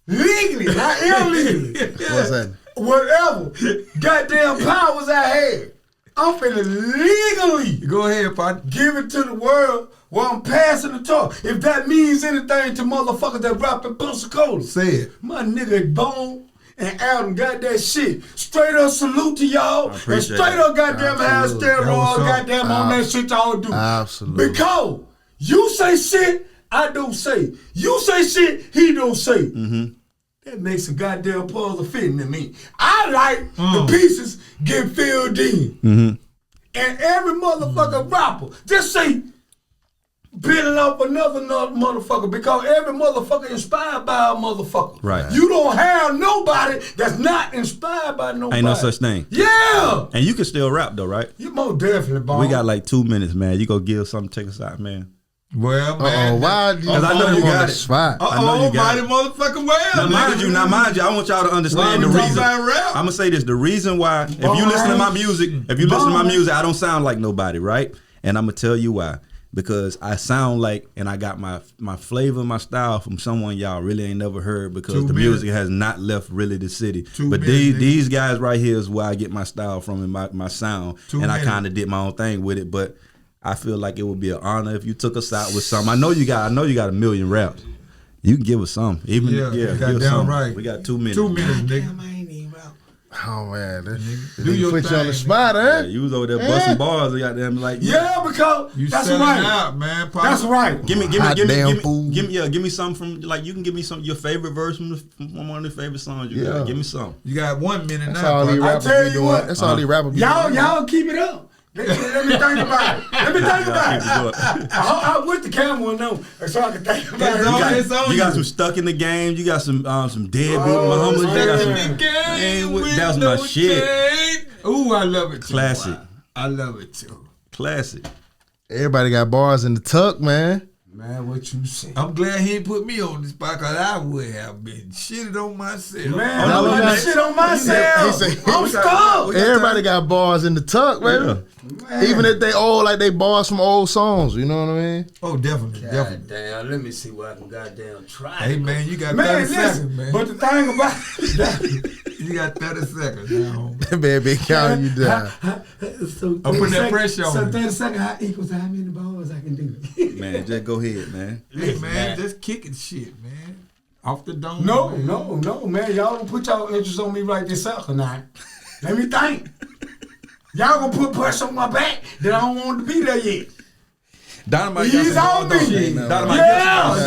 legally, not illegally. What's that? Whatever goddamn powers I had, I'm finna legally Go ahead, partner. give it to the world while I'm passing the talk. If that means anything to motherfuckers that rap in Pensacola, Say it. my nigga Bone and Adam got that shit. Straight up salute to y'all. And straight up goddamn have steroids, goddamn on that shit y'all do. Absolutely. Because you say shit, I don't say. You say shit, he don't say. Mm-hmm. That makes a goddamn puzzle fitting to me. I like the pieces get filled in. Mm-hmm. And every motherfucker rapper, just say, building up another motherfucker, because every motherfucker inspired by a motherfucker. Right. You don't have nobody that's not inspired by nobody. Ain't no such thing. Yeah. And you can still rap though, right? You most definitely, Bone. We got like 2 minutes, man. You go give something, take us out, man. Well, man. Why? Because I know you got it. Spot. I know you got mighty it. motherfucking well. Now mind you, I want y'all to understand the reason. I'm gonna say this: the reason why, if you listen to my music, I don't sound like nobody, right? And I'm gonna tell you why. Because I sound like, and I got my flavor, my style from someone y'all really ain't never heard, because the music has not left really the city. But these guys right here is where I get my style from and my sound, and I kind of did my own thing with it. But I feel like it would be an honor if you took us out with something. I know you got a million raps. You can give us some. Even give us some. Right. We got 2 minutes. 2 minutes, nigga. Oh man, Do your put you on the thing, spot, Yeah, eh? you was over there busting bars. Got them like Yeah, because You that's selling right. out, man. Partner. That's right. Give me Goddamn me some from, like, you can give me some your favorite verse from one of the favorite songs you got. Give me some. You got 1 minute That's now. all these partner. rappers tell be you doing. what. That's all these rappers be doing. Y'all keep it up. Let me think about it. I wish the camera would know, so I can think about it. You got some Stuck in the Game. You got some Deadbeat Muhammad. You got some. That was my shit. Ooh, I love it too. Classic. Wow. I love it too. Classic. Everybody got bars in the tuck, man. Man, what you say? I'm glad he ain't put me on the spot, because I would have been shitted on myself. Man, I'm not shit on myself. I'm stuck. Everybody got bars in the tuck, man. Even if they old, like they bars from old songs. You know what I mean? Oh, definitely. Damn, let me see what I can goddamn try. Hey, man, you got 30 Man, seconds, listen, man. but the thing about You got 30 seconds now. That man been counting you down. so I'm putting that pressure on So you. 30 seconds how equals how many balls I can do. Man, just go ahead, man. Hey, man, just kicking shit, man. Off the dome. No, man. man. Y'all don't put y'all interest on me right this second now. Let me think. Y'all gonna put pressure on my back that I don't want to be there yet. Dynamite. He's on me. Dynamite.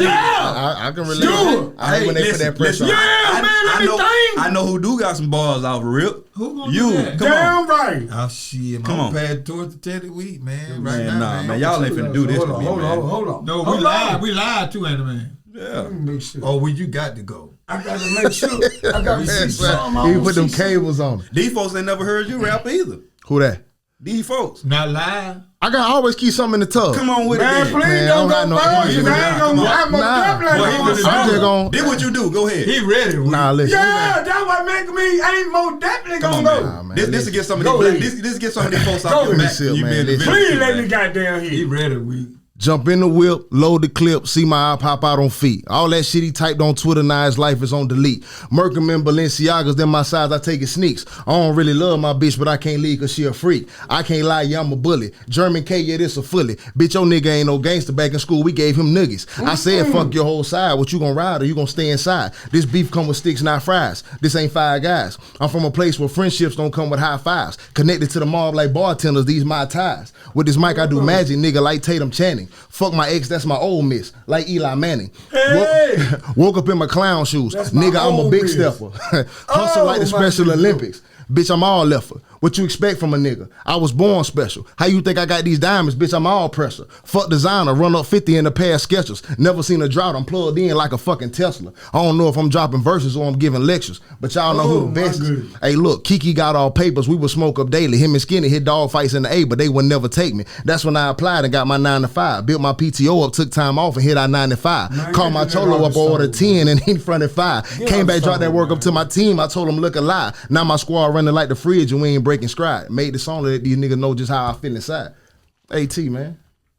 Yeah. I can relate. Sure. I hate when they put that pressure on. Yeah, man, let me think. I know who do got some bars off rip. Who gonna You. do that? Come on. Damn right. Oh, shit. Come I'm on. paying towards the Teddy Wheat, man. Right Man, now, nah, man. man. Y'all ain't finna do this to me, man. Hold on. No, Hold we lied. on. We lied too, ain't it, man? Yeah. Let me make sure. Oh, well, you got to go. I gotta make sure. I gotta see something. He put them cables on. These folks ain't never heard you rap either. Who that? These folks. Not lying. I gotta always keep something in the tub. Come on with Man, it. please Then. Man, don't I don't go got no first. energy I ain't for gonna. that. I'm gonna Nah. definitely I'm just gonna. Did what you do. Go ahead. He ready. Nah, listen. Yeah, that's what making me ain't more definitely Come gonna on, go. man. Nah, man, This listen. get some of Go these. ahead. This get some of these folks Go off your ahead. back. You Man, been listen. Please let me goddamn He hear. ready. We. Jump in the whip, load the clip, see my eye pop out on feet. All that shit he typed on Twitter, now his life is on delete. Merkham and Balenciagas, then my size, I take it sneaks. I don't really love my bitch, but I can't leave cause she a freak. I can't lie, yeah, I'm a bully. German K, yeah, this a fully. Bitch, your nigga ain't no gangster. Back in school, we gave him nuggies. I said, fuck your whole side. What you gonna ride or you gonna stay inside? This beef come with sticks, not fries. This ain't Five Guys. I'm from a place where friendships don't come with high fives. Connected to the mob like bartenders, these my ties. With this mic, I do magic, nigga, like Tatum Channing. Fuck my ex, that's my old miss, like Eli Manning. Hey. Woke up in my clown shoes. That's my Nigga, I'm a old big miss. stepper. Hustle like the my Special goodness. Olympics. Bitch, I'm all leffer. What you expect from a nigga? I was born special. How you think I got these diamonds? Bitch, I'm all pressure. Fuck designer, run up 50 in a pair of Skechers. Never seen a drought, I'm plugged in like a fucking Tesla. I don't know if I'm dropping verses or I'm giving lectures, but y'all know who the my best is. goodness. Hey, look, Kiki got all papers. We would smoke up daily. Him and Skinny hit dog fights in the A, but they would never take me. That's when I applied and got my 9 to 5. Built my PTO up, took time off and hit our 9 to 5. Man, Called my get that Cholo out up, the ordered stove, 10 and he fronted 5. Get Came out back, the dropped that stove, work up man. to my team. I told them look alive. Now my squad running like the fridge and we ain't breaking stride. Made the song to let these niggas know just how I feel inside. AT, man.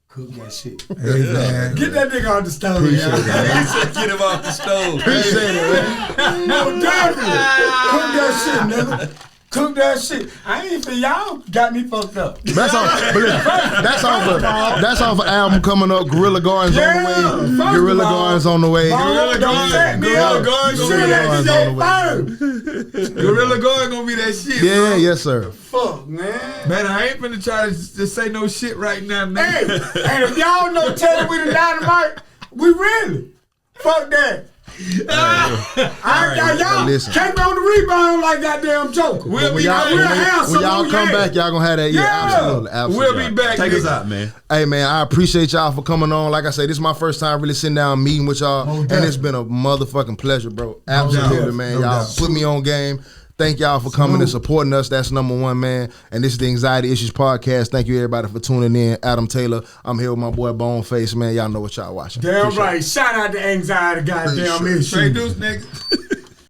Cook that shit. Hey, man. Get that nigga on the stove, Appreciate y'all. Get him off the stove. Appreciate it, man. No, definitely. Cook that shit, nigga. Cook that shit. I ain't for y'all got me fucked up. That's all. But listen, that's off an album coming up. Gorilla Gardens on the way. first Gorilla of all, Gardens on the way. Gorilla don't set me Gorilla up. Gardens Shit, gonna be that that shit first. Gorilla Guard gonna be that shit. Yeah, bro. yes, sir. Fuck, man. Man, I ain't finna try to just say no shit right now, man. Hey, and if y'all know Taylor with the Dynamite, we really. Fuck that. Y'all listen. can't be on the rebound like goddamn Joker. We'll When be y'all, back. We'll when have when some y'all on come your back, y'all gonna have that. Yeah, Yeah. absolutely, absolutely. We'll be back. Take us nigga. out, man. Hey man, I appreciate y'all for coming on. Like I said, this is my first time really sitting down meeting with y'all, and it's been a motherfucking pleasure, bro. Absolutely, doubt. man. No Y'all doubt. put me on game. Thank y'all for coming and supporting us. That's number one, man. And this is the Anxiety Issues Podcast. Thank you everybody for tuning in. Adam Taylor. I'm here with my boy Boneface, man. Y'all know what y'all watching. Damn right. Shout out to Anxiety, goddamn Straight issue. deuce, nigga.